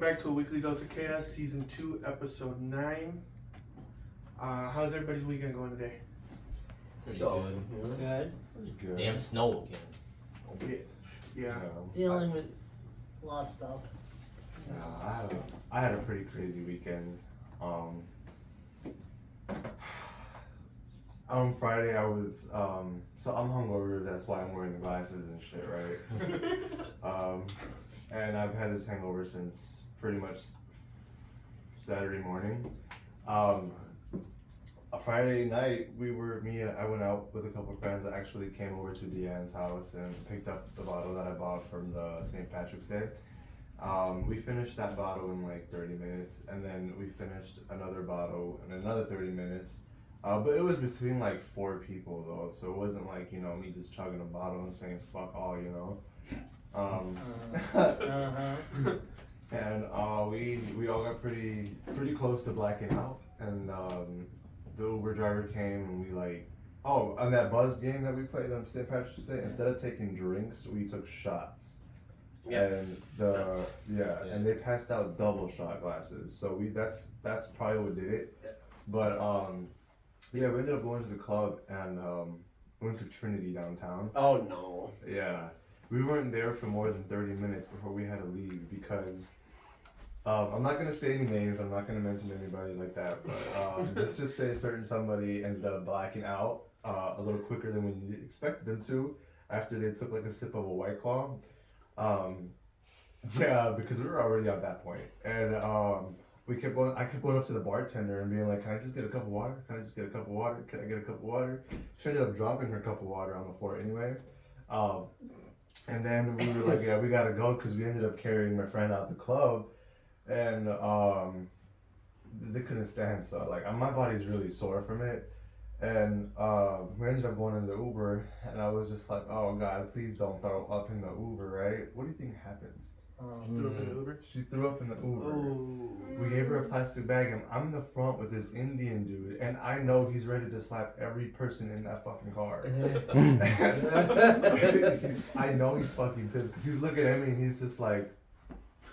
Back to a weekly dose of chaos, season 2, episode 9. How's everybody's weekend going today? Pretty So, good. Good. Pretty good. Damn snow again. Yeah. Dealing with a lot of stuff. I had a pretty crazy weekend. On Friday I was so I'm hungover, that's why I'm wearing the glasses and shit, right? And I've had this hangover since pretty much Saturday morning. A Friday night I went out with a couple of friends that actually came over to Deanne's house and picked up the bottle that I bought from the St. Patrick's Day. We finished that bottle in like 30 minutes, and then we finished another bottle in another 30 minutes. But it was between like 4 people though, so it wasn't like, me just chugging a bottle and saying fuck all, And we all got pretty close to blacking out, and the Uber driver came and we on that Buzz game that we played on St. Patrick's Day, instead of taking drinks, we took shots. And and they passed out double shot glasses. So that's probably what did it. But we ended up going to the club and went to Trinity downtown. Oh no. Yeah. We weren't there for more than 30 minutes before we had to leave because I'm not gonna say any names, I'm not gonna mention anybody like that, but let's just say somebody ended up blacking out a little quicker than we expected them to after they took like a sip of a White Claw. Because we were already at that point. And I kept going up to the bartender and being like, can I just get a cup of water? Can I just get a cup of water? Can I get a cup of water? She ended up dropping her cup of water on the floor anyway. And then we were like, yeah, we gotta go, because we ended up carrying my friend out the club, and they couldn't stand, so like my body's really sore from it. And we ended up going in the Uber, and I was just like, oh God, please don't throw up in the Uber, right? What do you think happens? Threw up in the Uber? She threw up in the Uber. Oh. We gave her a plastic bag, and I'm in the front with this Indian dude, and I know he's ready to slap every person in that fucking car. I know he's fucking pissed, because he's looking at me and he's just like,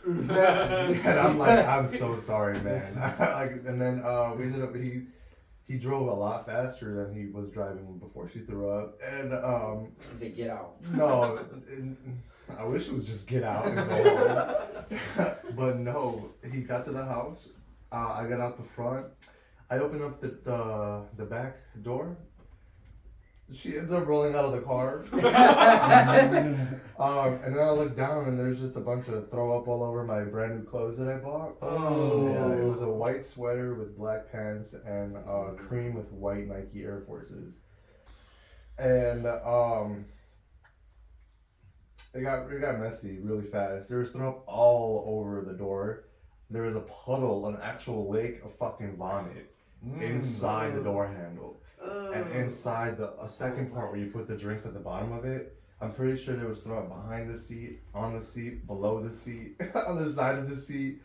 and I'm like, I'm so sorry, man. And then we ended up, he drove a lot faster than he was driving before she threw up, and They get out. no, I wish it was just get out and go home. But no, he got to the house. I got out the front. I opened up the back door. She ends up rolling out of the car. And then I look down and there's just a bunch of throw up all over my brand new clothes that I bought. Oh. Yeah, it was a white sweater with black pants and cream with white Nike Air Forces. And it got messy really fast. There was throw up all over the door. There was a puddle, an actual lake of fucking vomit inside the door handle. And inside a second part where you put the drinks at the bottom of it, I'm pretty sure there was throw up behind the seat, on the seat, below the seat, on the side of the seat.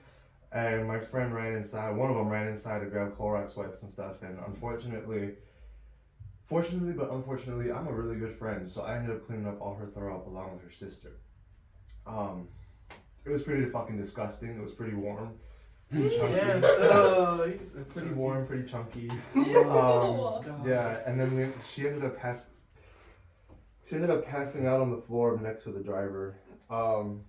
And my friend ran inside, one of them ran inside to grab Clorox wipes and stuff, and fortunately, but unfortunately, I'm a really good friend, so I ended up cleaning up all her throw up along with her sister. It was pretty fucking disgusting. It was pretty warm, pretty chunky. Pretty warm, pretty chunky. And then she ended up passing out on the floor next to the driver. And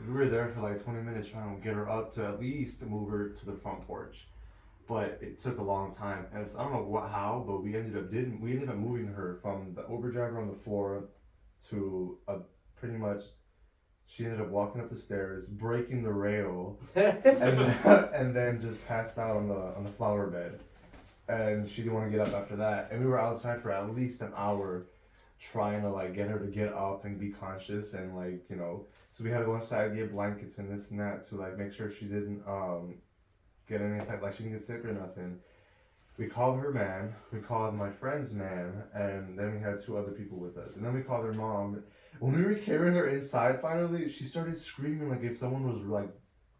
we were there for like 20 minutes trying to get her up to at least move her to the front porch. But it took a long time, and I don't know how, but we ended up moving her from the Uber driver on the floor to she ended up walking up the stairs, breaking the rail, and then just passed out on the flower bed, and she didn't want to get up after that, and we were outside for at least an hour trying to like get her to get up and be conscious, and so we had to go inside, get blankets and this and that to like make sure she didn't get any type, like she didn't get sick or nothing. We called her man, we called my friend's man, and then we had 2 other people with us, and then we called her mom. When we were carrying her inside finally, she started screaming like if someone was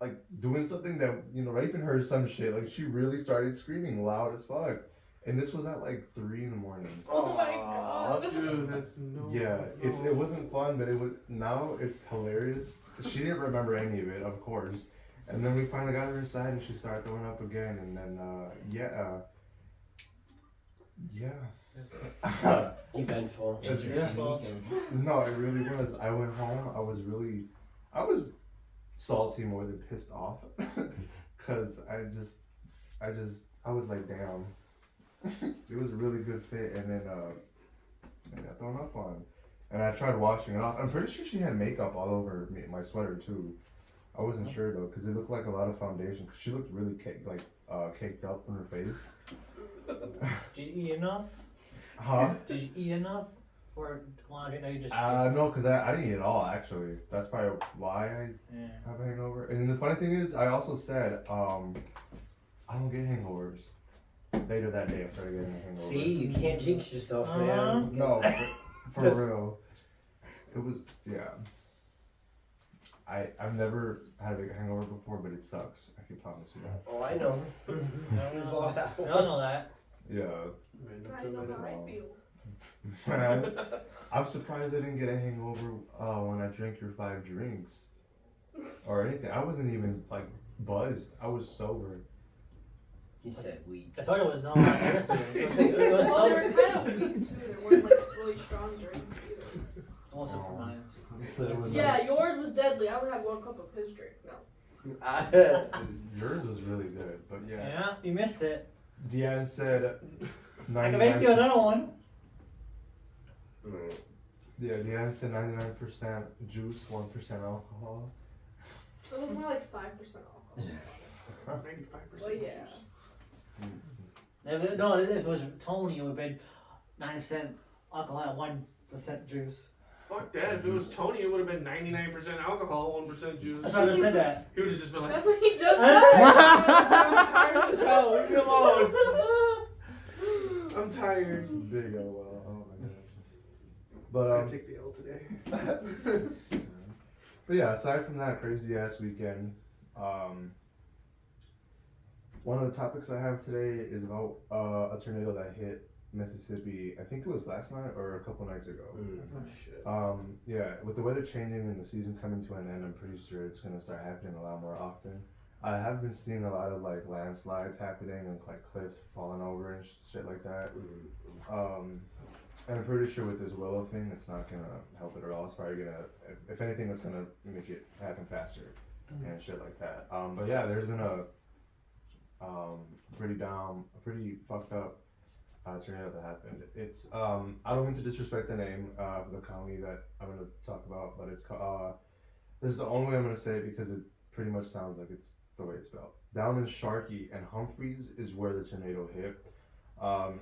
like doing something that, raping her or some shit. Like she really started screaming loud as fuck. And this was at like 3 in the morning. Oh my god. Dude, that's no. Yeah, it wasn't fun, but it's hilarious. She didn't remember any of it, of course. And then we finally got her inside, and she started throwing up again. And then yeah. Eventful. Interesting weekend. No, it really was. I went home. I was salty more than pissed off, cause I was like, damn. It was a really good fit, and then I got thrown up on, and I tried washing it off. I'm pretty sure she had makeup all over my sweater too. I wasn't sure though, cause it looked like a lot of foundation. Cause she looked really caked up on her face. Did you eat enough? Huh? Did you eat enough for laundry? No, you just. No, cause I didn't eat it all actually. That's probably why I Yeah. have a hangover. And the funny thing is, I also said, I don't get hangovers. Later that day, I started getting a hangover. See, you can't jinx yourself, Uh-huh. man. No, for Yes. real. It was, yeah. I've never had a big hangover before, but it sucks. I can promise you that. Oh, I know. We've all had I one. don't know that. Yeah. I know how I feel. Man, I'm surprised I didn't get a hangover when I drank your 5 drinks or anything. I wasn't even like buzzed. I was sober. He said weed. I thought it was not. It was Well, they so. were kind of weak too. There weren't like really strong drinks either. Also for mine. So it was Yeah, yours was deadly. I only had 1 cup of his drink. No. yours was really good, but yeah. Yeah, you missed it. Deanne said I can make you another one. Yeah, Deanne said 99% juice, 1% alcohol. It was more like 5% alcohol. 95%. Well, yeah. If it was Tony, it would have been 9% alcohol, 1% juice. Fuck that. If it was Tony, it would have been 99% alcohol, 1% juice. That's why I just said that. He would have just been like, That's what he just I'm said. tired as hell. Leave me alone. I'm tired. Big LOL. Oh my god. But I take the L today. but yeah, aside from that crazy ass weekend, one of the topics I have today is about a tornado that hit Mississippi. I think it was last night or a couple nights ago. Oh shit. Yeah, with the weather changing and the season coming to an end, I'm pretty sure it's gonna start happening a lot more often. I have been seeing a lot of like landslides happening and like cliffs falling over and shit like that. And I'm pretty sure with this Willow thing, it's not gonna help it at all. It's probably gonna, if anything, it's gonna make it happen faster and shit like that. But yeah, there's been a pretty fucked up tornado that happened. It's I don't mean to disrespect the name of the county that I'm gonna talk about, but it's this is the only way I'm gonna say it because it pretty much sounds like it's the way it's spelled. Down in Sharkey and Humphreys is where the tornado hit.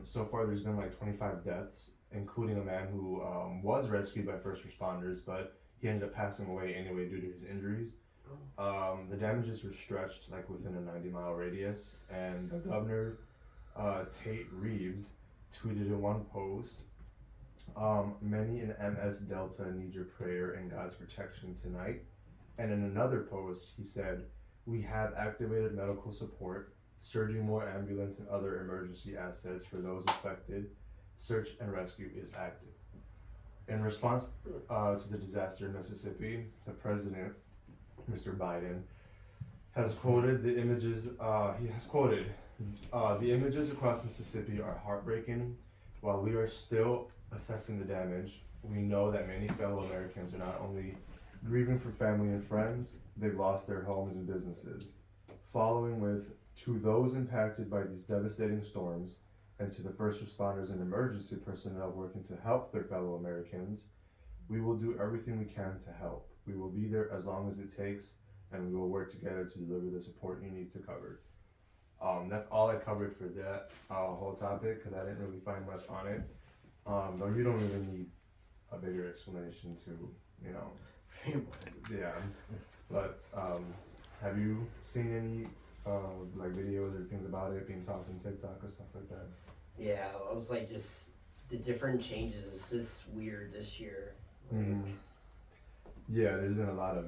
So far there's been like 25 deaths, including a man who was rescued by first responders, but he ended up passing away anyway due to his injuries. The damages were stretched like within a 90-mile radius, and the governor, Tate Reeves, tweeted in one post, many in MS Delta need your prayer and God's protection tonight. And in another post, he said, we have activated medical support, surging more ambulance and other emergency assets for those affected. Search and rescue is active. In response to the disaster in Mississippi, the president, Mr. Biden, has quoted the images. The images across Mississippi are heartbreaking. While we are still assessing the damage, we know that many fellow Americans are not only grieving for family and friends, they've lost their homes and businesses. Following with, to those impacted by these devastating storms, and to the first responders and emergency personnel working to help their fellow Americans, we will do everything we can to help. We will be there as long as it takes, and we will work together to deliver the support you need to cover. That's all I covered for that whole topic, because I didn't really find much on it. Though you don't really need a bigger explanation to, yeah. But have you seen any like videos or things about it being talked on TikTok or stuff like that? Yeah, I was like, just the different changes. It's just weird this year. Mm-hmm. Yeah, there's been a lot of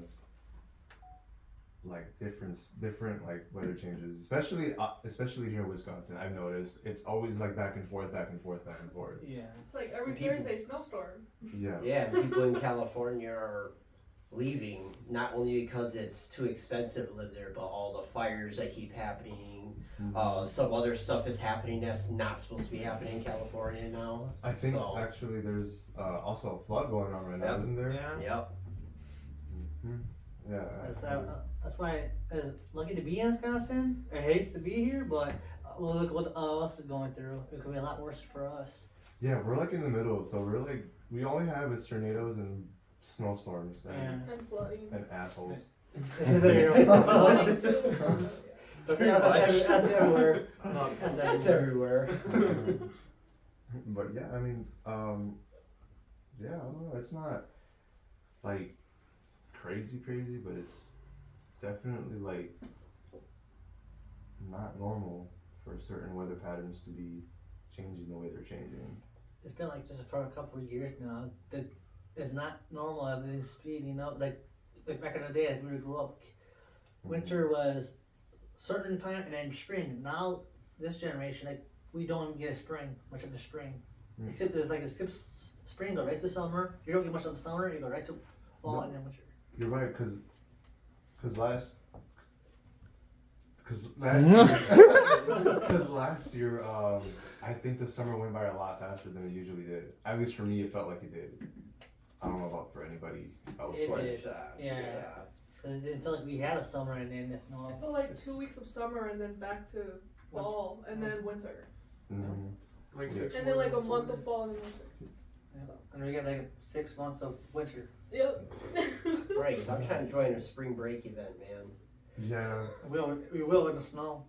like different like weather changes, especially here in Wisconsin. I've noticed it's always like back and forth. Yeah. It's like every People- Thursday snowstorm. Yeah. Yeah, people in California are leaving, not only because it's too expensive to live there, but all the fires that keep happening. Some other stuff is happening that's not supposed to be happening in California now. I think So- actually there's also a flood going on right now, Yep. isn't there? Yeah. Yep. Yeah. That's why it's lucky to be in Wisconsin. It hates to be here, but look what us is going through. It could be a lot worse for us. Yeah, we're like in the middle, so we're like we all we have is tornadoes and snowstorms and, And flooding. and assholes. There you Flooding go. too. That's everywhere. That's everywhere. But yeah, I mean, yeah, I don't know. It's not like crazy, but it's definitely like not normal for certain weather patterns to be changing the way they're changing. It's been like this for a couple of years now. That it's not normal. Everything's speeding up. Like back in the day, as we grew up, winter was certain time and then spring. Now this generation, like we don't even get a spring, much of a spring. Mm. Except there's like it skips spring, go right to summer. You don't get much of the summer. You go right to fall No. and then winter. You're right, cause last year, I think the summer went by a lot faster than it usually did. At least for me, it felt like it did. I don't know about for anybody else. It but did. Yeah. Because it didn't feel like we had a summer and then the snow. I felt like 2 weeks of summer and then back to fall and then winter. Mhm. Like Yeah. 6 And then like a months month or- of fall and then winter. And we got like 6 months of winter. Yep. Right, 'cause I'm trying to join a spring break event, man. Yeah. We will in the snow.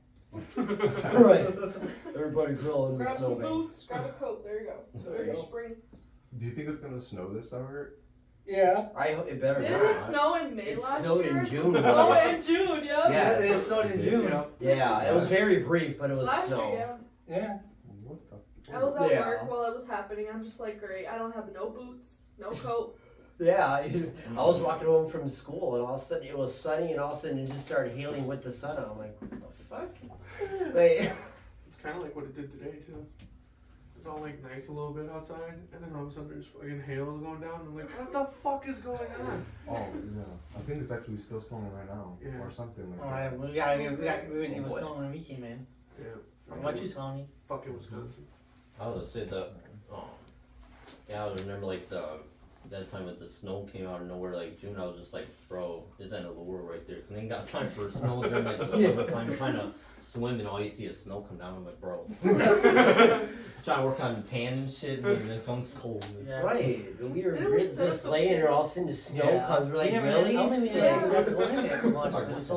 Right. Everybody grilling in the Grab snow, some man. boots, grab a coat. There you go. There's your spring. Do you think it's gonna snow this summer? Yeah. I hope it better Didn't not. it snow in May It last snowed year? in June. Oh, once. in June, yeah. Yeah. It snowed in June. Yeah, it was very brief, but it was Last snow. year, yeah. Yeah. What the? I was at Yeah. work while it was happening. I'm just like, great. I don't have no boots, no coat. Yeah, I was walking home from school and all of a sudden it was sunny and all of a sudden it just started hailing with the sun. I'm like, what the fuck? Wait. It's kind of like what it did today too. It's all like nice a little bit outside, and then all of a sudden there's fucking hail going down. I'm like, what the fuck is going on? Oh yeah. I think it's actually still snowing right now, Yeah. or something like Alright, that. it was snowing when we came in. Yeah. What about you, Tony? Fucking Wisconsin. I was gonna say that. Yeah, I remember like that time when the snow came out of nowhere, like June. I was just like, bro, is that a lure right there? And then got time for snow during like the summertime, trying to swim, and all you see is snow come down. I'm like, bro, trying to work on tan and shit, and then it comes cold. Yeah. Right. We were Didn't we set just up laying the there, all of a sudden the snow Yeah. comes. We're like, We never really? I don't think we Yeah. got to go in there for much. It was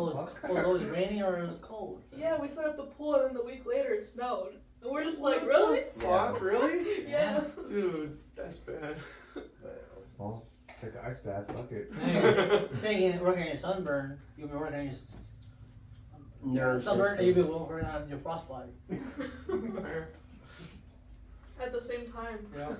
always raining or it was cold. Yeah, we set up the pool and then the week later it snowed. And we're just like, really? Fuck, really? Yeah. Dude, that's bad. Well, take an ice bath. Fuck it. You're saying you're working on your sunburn, you'll be working on your Nerve sunburn, and system. you'll be working on your frostbite. Fair. At the same time. Yeah.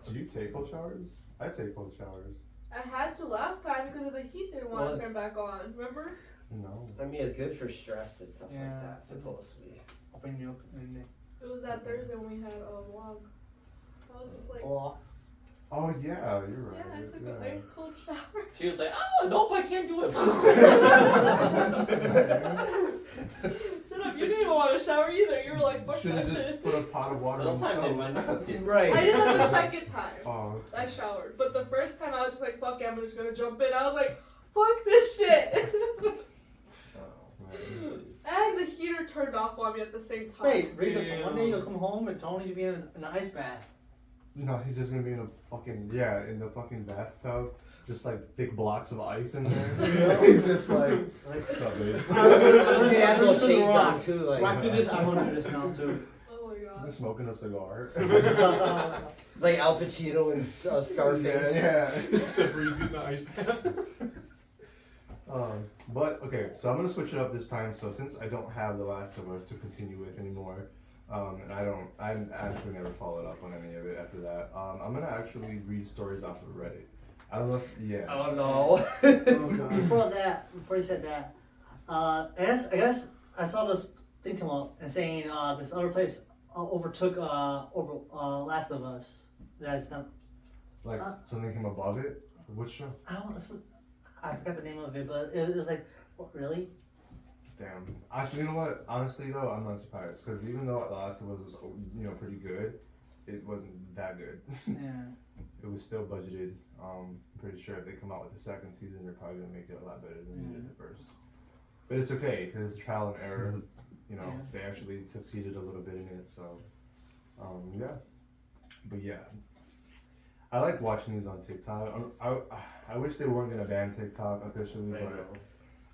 Do you take cold showers? I take cold showers. I had to last time because of the heat didn't want Well, to it's- turn back on. Remember? No. I mean, it's good for stress and stuff Yeah. like that, supposedly. Open you and It was that Thursday when we had a vlog. I was just like, oh, Oh yeah, you're right. yeah, I took yeah. a nice cold shower. She was like, oh, nope, I can't do it. Shut up, you didn't even want to shower either. You were like, fuck Should that have just shit. put a pot of water One on the time stove. then my neck did. Right. I did that the second time. Oh, I showered. But the first time I was just like, fuck it, I'm just gonna jump in. I was like, fuck this shit. man. And the heater turned off on me at the same time. wait, Rico, so one day you'll come home and Tony will be in an ice bath. No, he's just gonna be in a fucking in the fucking bathtub, just like thick blocks of ice in there. He's just like, Like, what's up, babe? You can have those Listen to shades on rock. too, like. Rock do this, I want to do this now too. Oh my I'm god. smoking a cigar. Like Al Pacino and Scarface. Yeah. Separately in the ice bath. But okay, so I'm gonna switch it up this time. So since I don't have The Last of Us to continue with anymore, and I actually never followed up on any of it after that. I'm gonna actually read stories off of Reddit. I don't know if Oh no. Before you said that, I guess I saw this thing come up and saying this other place overtook Last of Us. That's not. like something came above it. Which show? I forgot the name of it, but it was like, what, really? Damn. Actually, you know what? Honestly, though, I'm not surprised because even though The Last of Us was, pretty good, it wasn't that good. Yeah. It was still budgeted. Pretty sure if they come out with the second season, they're probably gonna make it a lot better than they did the first. But it's okay because it's trial and error. You know, they actually succeeded a little bit in it. So, yeah. But yeah, I like watching these on TikTok. I wish they weren't gonna ban TikTok officially, I know.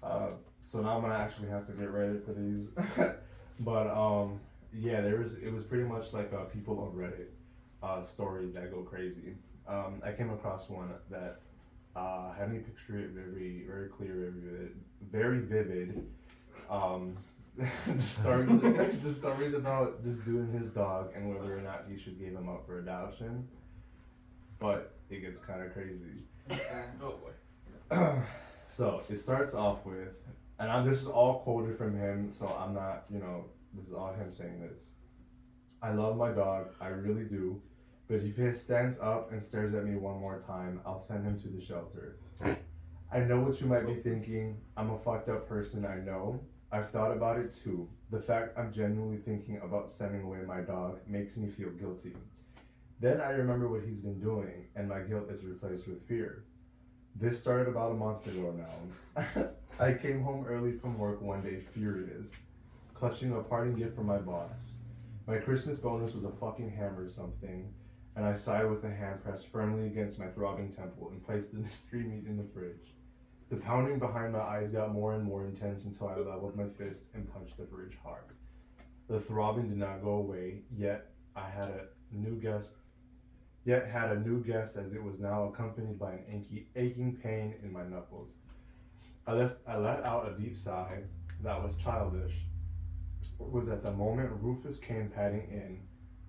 but so now I'm gonna actually have to get ready for these. But yeah, it was pretty much like people on Reddit stories that go crazy. I came across one that had me picture it very, very clear, very vivid. The stories about this dude and his dog and whether or not he should give him up for adoption. But it gets kind of crazy. Oh boy. So it starts off with, and this is all quoted from him, so I'm not, this is all him saying this. I love my dog, I really do, but if he stands up and stares at me one more time, I'll send him to the shelter. I know what you might be thinking. I'm a fucked up person, I know. I've thought about it too. The fact I'm genuinely thinking about sending away my dog makes me feel guilty. Then I remember what he's been doing, and my guilt is replaced with fear. This started about a month ago now. I came home early from work one day furious, clutching a parting gift from my boss. My Christmas bonus was a fucking hammer or something, and I sighed with a hand pressed firmly against my throbbing temple and placed the mystery meat in the fridge. The pounding behind my eyes got more and more intense until I leveled my fist and punched the fridge hard. The throbbing did not go away, yet had a new guest as it was now accompanied by an aching pain in my knuckles. I let out a deep sigh that was childish. It was at the moment Rufus came padding in.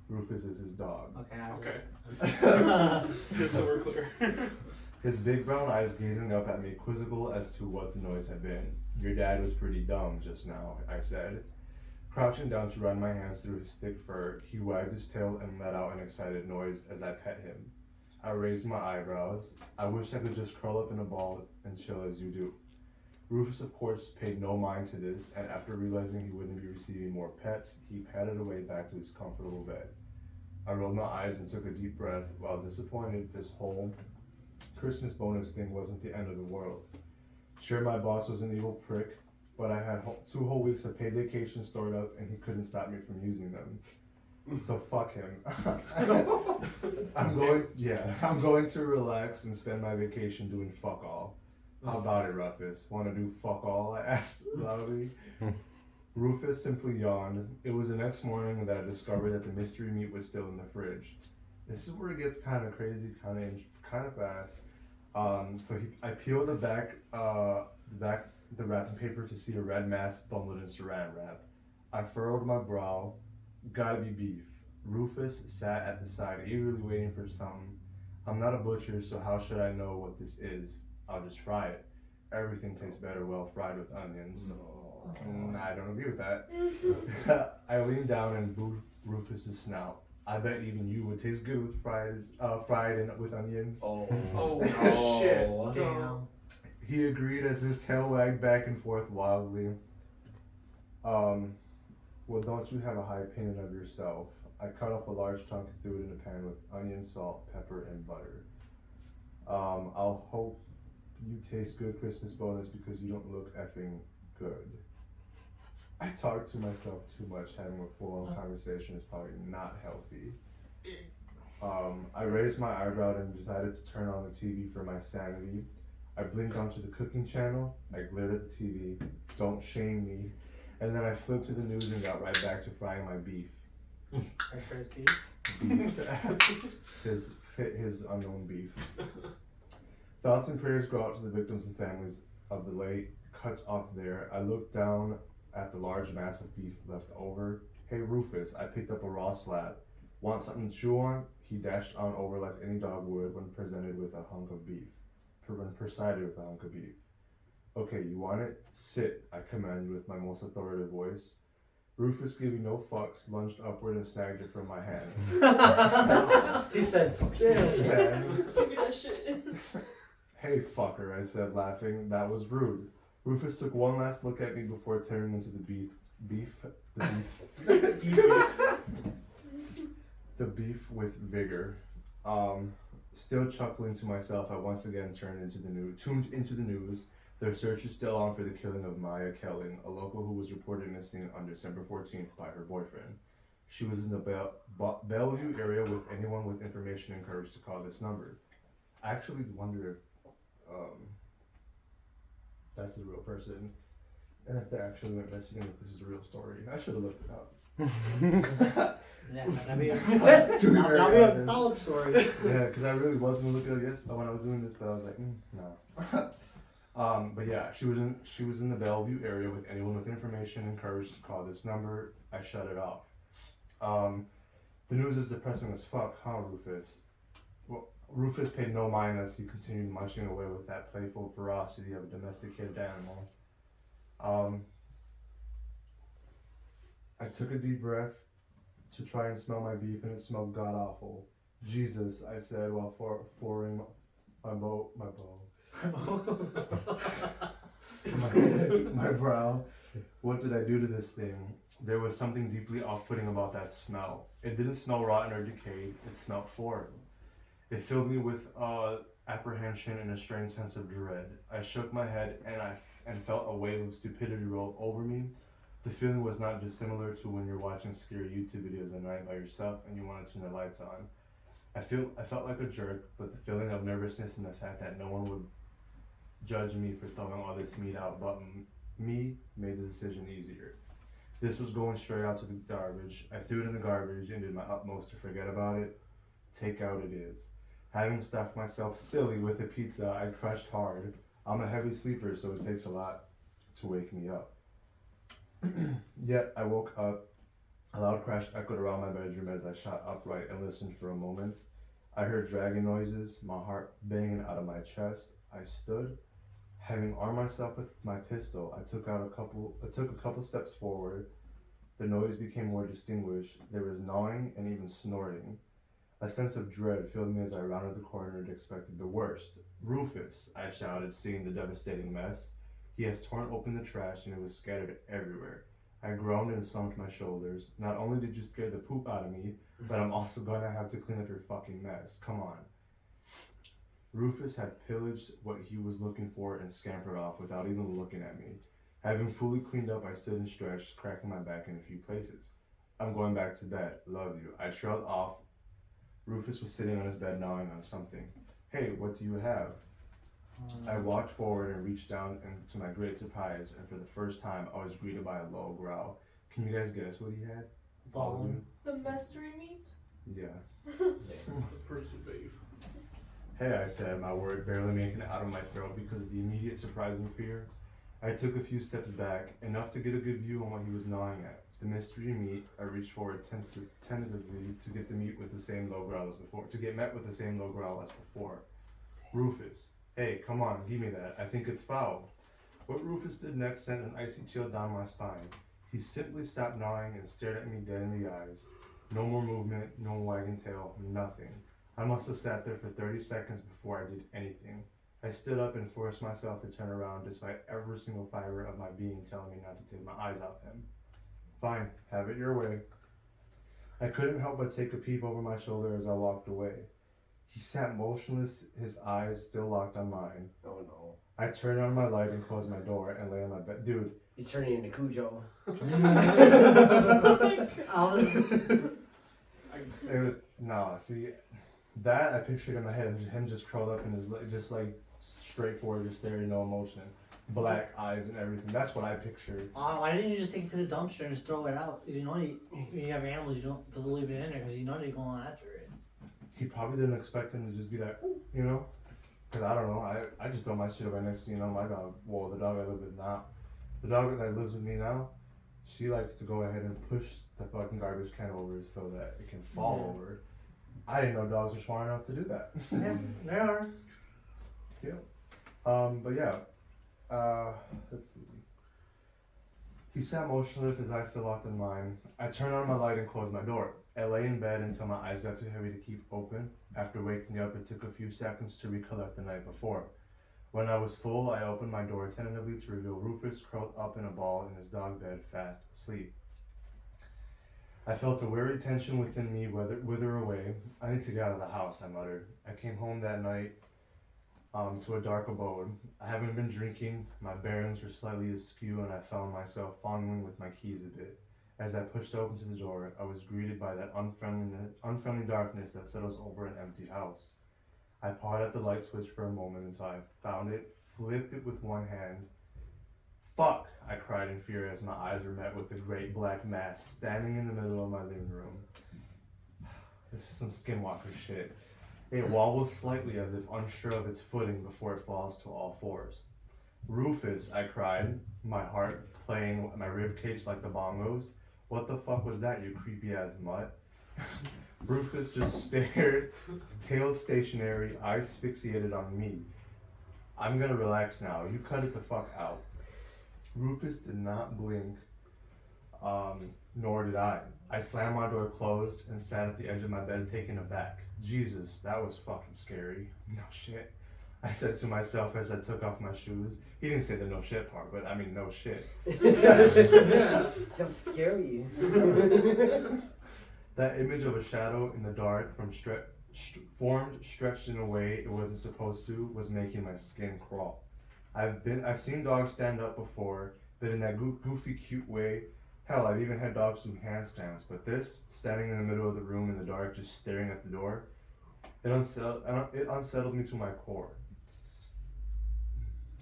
Rufus is his dog. Okay. Just so we're clear. His big brown eyes gazing up at me, quizzical as to what the noise had been. Your dad was pretty dumb just now, I said. Crouching down to run my hands through his thick fur, he wagged his tail and let out an excited noise as I pet him. I raised my eyebrows. I wish I could just curl up in a ball and chill as you do. Rufus, of course, paid no mind to this, and after realizing he wouldn't be receiving more pets, he padded away back to his comfortable bed. I rolled my eyes and took a deep breath. While disappointed, this whole Christmas bonus thing wasn't the end of the world. Sure, my boss was an evil prick, but I had 2 whole weeks of paid vacation stored up and he couldn't stop me from using them. So fuck him. I'm going to relax and spend my vacation doing fuck all. How about it, Rufus? Want to do fuck all? I asked loudly. Rufus simply yawned. It was the next morning that I discovered that the mystery meat was still in the fridge. This is where it gets kind of crazy, kind of fast. I peeled the wrapping paper to see a red mass bundled in saran wrap. I furrowed my brow. Gotta be beef. Rufus sat at the side, eagerly waiting for something. I'm not a butcher, so how should I know what this is? I'll just fry it. Everything tastes better well fried with onions. I don't agree with that. I leaned down and booed Rufus's snout. I bet even you would taste good with fried and with onions. Oh shit. Damn. He agreed as his tail wagged back and forth wildly. Well, don't you have a high opinion of yourself? I cut off a large chunk and threw it in a pan with onion, salt, pepper, and butter. I'll hope you taste good Christmas bonus because you don't look effing good. I talk to myself too much. Having a full-on conversation is probably not healthy. I raised my eyebrow and decided to turn on the TV for my sanity. I blinked onto the cooking channel. I glared at the TV. Don't shame me. And then I flipped to the news and got right back to frying my beef. His unknown beef. Thoughts and prayers go out to the victims and families of the late. Cuts off there. I looked down at the large mass of beef left over. Hey Rufus, I picked up a raw slab. Want something to chew on? He dashed on over like any dog would when presented with a hunk of beef. Okay, you want it? Sit, I commanded with my most authoritative voice. Rufus, giving no fucks, lunged upward and snagged it from my hand. He said, fuck Damn, man. Give me that shit. Hey fucker, I said, laughing. That was rude. Rufus took one last look at me before turning into the beef, the beef with vigor. Still chuckling to myself, I once again tuned into the news. Their search is still on for the killing of Maya Kelling, a local who was reported missing on December 14th by her boyfriend. She was in the Bellevue area. With anyone with information encouraged to call this number. I actually wonder if that's a real person, and if they actually went missing, and if this is a real story. I should have looked it up. Yeah, that'd be To be very that'd be a honest. follow-up story. Yeah, because I really wasn't looking at it when I was doing this, but I was like, no. But yeah, she was in the Bellevue area. With anyone with information encouraged to call this number. I shut it off. The news is depressing as fuck, huh, Rufus? Well, Rufus paid no mind as he continued munching away with that playful ferocity of a domesticated animal. I took a deep breath to try and smell my beef, and it smelled god awful. Jesus, I said while furrowing my brow. What did I do to this thing? There was something deeply off-putting about that smell. It didn't smell rotten or decayed. It smelled foreign. It filled me with apprehension and a strange sense of dread. I shook my head and felt a wave of stupidity roll over me. The feeling was not dissimilar to when you're watching scary YouTube videos at night by yourself and you want to turn the lights on. I felt like a jerk, but the feeling of nervousness and the fact that no one would judge me for throwing all this meat out but me made the decision easier. This was going straight out to the garbage. I threw it in the garbage and did my utmost to forget about it. Takeout it is. Having stuffed myself silly with a pizza, I crushed hard. I'm a heavy sleeper, so it takes a lot to wake me up. Yet I woke up. A loud crash echoed around my bedroom as I shot upright and listened for a moment. I heard dragging noises, my heart banging out of my chest. I stood. Having armed myself with my pistol, I took a couple steps forward. The noise became more distinguished. There was gnawing and even snorting. A sense of dread filled me as I rounded the corner and expected the worst. Rufus, I shouted, seeing the devastating mess. He has torn open the trash and it was scattered everywhere. I groaned and slumped my shoulders. Not only did you scare the poop out of me, but I'm also going to have to clean up your fucking mess. Come on. Rufus had pillaged what he was looking for and scampered off without even looking at me. Having fully cleaned up, I stood and stretched, cracking my back in a few places. I'm going back to bed. Love you. I shrugged off. Rufus was sitting on his bed gnawing on something. Hey, what do you have? I walked forward and reached down, and to my great surprise, and for the first time, I was greeted by a low growl. Can you guys guess what he had? Bone. The mystery meat? Yeah. Person beef. Hey, I said, my word barely making it out of my throat because of the immediate surprise and fear. I took a few steps back, enough to get a good view on what he was gnawing at. The mystery meat. I reached forward tentatively to get the meat with the same low growl as before. To get met with the same low growl as before. Rufus. Hey, come on, give me that. I think it's foul. What Rufus did next sent an icy chill down my spine. He simply stopped gnawing and stared at me dead in the eyes. No more movement, no wagging tail, nothing. I must have sat there for 30 seconds before I did anything. I stood up and forced myself to turn around despite every single fiber of my being telling me not to take my eyes off him. Fine, have it your way. I couldn't help but take a peep over my shoulder as I walked away. He sat motionless, his eyes still locked on mine. Oh no. I turned on my light and closed my door and lay on my bed. Dude. He's turning into Cujo. See, that I pictured in my head, him just curled up in his, just like straightforward, just there, no emotion. Black eyes and everything. That's what I pictured. Why didn't you just take it to the dumpster and just throw it out? You know, when you have animals, you don't just leave it in there because you know they're going after it. He probably didn't expect him to just be like, ooh, you know? Because I don't know, I just throw my shit right next to, my dog. Well, the dog I live with now. The dog that lives with me now, she likes to go ahead and push the fucking garbage can over so that it can fall over. I didn't know dogs were smart enough to do that. Yeah, they are. But yeah. Let's see. He sat motionless, his eyes still locked in mine. I turned on my light and closed my door. I lay in bed until my eyes got too heavy to keep open. After waking up, it took a few seconds to recollect the night before. When I was full, I opened my door tentatively to reveal Rufus curled up in a ball in his dog bed, fast asleep. I felt a weary tension within me wither away. I need to get out of the house, I muttered. I came home that night to a dark abode. I haven't been drinking, my bearings were slightly askew, and I found myself fondling with my keys a bit. As I pushed open to the door, I was greeted by that unfriendly darkness that settles over an empty house. I pawed at the light switch for a moment until I found it, flipped it with one hand. Fuck! I cried in fear as my eyes were met with the great black mass standing in the middle of my living room. This is some Skinwalker shit. It wobbles slightly as if unsure of its footing before it falls to all fours. Rufus, I cried, my heart playing my ribcage like the bongos. What the fuck was that, you creepy ass mutt? Rufus just stared, tail stationary, eyes fixated on me. I'm gonna relax now. You cut it the fuck out. Rufus did not blink, nor did I. I slammed my door closed and sat at the edge of my bed taken aback. Jesus, that was fucking scary. No shit. I said to myself as I took off my shoes. He didn't say the no shit part, but I mean no shit. That's scary. That image of a shadow in the dark formed, stretched in a way it wasn't supposed to, was making my skin crawl. I've seen dogs stand up before, but in that goofy, cute way. Hell, I've even had dogs do handstands, but this, standing in the middle of the room in the dark, just staring at the door, it unsettled me to my core.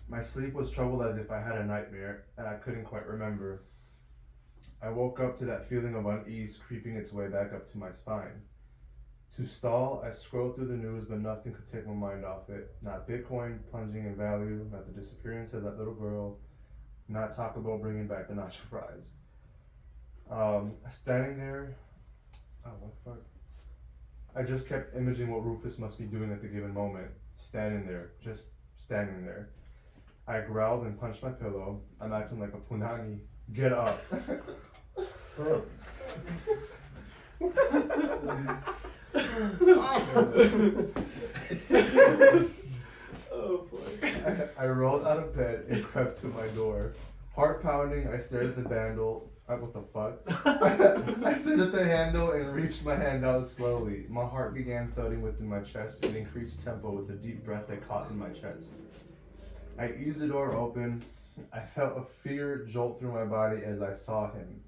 My sleep was troubled as if I had a nightmare, and I couldn't quite remember. I woke up to that feeling of unease creeping its way back up to my spine. To stall, I scrolled through the news, but nothing could take my mind off it. Not Bitcoin plunging in value, not the disappearance of that little girl, not Taco Bell bringing back the nacho fries. Standing there, what the fuck? I just kept imaging what Rufus must be doing at the given moment. Standing there, just standing there. I growled and punched my pillow. I'm acting like a punani. Get up. Oh boy. I rolled out of bed and crept to my door. Heart pounding, I stared at the handle. What the fuck? I stared at the handle and reached my hand out slowly. My heart began thudding within my chest in increased tempo with a deep breath that caught in my chest. I eased the door open. I felt a fear jolt through my body as I saw him.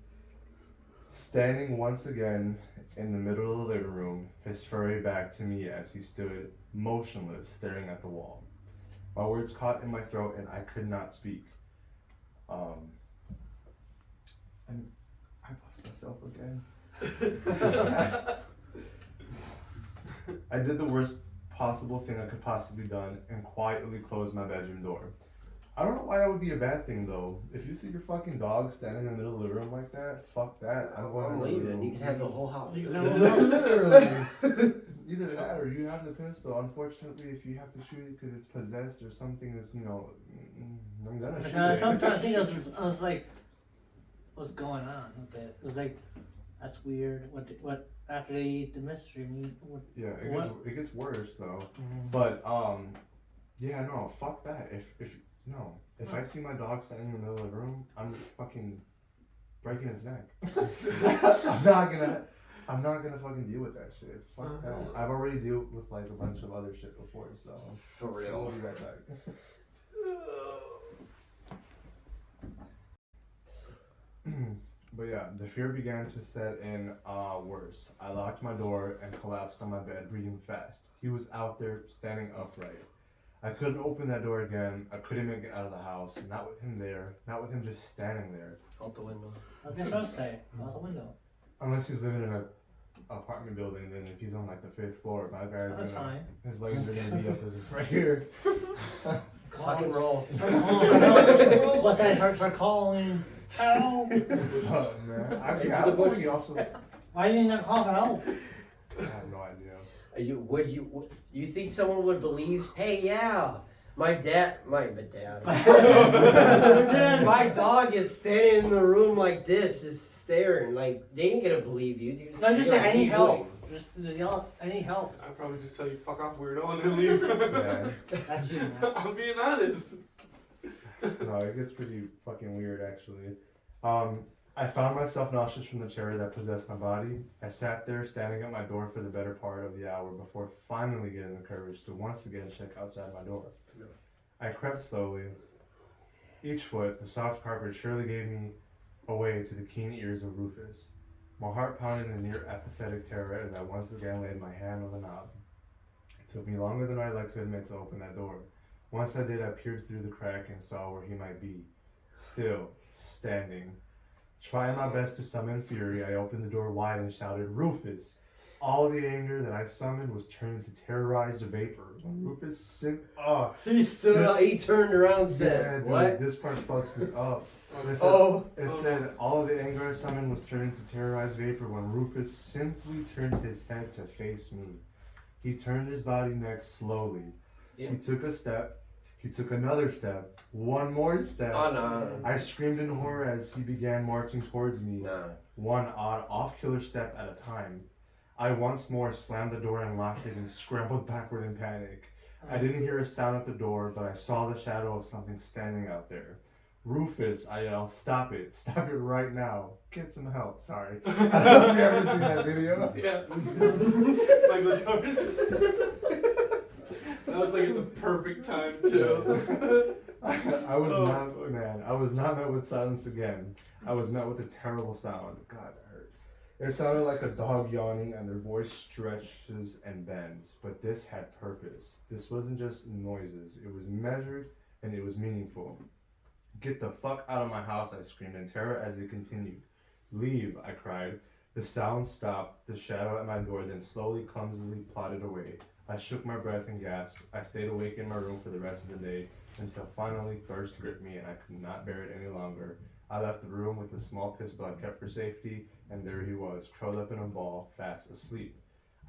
Standing once again in the middle of the living room, his furry back to me as he stood, motionless, staring at the wall. My words caught in my throat and I could not speak. And I lost myself again. I did the worst possible thing I could possibly done and quietly closed my bedroom door. I don't know why that would be a bad thing though. If you see your fucking dog standing in the middle of the living room like that, fuck that. I'm leaving. You can have the whole house. Literally. Either that or you have the pistol. Unfortunately, if you have to shoot it because it's possessed or something that's, I'm gonna shoot it. Sometimes I think I was like, what's going on with it? It was like, that's weird. What after they eat the mystery meat? Yeah, it gets worse though. But yeah, no, fuck that. If I see my dog standing in the middle of the room, I'm fucking breaking his neck. I'm not gonna fucking deal with that shit. Fuck that. I've already dealt with like a bunch of other shit before, so For real. I'll be right back. But yeah, the fear began to set in worse. I locked my door and collapsed on my bed, breathing fast. He was out there, standing upright. I couldn't open that door again. I couldn't make it out of the house. Not with him there. Not with him just standing there. Out the window. I guess I'll say out the window. Unless he's living in an apartment building, then if he's on like the 5th floor, my guy's That's gonna, fine. his legs are gonna be up as right here. Tuck and roll. What's that? Start calling help. Oh man, For the bushes. also. Why didn't you not call for help? I have no idea. You think someone would believe? Hey, yeah, my dad. My dog is standing in the room like this, just staring. Like they ain't gonna believe you. No, I'm just saying, I need help. Just yell, I need help. I'd probably just tell you fuck off, weirdo, and then leave. Yeah. That's you, man. I'm being honest. No, it gets pretty fucking weird actually. I found myself nauseous from the terror that possessed my body. I sat there standing at my door for the better part of the hour before finally getting the courage to once again check outside my door. I crept slowly. Each foot, the soft carpet surely gave me away to the keen ears of Rufus. My heart pounded in near apathetic terror as I once again laid my hand on the knob. It took me longer than I'd like to admit to open that door. Once I did, I peered through the crack and saw where he might be. Still, standing. Trying my best to summon fury, I opened the door wide and shouted, "Rufus!" All the anger that I summoned was turned into terrorized vapor. When Rufus He stood up, he turned around and yeah, said, dude, what? this part fucks me up. It said, Oh. all of the anger I summoned was turned into terrorized vapor when Rufus simply turned his head to face me. He turned his body neck slowly. Yeah. He took a step. He took another step. One more step. Oh, no. I screamed in horror as he began marching towards me, Nah. one odd off-killer step at a time. I once more slammed the door and locked it and scrambled backward in panic. I didn't hear a sound at the door, but I saw the shadow of something standing out there. "Rufus," I yelled, "stop it. Stop it right now. Get some help." Sorry. I don't know if you've ever seen that video. Yeah. Michael Jordan. That was like at the perfect time too. I was not met with silence again. I was met with a terrible sound. God, that hurt. It sounded like a dog yawning and their voice stretches and bends. But this had purpose. This wasn't just noises. It was measured and it was meaningful. "Get the fuck out of my house," I screamed in terror as it continued. "Leave," I cried. The sound stopped. The shadow at my door then slowly, clumsily plodded away. I shook my breath and gasped. I stayed awake in my room for the rest of the day until finally thirst gripped me and I could not bear it any longer. I left the room with a small pistol I kept for safety, and there he was, curled up in a ball, fast asleep.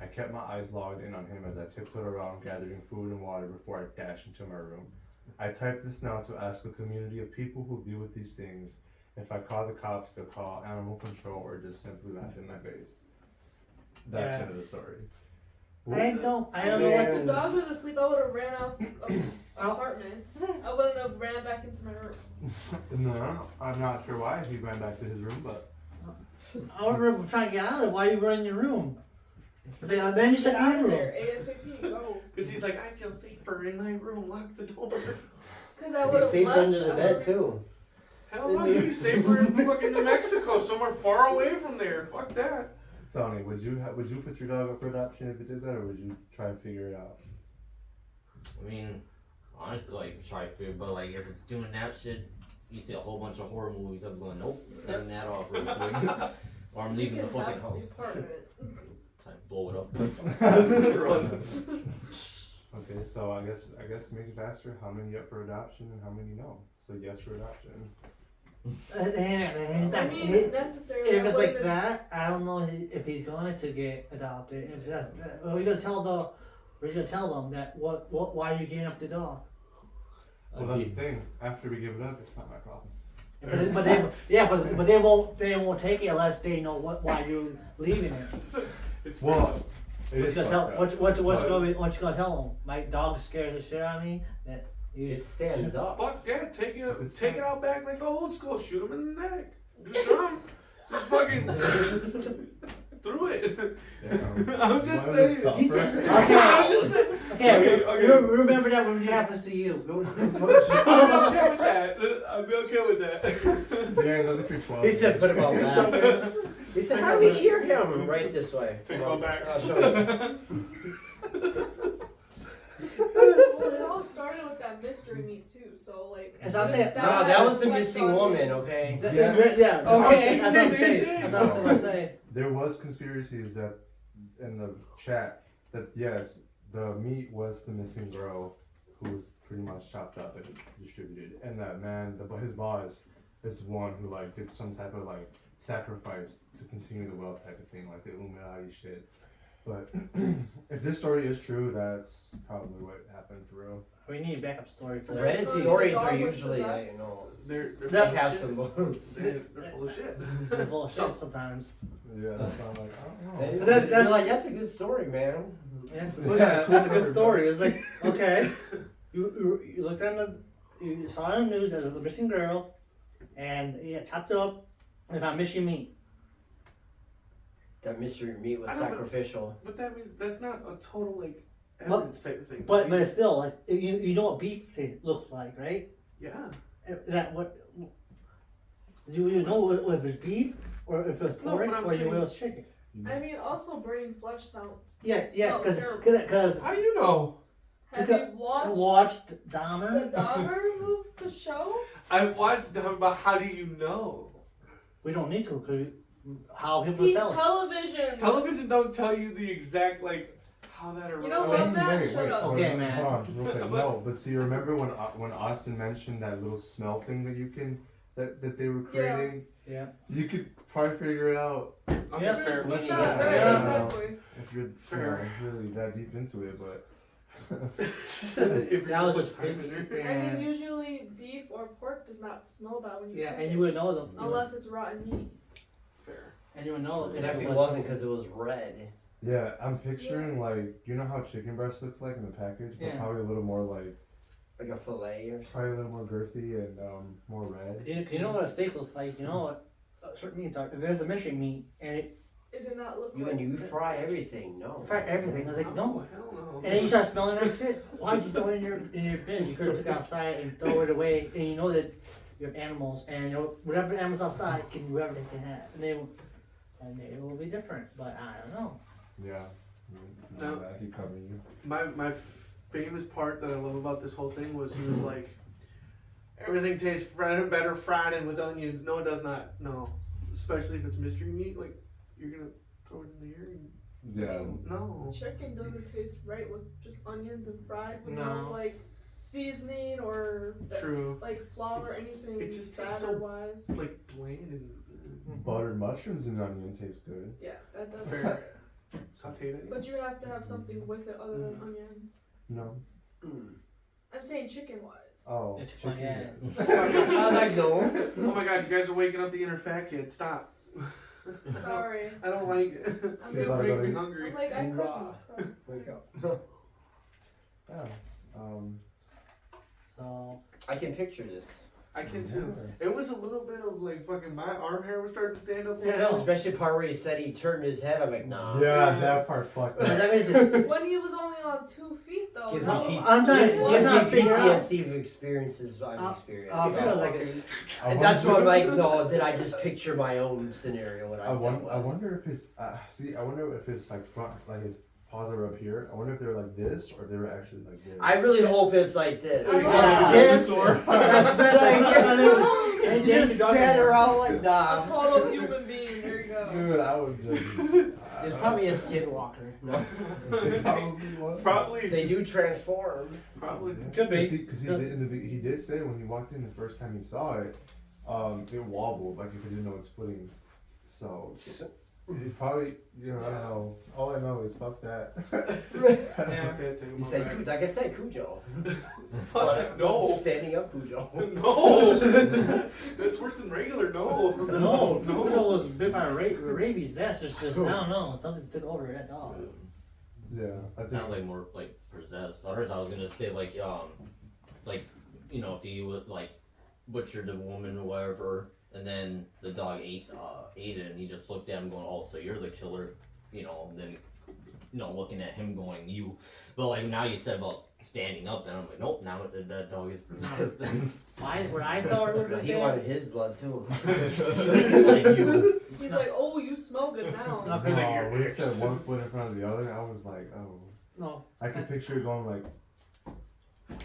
I kept my eyes logged in on him as I tiptoed around gathering food and water before I dashed into my room. I typed this now to ask a community of people who deal with these things if I call the cops, they'll call animal control or just simply laugh in my face. That's the end of the story. I don't know what If to the dog was asleep, I would have ran out of the Oh. apartment. I wouldn't have ran back into my room. No, I'm not sure why he ran back to his room, but I was trying to get out of it. Why you run in your room? Then you said Get out out of of the there, room. ASAP, go. Because he's like, I feel safer in my room. Lock the door. Because I Be would have safer left. under the bed, too. Hell no, you'd be safer in fucking New Mexico, somewhere far away from there. Fuck that. Tony, would you put your dog up for adoption if it did that, or would you try and figure it out? I mean, honestly, like, try to figure, but like, if it's doing that shit, you see a whole bunch of horror movies. I'm going, nope, setting that off real quick. Or I'm leaving the You can fucking have house. the apartment. Time to blow it up. Run. Okay, so I guess to make it faster, how many up for adoption and how many no? So yes for adoption. I mean, necessarily. If I it's like wouldn't- that, I don't know if he's going to get adopted. If that's, we're gonna tell them that why are you getting up the dog? Well, that's the thing. After we give it up, it's not my problem. But they won't take it unless they know why you're leaving it. It's Well, it What is you gonna tell? fucked up. What you gonna tell them? My dog scares the shit out of me. That you. It stands up. Fuck that. Take It's it out back like the old school. Shoot him in the neck. Just shoot him. Just fucking through it. I'm just saying. He said- Okay, remember that when it happens to you. I'll be okay with that. I'll be okay with that. Yeah, look at your 12. He said, put him on back. He said, how do we hear him? Right this way. Take him back. I'll show you. Well, it all started with that mystery meat too. So like. As I'm saying, No, that was the like missing fucking- woman, okay? Yeah. Okay. That's what I'm saying. That's what I'm saying. There was conspiracies that in the chat that yes, the meat was the missing girl who was pretty much chopped up and distributed, and that man, his boss, is the one who like did some type of like sacrifice to continue the wealth type of thing, like the Illuminati shit. But if this story is true, that's probably what happened for real. We need a backup story. To Reddit So the stories dog are was usually, possessed? you know, They're they full of have shit. some. They're full of shit. They're full of shit sometimes. Yeah, that's why I'm like, I don't know. That is, So that- you're that's- like, that's a good story, man. Yes, Yeah, that's a good story. It's like, okay, you looked on the, you saw on the news as a missing girl, and you got chopped up and found missing meat. That mystery meat was I don't know. sacrificial. But that means that's not a total like But- evidence type of thing. But it's still like you know what beef looks like, right? yeah. That what do you know if it's beef or if it's No, pork but I'm or you saying- know it's chicken? I mean, also burning flesh sounds. Yeah, Smells terrible. because How do you know? Have Because you I watched watched the Dahmer. Dahmer movie, the show? I watched them, but how do you know? We don't need to because how people Teen tell it. television. Television don't tell you the exact like how that You know arose. what, Matt? Shut up. Okay, hold on, man. Hold on, real quick. No, but see, remember when Austin mentioned that little smell thing that you can that they were Yeah. creating? Yeah. You could probably figure it out Okay, Yeah. fair. We With need that, to- right, Yeah. exactly. if you're Fair. really that deep into it, but. If you're That was put just time in there. I mean, and, usually beef or pork does not smell bad when you yeah, cook and it, you would know them. unless it's rotten meat. Fair. And you would know It if definitely was, wasn't because it was red. Yeah, I'm picturing like you know how chicken breast looks like in the package, but Yeah. probably a little more like Like a fillet or something. probably a little more girthy and more red. You know what a steak looks like. You know what certain meats are. If there's a mission meat and it It did not look You like and you fry everything, no. fry everything, I was like, no. Hell no. And then you start smelling that shit. Why'd you throw it in your bin? You could have took it outside and throw it away. And you know that you have animals, and you know whatever animals outside can do whatever they can have, and they will be different. But I don't know. Yeah. No. I keep covering you. My famous part that I love about this whole thing was he was like, everything tastes better fried and with onions. No, it does not. No, especially if it's mystery meat. Like you're gonna throw it in the air. And, Yeah. No. chicken doesn't taste right with just onions and fried with No. no like seasoning or True. like flour or anything It just tastes batter so- wise. Like bland and Buttered mushrooms and onion taste good. Yeah, that does. fair. Sauteed it. But you have to have something with it other than onions. No. Mm. I'm saying chicken wise. Oh. It's chicken. yeah. I was like, no. Oh my god, you guys are waking up the inner fat kid. Stop. Sorry. I don't like it. I'm, Yeah, It but- makes me I'm hungry. like I cooked Raw. myself. Wake up. Yeah. So I can picture this. I can too. It was a little bit of like fucking my arm hair was starting to stand up. Yeah, no. Especially the part where he said he turned his head. I'm like, nah. Yeah, that part fucked but me. that means When he was only on 2 feet though. Gives that me, was- I'm trying to- gives, I'm gives trying to me figure out- PTSD of experiences I've experienced. I feel So- like and that's why I'm like, no, did I just picture my own scenario when I I've done wonder if his I wonder if his like front like his paws are up here. I wonder if they were like this or if they were actually like this. I really hope it's like this. I Like know. this. Like, And just stand around like A nah. total human being. There you go. Dude, I would just. It's probably a skinwalker. No. It probably was. Probably. They do transform. Probably. Could be. Because he did he did say when he walked in the first time he saw it, it wobbled like if he didn't know its footing. So it probably I don't know. All I know is fuck that. Yeah. Okay, take You him say, back. like I said, Cujo. Fuck, no. Standing up Cujo. No. That's worse than regular. No. No, No. Cujo was bit by rabies. That's just I don't know. Something took over that dog. Yeah, I think. Sounds like more like possessed. Others, I was gonna say like if he would like butchered a woman or whatever, and then the dog ate it, and he just looked at him going, "Oh, so you're the killer," and then looking at him going, "You," but like now you said about standing up, then I'm like, nope, now that dog is possessed. Then What I thought it would He wanted his blood too. like you, He's like, oh, you smell good now. No, He's like, Oh, "You're when he next." said one foot in front of the other, I was like, oh. No. I could picture it going like.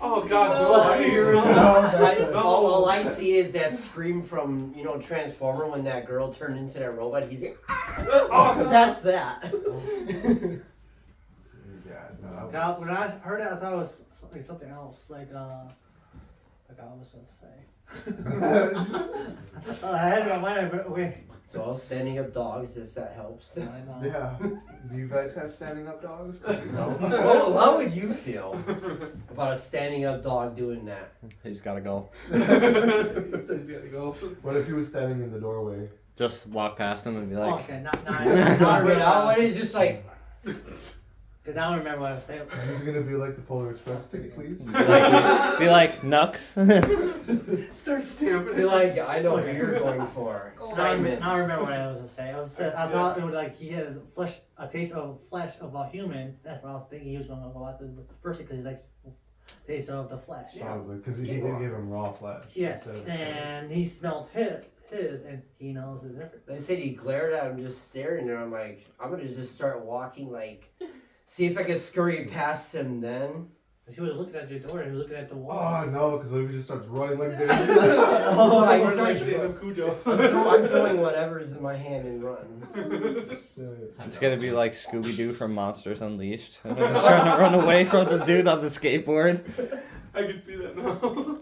Oh god, No. no! I hear No, that's it. All I see is that scream from Transformer when that girl turned into that robot. He's like, Oh, that's that. Yeah, no. I was- God, when I heard it, I thought it was like something else. Like I was gonna say. I thought I had it on mine, but okay. So all standing up dogs, if that helps. I know. Yeah. Do you guys have standing up dogs? Well, how would you feel about a standing up dog doing that? He's gotta go. He's gotta go. What if he was standing in the doorway? Just walk past him and be like, Okay, not Not right now, what is just like, Cause now I remember what I was saying. Is this gonna be like the Polar Express ticket, please? be like Nux. Start stamping be it. like, I know who you're going for. Go on. Simon. Now I remember what I was gonna say. I thought it would like he had a taste of flesh of a human. That's what I was thinking he was gonna go after the person because he likes taste of the flesh. Probably, because he did give him raw flesh. Yes, instead of- and he smelled his, and he knows the difference. They said he glared at him just staring there. I'm like, I'm gonna just start walking, like, see if I can scurry past him then. Cause he was looking at your door and he was looking at the wall. Oh no, because what if he just starts running like this? Oh, I Or like start, stand-up Cujo. I'm doing whatever's in my hand and run. It's gonna be like Scooby Doo from Monsters Unleashed. And they're just trying to run away from the dude on the skateboard. I can see that now.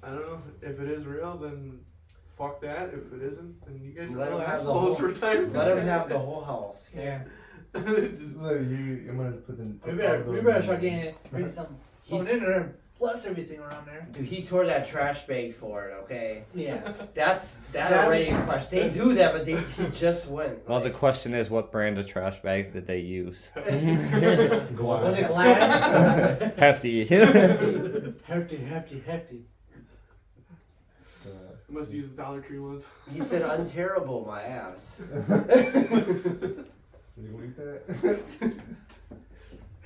I don't know. If it is real, then fuck that. If it isn't, then you guys are Let real him have the assholes whole- for time. Let him have the whole house. Yeah. Just, So I'm gonna put the. We better start bring someone in there and bless everything around there. Dude, he tore that trash bag for it, okay? Yeah. That's That's- already a question. They do that, but he just went. Well, the question is, what brand of trash bags did they use? Was it glad? Hefty. hefty. I must use the Dollar Tree ones. He said, unterrible my ass. So you want that?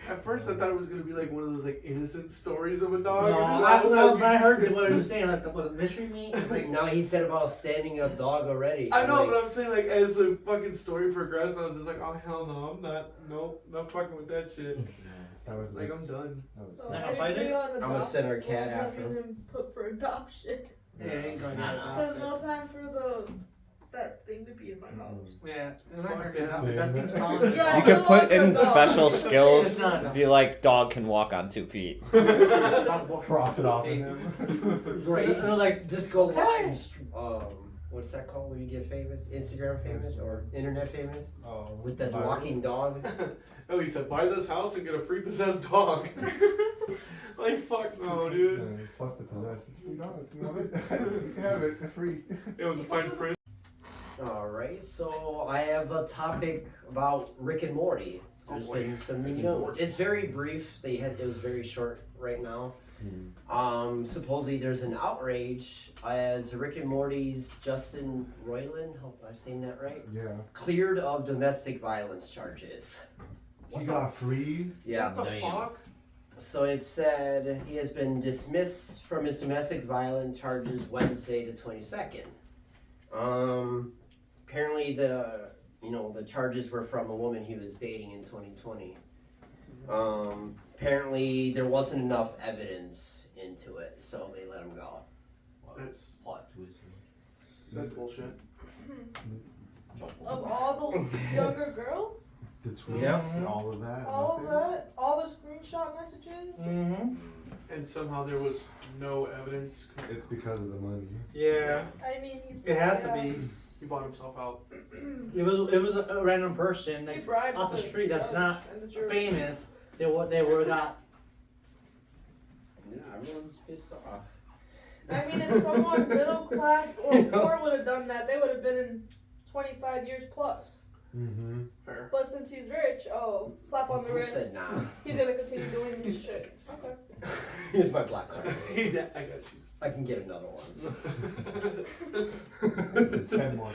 At first, I thought it was gonna be like one of those like innocent stories of a dog. No, and then all of a sudden when I heard what he was saying, like the mystery meat, it's like, No, he said about standing up dog already. I know, Like, but I'm saying like as the fucking story progressed, I was just like, oh hell no, I'm not, nope, not fucking with that shit. That was Like I'm done. So Not gonna fight anybody it? on I'm gonna adopt send our or cat after having him. him put for adoption. yeah, ain't gonna There's get no it. time for that thing to be in my house. Yeah, it's not Fuck gonna get yeah. it. That thing's falling. Yeah. You can put in It's not. special skills. It's not. Be like, dog can walk on 2 feet. Profit off of him. Great. It was like, Just go live. What's that called when you get famous? Instagram famous or internet famous? Oh, With that viral. walking dog? Oh, he said buy this house and get a free possessed dog. Like fuck no, dude. Yeah, fuck the possessed. It's free dog. You want it? You can have it. It's free. It was a fine print. Alright, so I have a topic about Rick and Morty. There's boy. been some, Rick and you know, Morty. it's very brief. It was very short right now. Supposedly there's an outrage as Rick and Morty's Justin Roiland, hope I'm saying that right, Yeah. cleared of domestic violence charges. He got free. Yeah. What the Damn. fuck? So it said he has been dismissed from his domestic violence charges Wednesday the 22nd. Apparently the charges were from a woman he was dating in 2020. Apparently there wasn't enough evidence into it, so they let him go. That's Plot twist. that's bullshit. Of all the younger girls, The tweets, Yeah. all of that. all of nothing? that, all the screenshot messages. mm-hmm. And somehow there was no evidence. It's because of the money. Yeah. I mean, he's It has to yeah. be. He bought himself out. It was a random person He like bribed off the street that's judge not and the jury. famous. They were got. Yeah, everyone's pissed off. I mean, if someone middle class or poor would have done that, they would have been in 25 years plus. Mm-hmm. Fair. But since he's rich, oh, slap on the Who wrist. said nah? He's gonna continue doing this shit. Okay. Here's my black card. I got you. I can get another one. 10 more.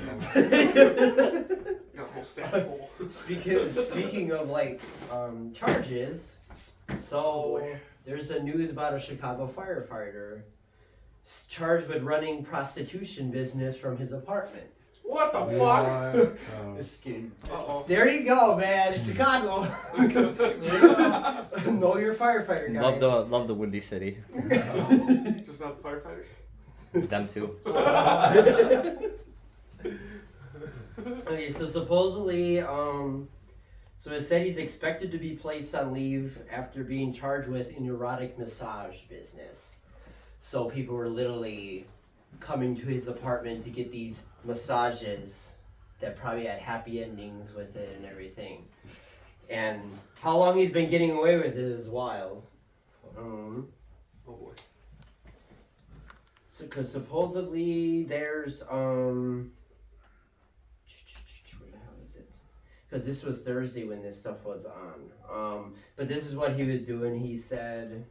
Got a whole stack full. Speaking of like charges, so there's a news about a Chicago firefighter charged with running prostitution business from his apartment. What the fuck? Just kidding. Uh-oh. There you go, man. It's Chicago. Know your firefighter guys. Love the Windy City. Just not the firefighters? Them too. Okay, so supposedly, so it said he's expected to be placed on leave after being charged with an erotic massage business. So people were literally coming to his apartment to get these massages that probably had happy endings with it and everything. And how long he's been getting away with it is wild. Oh boy. So, cause supposedly there's where the hell is it? Cause this was Thursday when this stuff was on. But this is what he was doing. He said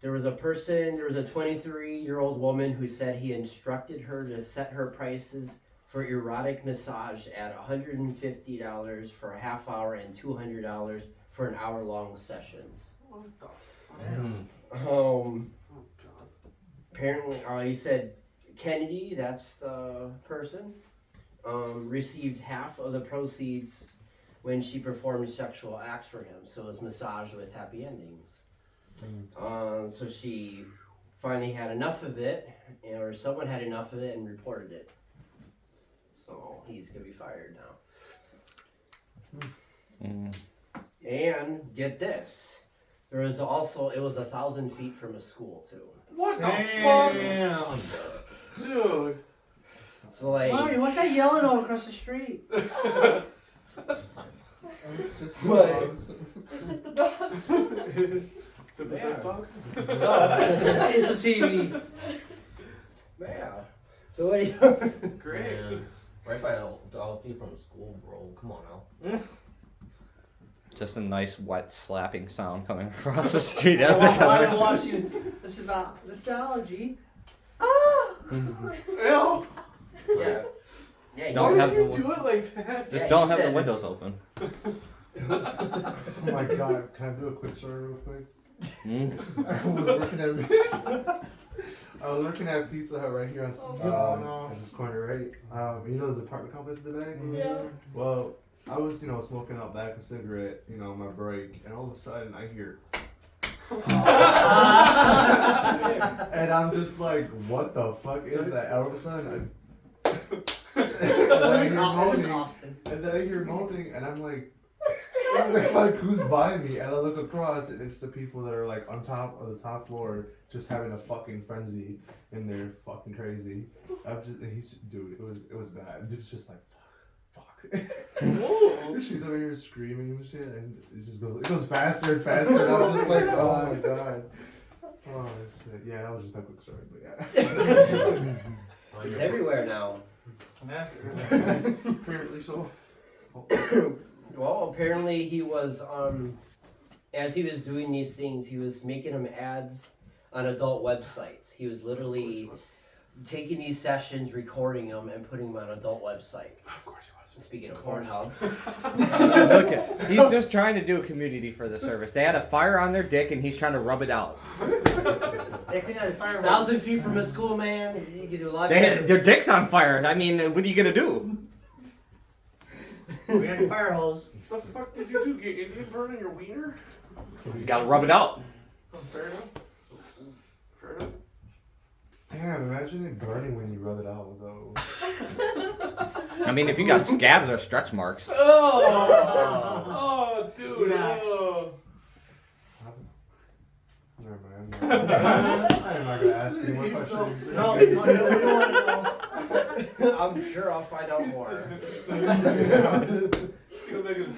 there was a 23-year-old woman who said he instructed her to set her prices for erotic massage at $150 for a half hour and $200 for an hour-long sessions. What the fuck? Mm. Oh god. Apparently, he said Kennedy, that's the person, received half of the proceeds when she performed sexual acts for him. So it was massage with happy endings. So she finally had enough of it, or someone had enough of it and reported it. So he's gonna be fired now. And get this, it was 1,000 feet from a school too. What the Damn. fuck? Dude. So like, Mommy, what's that yelling over across the street? It's just What? dogs. It's just the dogs. The possessed dog? so it's a TV. Yeah. So what do you? Great. Man, right by the feet from the school, bro. Come on now. Just a nice wet slapping sound coming across the street as I'm they're coming. watching. This is about nostalgia. Ew. Yeah. Yeah. Don't Why have did you the- do it like that? Just Yeah, don't he have the said- windows open. Oh my god, can I do a quick story real quick? Mm. I was working at Pizza Hut right here on Oh, in this corner, right? You know there's an apartment complex in the back? Yeah. Well, I was, smoking out back a cigarette, on my break, and all of a sudden I hear and I'm just like, what the fuck is that? And all of a sudden and then I hear moaning, Austin. and then I hear moaning, and I'm like, who's by me? And I look across, and it's the people that are like on top of the top floor, just having a fucking frenzy, and they're fucking crazy. Dude, it was bad. Dude's just like, fuck. She's over here screaming and shit, and it goes faster and faster, and I'm just like, oh my god. Oh shit. Yeah, that was just my quick story, but yeah. It's everywhere now. Apparently so. Well, apparently he was as he was doing these things, he was making them ads on adult websites. He was literally taking these sessions, recording them, and putting them on adult websites. Of course he was. Speaking of Pornhub. Look at, he's just trying to do a community for the service. They had a fire on their dick and he's trying to rub it out. They clean out the fire. 1,000 feet from a school, man. You can do a lot Their dick's on fire. I mean, what are you gonna do? We had a fire hose. The fuck did you do? Get Indian burn in your wiener? You gotta rub it out. Oh, fair enough. Fair enough. Damn, imagine it burning when you rub it out, though. I mean, if you got scabs or stretch marks. Oh, oh, dude. Relax. Oh. Never mind. I'm not gonna ask any more questions. No, we don't want to know. I'm sure I'll find out more. I'm not gonna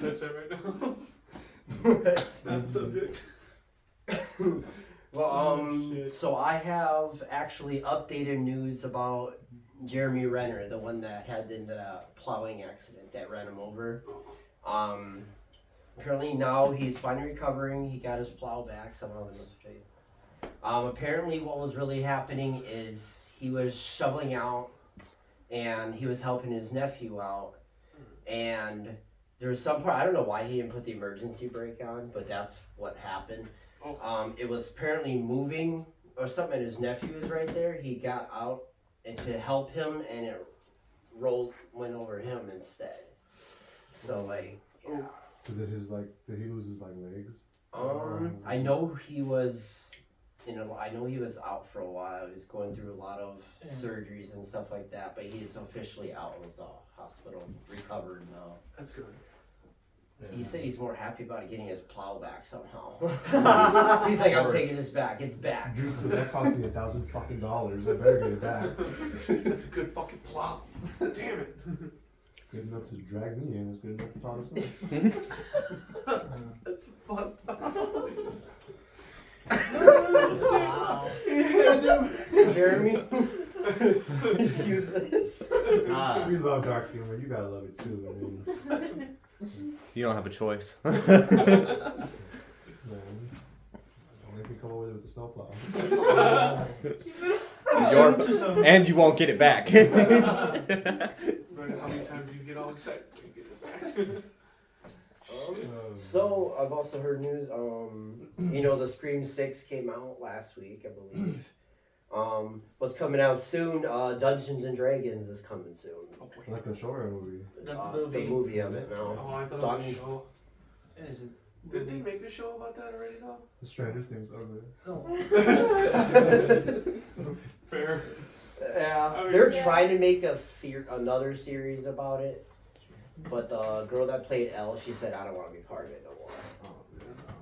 touch that right now. Not subject. Well, shit. so I have actually updated news about Jeremy Renner, the one that had the plowing accident that ran him over. Apparently now he's finally recovering. He got his plow back somehow in his face. Apparently what was really happening is he was shoveling out and he was helping his nephew out, and there was some part, I don't know why he didn't put the emergency brake on, but that's what happened. It was apparently moving or something, and his nephew was right there. He got out and to help him, and it went over him instead. So like, yeah. So did he lose his legs? I know he was, I know he was out for a while. He was going through a lot of surgeries and stuff like that, but he is officially out of the hospital, recovered now. That's good. He said he's more happy about getting his plow back somehow. He's like, I'm taking this back. It's back. Drew said that cost me $1,000 fucking dollars. I better get it back. That's a good fucking plow. Damn it. It's good enough to drag me in. It's good enough to plow the snow. That's fun. Wow. Jeremy? He's useless. We love dark humor. You gotta love it too. I mean, You don't have a choice. man. Only if you come over there with the snowplow. And you won't get it back. Right, how many times you get all excited when you get it back? So I've also heard news. You know, the Scream 6 came out last week, I believe. What's coming out soon? Dungeons and Dragons is coming soon. Like a show or a movie? It's a movie of it now. Oh, I thought So it was a show. Is it? Didn't they make a show about that already though? The Stranger Things ugly. Fair. Yeah, I mean- they're Yeah. trying to make another series about it, but the girl that played Elle, she said, "I don't want to be part of it no more." Oh, yeah, no.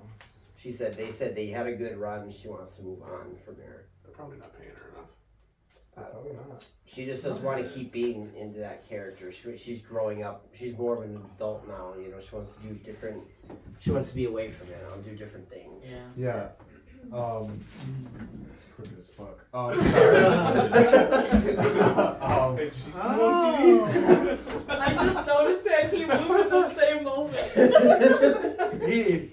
She said they had a good run. She wants to move on from there. They're probably not paying her enough. Probably not. She just doesn't want to keep being into that character. She's growing up. She's more of an adult now. You know, she wants to do different. She wants to be away from it and do different things. Yeah. Yeah. It's crooked as fuck. Hey, she's Oh. I just noticed it and he moved at the same moment. Hey.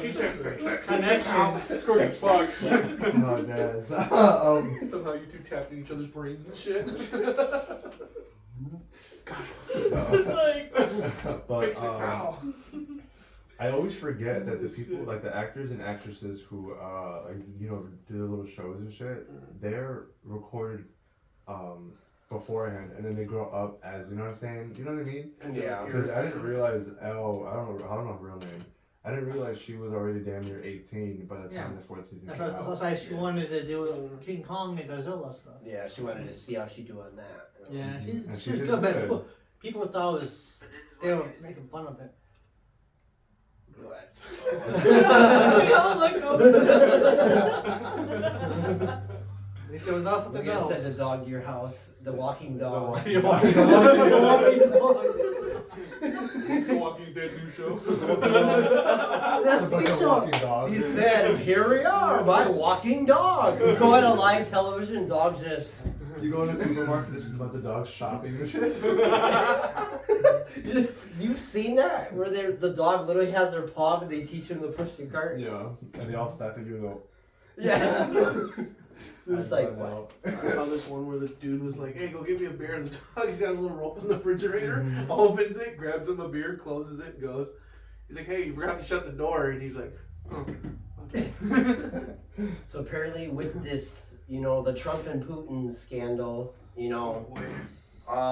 She said fix it. Connection. It's crooked as fuck. No, it does. Somehow you two tapped in each other's brains and shit. It's like, but Fix it now. I always forget that the people, like the actors and actresses who, like, you know, do their little shows and shit, they're recorded beforehand, and then they grow up as, you know what I'm saying? You know what I mean? Yeah. Because I didn't realize Elle, I don't know her real name. I didn't realize she was already damn near 18 by the time Yeah. the fourth season That's came why, out. that's why she wanted to do King Kong and Godzilla stuff. Yeah, she wanted to see how she do on that. Yeah, And she's she did good, but good. people thought it was they were making fun of it. What? we all look over. At least there was not We're something gonna else. send the dog to your house. The walking dog. The Walking The The Walking Dead new show. That's It's like the a show. walking dog. He said, "Here we are, my walking dog." We go on a live television. Dogs just. You go in the supermarket, it's just about the dog shopping and shit. You've seen that where the dog literally has their paw and they teach him to push the cart. Yeah, and they all stop at you and go. Yeah. It's "I like don't what? know." I saw this one where the dude was like, "Hey, go get me a beer," and the dog's got a little rope in the refrigerator, opens it, grabs him a beer, closes it, and goes. He's like, "Hey, you forgot to shut the door," and he's like, "Oh, okay." So apparently, with this, you know, the Trump and Putin scandal, you know,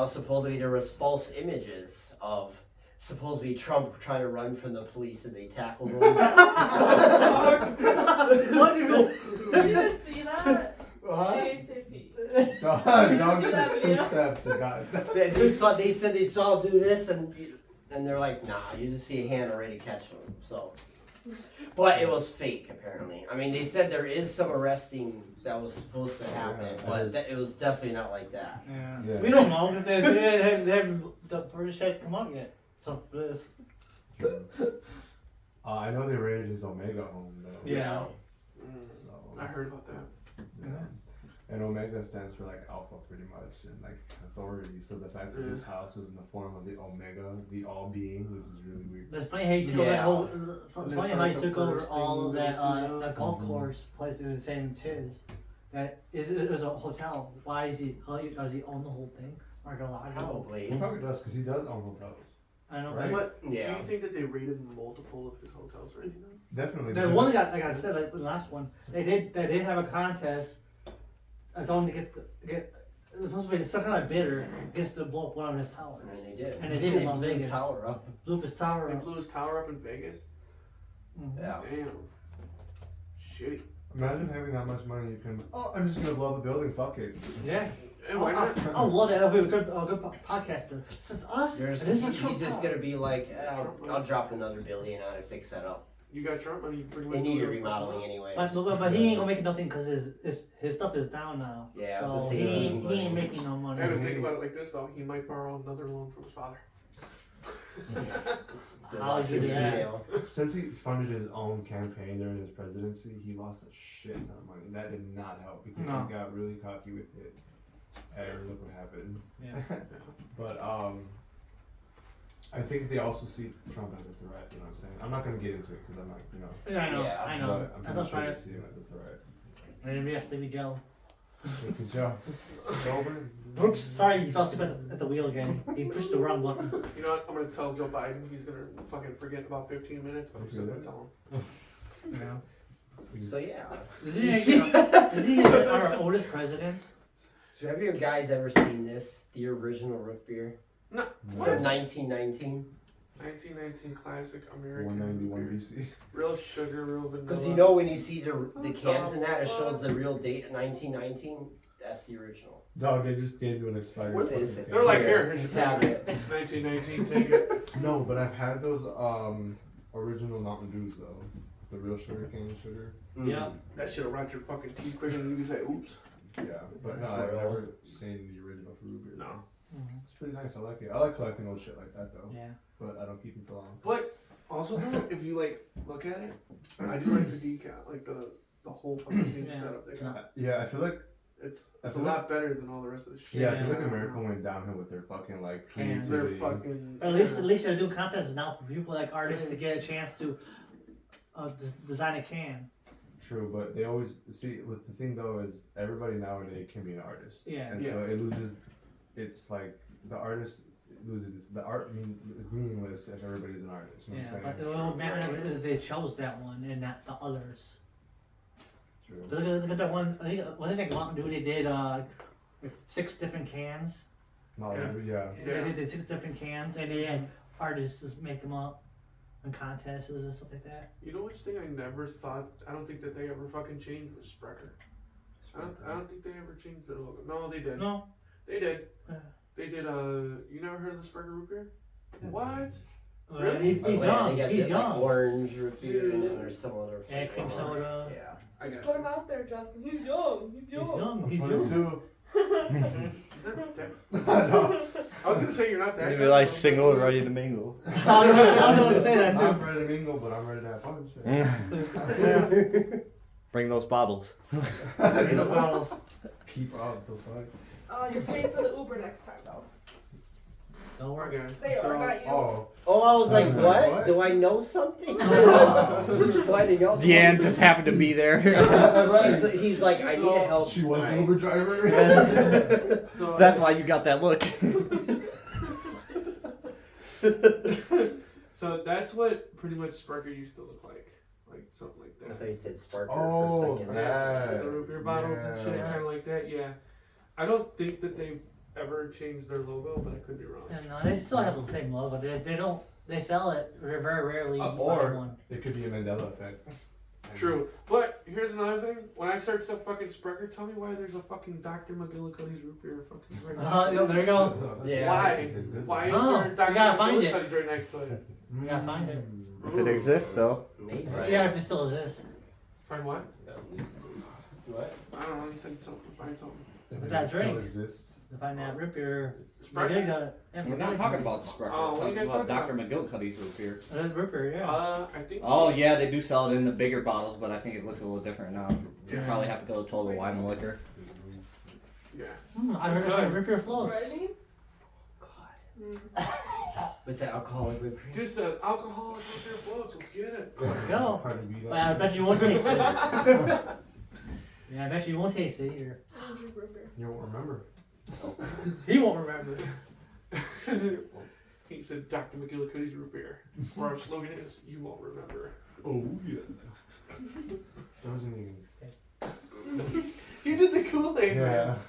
supposedly there was false images of supposedly Trump trying to run from the police and they tackled him. What do you mean? Did you just see that? Huh? ASAP. Dog see that took 2 video? steps and got. They said they saw do this and they're like, nah, you just see a hand already catch him. So, but it was fake apparently. I mean, they said there is some arresting that was supposed to happen, Yeah, but it was definitely not like that. Yeah. Yeah. We don't know because they haven't the footage hasn't come out yet. So for this. I know they raided his Omega home though. Yeah. I heard about that. Yeah. And Omega stands for like Alpha pretty much and like authority. So the fact that his house was in the form of the Omega, the all being, this is really weird. But it's funny how he took over that Yeah. whole. It's That's funny how like he the took over first all of thing that to know. that golf Mhm. course place that was saying it's his. That it was a hotel. Why is he? How does he own the whole thing? Archaeological. He Probably. probably does because he does own hotels. I don't Right. know. What? Yeah. Do you think that they raided multiple of his hotels already? Then? Definitely. The because- one got like I said, like the last one, they did have a contest. It's only to get it was supposed to be some kind of bidder gets to blow up one of his towers. And they did. And they did in Las blew his Vegas. tower up. Blew up his tower. They up. blew his tower up in Vegas. Mhm. Yeah. Damn. Shitty. Imagine having that much money. You can. Oh, I'm just gonna blow up a building. Fuck it. Yeah. Hey, why not? I love that. That'll be a good podcast. This is us. There's, and this he's is Trump just talk. gonna be like, I'll drop another $1 billion on it, fix that up. You got Trump money. You can bring They with need you. a remodeling anyway. But he ain't gonna make nothing because his stuff is down now. Yeah, I was so gonna say, he ain't making no money. Hey, but think about it like this though. He might borrow another loan from his father. How you do that? Since he funded his own campaign during his presidency, he lost a shit ton of money. That did not help because No. he got really cocky with it. And look what happened. Yeah. But I think they also see Trump as a threat. You know what I'm saying? I'm not gonna get into it because I'm like, you know. Yeah, I know. Yeah, I know. But I'm That's pretty what sure I'm they trying see him as a threat. to. Maybe Stevie Joe. Good job. Over. Oops, sorry, you fell asleep at the wheel again. You pushed the wrong button. You know what? I'm gonna tell Joe Biden he's gonna fucking forget in about 15 minutes, but I'm still gonna tell him. You know? So yeah. Is he our oldest president? So have you guys ever seen this? The original root beer No. from What? 1919? 1919 classic American 191 beer. BC. Real sugar, real vanilla. Because you know when you see the cans in that, it shows the real date, 1919. That's the original. Dog, they just gave you an expired. What? They just said, They're like, here's your just have tablet. it. 1919, take it. No, but I've had those original Mountain Dews though. The real sugar cane sugar. Yeah. That shit'll rot your fucking teeth quicker than you can say, oops. Yeah, but no, For I've real? never seen the original fruit beer. No. It's pretty nice. I like it. I like collecting old shit like that though. Yeah. But I don't keep them for long. But also, though, if you like look at it, I do like the decal, like the whole fucking thing Yeah. setup they got. Yeah, I feel like It's I a feel lot better than all the rest of the shit. I feel like Yeah. America went downhill with their fucking like Cans. They're creativity. fucking. But at least they're doing contests now for people like artists to get a chance to design a can. True, but they always see. With the thing though is everybody nowadays can be an artist. Yeah. And so it loses. It's like the artist loses the art is meaningless if everybody's an artist. You know Yeah, what I'm but it saying? won't matter if they chose that one and not the others. True. Look at that one. I think what did they go out and do? They did with 6 different cans. No, Yeah. yeah. They did 6 different cans, and they had artists just make them up in contests and stuff like that. You know which thing I never thought? I don't think that they ever fucking changed was Sprecher. I don't think they ever changed their logo. No, they did. No. They did. Yeah. They did. You never heard of the Sprecher root beer? What? Well, Really? He's Oh, yeah, young. they got He's the, young. Like, orange root beer, and then there's some other. And cream flavor. soda. Yeah. I Just got put you. him out there, Justin. He's young. He's He's young. young. I'm He's young. 22. I was gonna say you're not that. Maybe young. like single and ready to mingle. I was going to say that I'm too. ready to mingle, but I'm ready to have fun. Shit. Yeah. Bring those bottles. Bring the bottles. Keep up the fuck. You're paying for the Uber next time, though. Don't worry. Okay. They are, not you. Oh, Oh, I was like, Like, what? what? Do I know something? No. Just finding out. Deanne something. just happened to be there. He's like, I need So- help. she was the Right. Uber driver. So That's why you got that look. So that's what pretty much Sprecher used to look like something like I that. thought you said Sparker Oh, for a second. that. The root beer bottles and shit, Yeah. kind of like that. Yeah, I don't think that they've ever changed their logo, but I could be wrong. And, they still have the same logo. They don't. They sell it very rarely. You Or- find one. It could be a Mandela effect. True, but here's another thing. When I searched up fucking Sprecher, tell me why there's a fucking Dr. McGillicuddy's root beer fucking right next to it. There you go. Yeah. Why? Tastes good. Why is Oh, there you Dr. gotta find it. McGillicuddy's right next to it? You gotta find it. If it exists, though. Amazing. Yeah, if it still exists. Find what? What? I don't know. You said something. Find something. If That it still drink. exists. To find that root beer. Sprecher? They got it. Yeah, We're not talking about Sprecher. Oh, We're what are you talking guys about talking Dr. McGillicuddy's root beer. Root beer, yeah. I think. Oh yeah, they do sell it in the bigger bottles, but I think it looks a little different now. You Yeah. probably have to go to Total Wine and Liquor. Yeah. I heard Good. root beer Right, floats. I mean? God. Mm. With the alcoholic whipped cream. Just an alcoholic root beer floats. Let's get it. Let's go. Hard to beat But I up. bet you won't taste it. Yeah, I bet you won't taste it either. I don't drink root beer. You won't remember. He won't remember. He said Dr. McGillicuddy's root beer. Where our slogan is, you won't remember. Oh yeah. Doesn't even. You did the Kool-Aid, Yeah. man.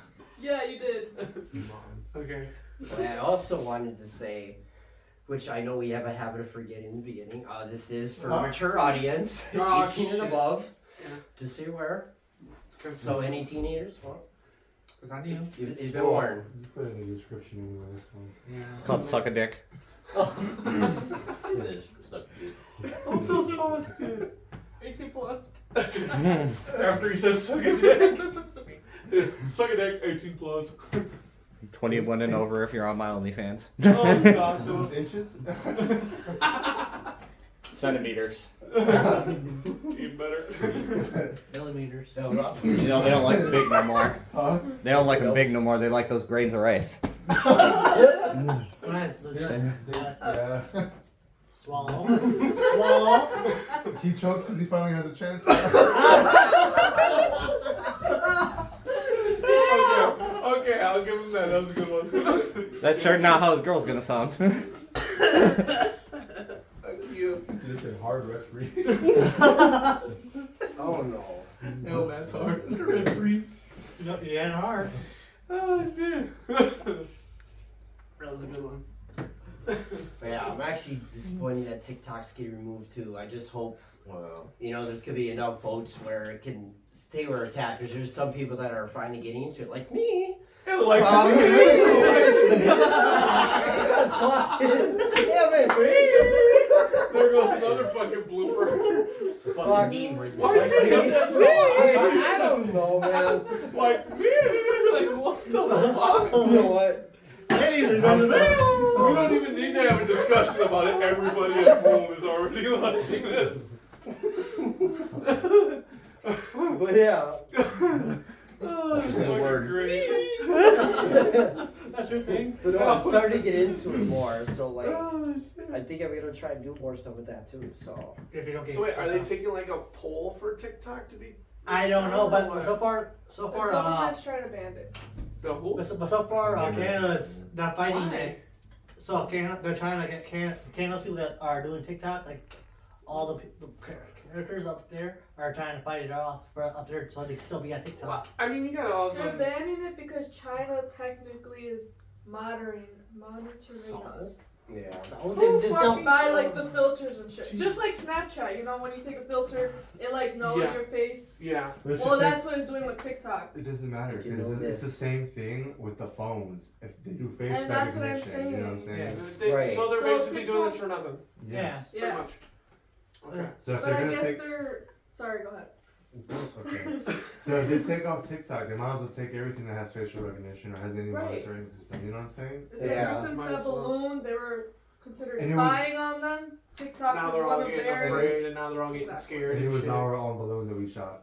Yeah, you did. Come on. Okay. But I also wanted to say, which I know we have a habit of forgetting in the beginning, this is for a mature audience, Oh, 18 and shit. above, Yeah. just so you're aware. It's kind of So any teenagers, well, It's on you. It's been worn. You put it in the description anyway, so. Yeah. It's called suck a dick. It is suck dude. What the fuck, dude? 18 plus. After he said suck a dick. Suck a dick, 18 plus. 21 and over if you're on my OnlyFans. Oh god, no. Inches? Centimeters. Even better. Millimeters. You know, they don't like big no more. Huh? They don't like them big no more. They like those grains of rice. Go ahead. Let's do it. Yeah. Swallow. Swallow. He chokes because he finally has a chance. Okay, I'll give him that. That was a good one. That's sure not how his girl's gonna sound. You. He just said hard referee. Oh no. Oh, that's hard. Referees. No, yeah, and hard. Oh shit. That was a good one. But yeah, I'm actually disappointed that TikTok's getting removed too. I just hope, Wow. there's gonna be enough votes where it can stay where it's at. Because there's some people that are finally getting into it, like me. Like Damn there goes another fucking blooper. Fucking meme right Why there. did you hit that song? I don't know, man. Like what the fuck? You know what? We don't even need to have a discussion about it. Everybody at home is already watching this. But yeah. Oh, That's a good fucking word. great. That's your thing. But no, I'm starting to get into it more, so like, Oh, shit. I think I'm gonna try and do more stuff with that too. So If you don't get. So wait, are they taking like a poll for TikTok to be? I don't know, but What? so far, The government's trying to ban it. The who? but so far, Canada's not fighting Why? it. So Canada, they're trying to get Canada's people that are doing TikTok, like all the characters up there, are trying to fight it off for up there, so they can still be on TikTok. Well, I mean, you gotta also. They're banning it because China technically is monitoring us. yeah. So Who they fucking don't. buy like the filters and shit? Just like Snapchat, you know, when you take a filter, it like knows Yeah. your face. Yeah. But it's Well, the same- that's what it's doing with TikTok. It doesn't matter You because know it's the this. same thing with the phones. If they do face And that's what I'm recognition, you know what I'm saying? saying. Right. So they're So basically doing this for TikTok- nothing. Yes. Yeah. Pretty much. Okay. So if But they're I gonna guess take, they're. Sorry, go ahead. okay. So if they take off TikTok, they might as well take everything that has facial recognition or has any Right. monitoring system. You know what I'm saying? It's Yeah. ever since Might that as well. balloon, they were considered And it was- spying on them. TikTok Now was they're all one of getting theirs. afraid, and now they're all getting Exactly. scared. And it and was shit. our own balloon that we shot.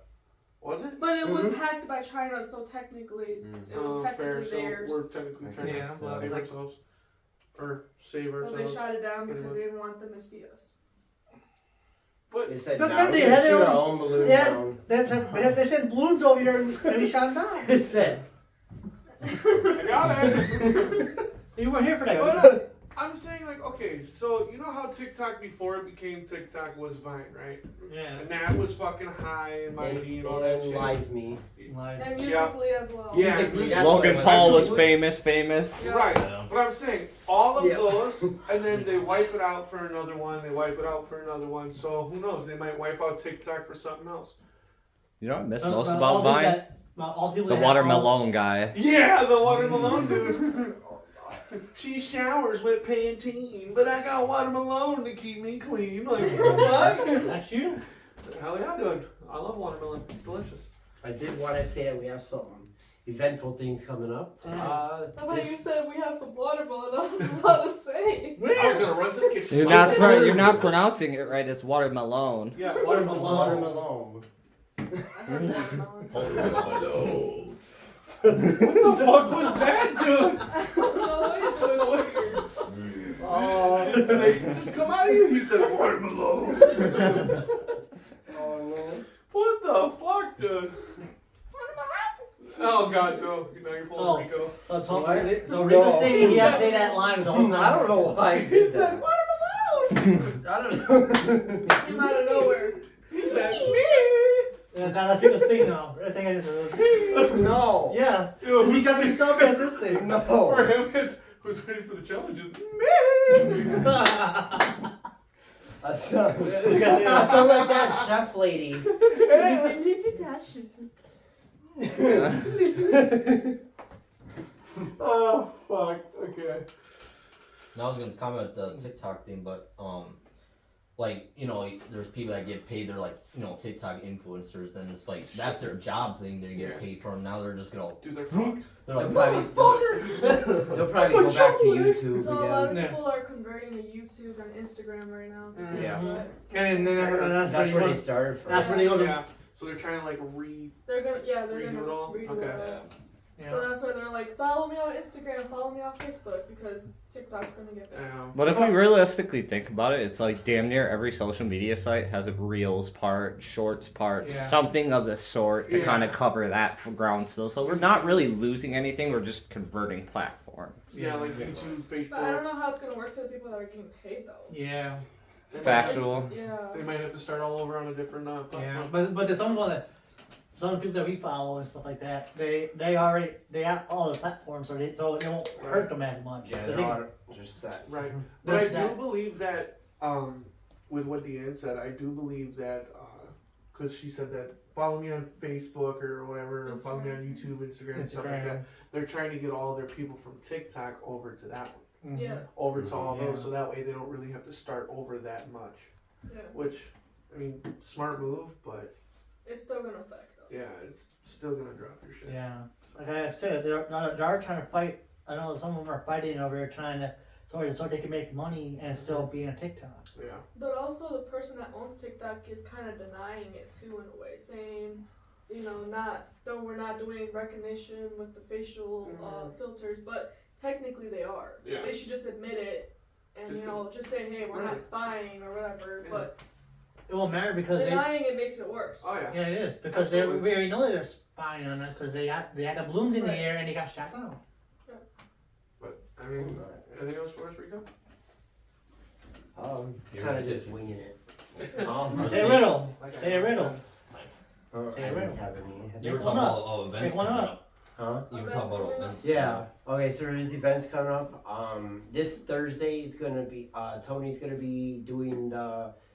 Was it? But it was hacked by China, so technically it was Oh, fair. technically So theirs. we're technically trying Yeah, to well, save like- ourselves, or save So they ourselves. shot it down pretty because much. they didn't want them to see us. But They said That's now when they we're gonna had their shoot our own- own balloon Yeah. down. They sent balloons over here and we shot them down. They said. I got it. You weren't here for that. But I'm saying like, okay, so you know how TikTok before it became TikTok was Vine, right? Yeah. And that was fucking high and mighty and all that shit. Live me. Like, And musically as well. Yeah. Musically, that's Logan what it Paul was was. famous. Right. Yeah. But I'm saying all of Yeah. those, and then they wipe it out for another one. They wipe it out for another one. So who knows? They might wipe out TikTok for something else. You know what I miss all most these about Vine? all people The that have all- watermelon guy. Yeah, the watermelon dude. She showers with Pantene, but I got watermelon to keep me clean. Like what the fuck? That's you. Hell yeah, dude. I love watermelon. It's delicious. I did want to say that we have some eventful things coming up. I thought you This- said we have some watermelon. I was about to say. I was gonna run to the kitchen. You're not pronouncing it right. It's watermelon. Yeah, Watermelon. watermelon. I heard watermelon. What the fuck was that, dude? I don't know what you're doing over here. Oh, just come out of you. You said watermelon. Oh no. What the fuck, dude? Oh god, no. Now you're So- pulling Rico. So Rico's thinking he has to say that line the whole time. I don't know why he He did said that. watermelon. I don't know. Came out of nowhere. He said me. That's Rico's thing now. I think I just. No. Yeah. Yo, He got his stuff as his thing. For No. him, it's who's ready for the challenges. Me. I sound, Because, I sound like that chef lady. Oh fuck. Okay. Now I was gonna comment the TikTok thing, but like there's people that get paid. They're like TikTok influencers, and it's like that's their job thing. They get Yeah. paid for. Now they're just gonna Dude, they're fucked. they're like Motherfucker! They'll probably go back to YouTube So a lot of again. people are converting to YouTube and Instagram right now. because Yeah. of that. And then That's that's where where they started from. That's where they go to. Yeah. So they're trying to like re. They're gonna Redo gonna it all? redo Okay. it all. Yeah. So that's why they're like, follow me on Instagram, follow me on Facebook, because TikTok's gonna get big. But if we realistically think about it, it's like damn near every social media site has a Reels part, Shorts part, Yeah. something of the sort to Yeah. kind of cover that for ground still. So we're not really losing anything. We're just converting platforms. Yeah, like YouTube, But I don't Facebook. know how it's gonna work for the people that are getting paid though. Yeah. They might- Factual. Yeah. They might have to start all over on a different Yeah. platform. But there's some people that. Some of the people that we follow and stuff like that, they have all the platforms, so they won't hurt them as much. Yeah, They- they're all just set. Right. Mhm. But I There's do that. believe that, with what Deanne said, I do believe that, because she said that follow me on Facebook or whatever, or follow me on YouTube, Instagram, and stuff like that. They're trying to get all their people from TikTok over to that one, Mhm. Yeah. over to all Yeah. those, so that way they don't really have to start over that much. Yeah. Which, I mean, smart move, but It's still gonna affect though. yeah, it's still gonna drop your shit. Yeah, like I said, they are trying to fight. I know some of them are fighting over there trying to so they can make money and still be on TikTok. Yeah. But also the person that owns TikTok is kind of denying it too in a way, saying, we're not doing recognition with the facial filters, but technically they are. Yeah. They should just admit it and Just just say, hey, we're Right. not spying or whatever. Yeah. But It won't matter because they. denying it makes it worse. Oh yeah. Yeah, it is because Absolutely. we already know that they're spying on us because they got the balloons in the Right. air and they got shot down. But I mean, anything else for us, Rico? You're Kind of right. just winging it. Say a riddle. Like Say a riddle. I Say a didn't riddle. have any. You were Pick talking one about events Pick one coming up. up. Huh? You were Events talking about coming up? events. Yeah. Okay, so there's events coming up. This Thursday is gonna be Tony's gonna be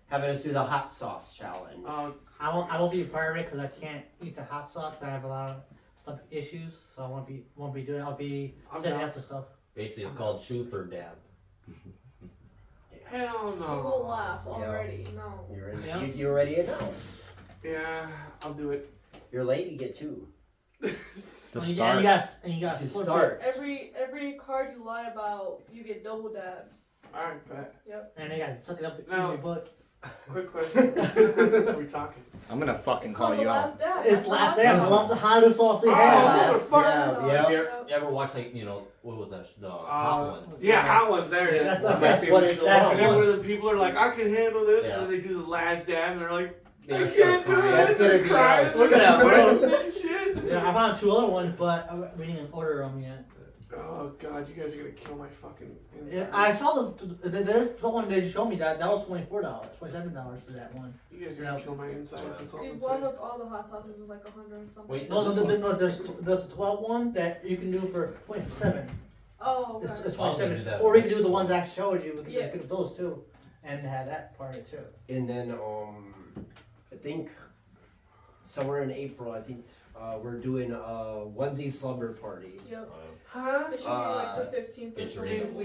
having us do the hot sauce challenge. I won't be a part of it because I can't eat the hot sauce. I have a lot of stomach issues, so I won't be doing it. I'll be I'm setting down. up the stuff. Basically, it's called truth or dab. Hell no. People laugh already. No. You're ready? Yeah. You ready to know? Yeah, I'll do it. Your lady get two. To And you start. got To split start. Every card you lie about, you get double dabs. Alright, bet. it, and they got to suck it up in No. your butt. Quick question. How many times are we talking? I'm gonna fucking It's call called the you out. last dab. It's That's last the day. one. What's the hottest sauce they Oh, have? motherfucker. Yeah. You ever watch like what was that? The hot ones. Yeah, hot ones. There it Yeah, is. that's One of my that's favorite what it's shows. called. And then where the people are like, I can handle this, Yeah. and then they do the last dab, and they're like, They I just can't start do crying. it. That's gonna They're be crying. us. They're Look at that, sweating bro. and shit. Yeah, I found 2 other ones, but we didn't order them yet. Oh god, you guys are gonna kill my fucking Yeah, insides. I saw there's one they showed me that was $24, $27 for that one. You guys are gonna kill my insides. That's all The I'm one saying. with all the hot sauces is like 100 and something. Wait, No, so this one- there's a 12 one that you can do for 27. Oh, okay. It's Oh, they do 27. that. Or we can do the ones I showed you. We can Yeah. do those too, and have that part of it too. And then I think somewhere in April, I think we're doing a onesie slumber party. Yep. Huh? It should be like the 15th or Get your something.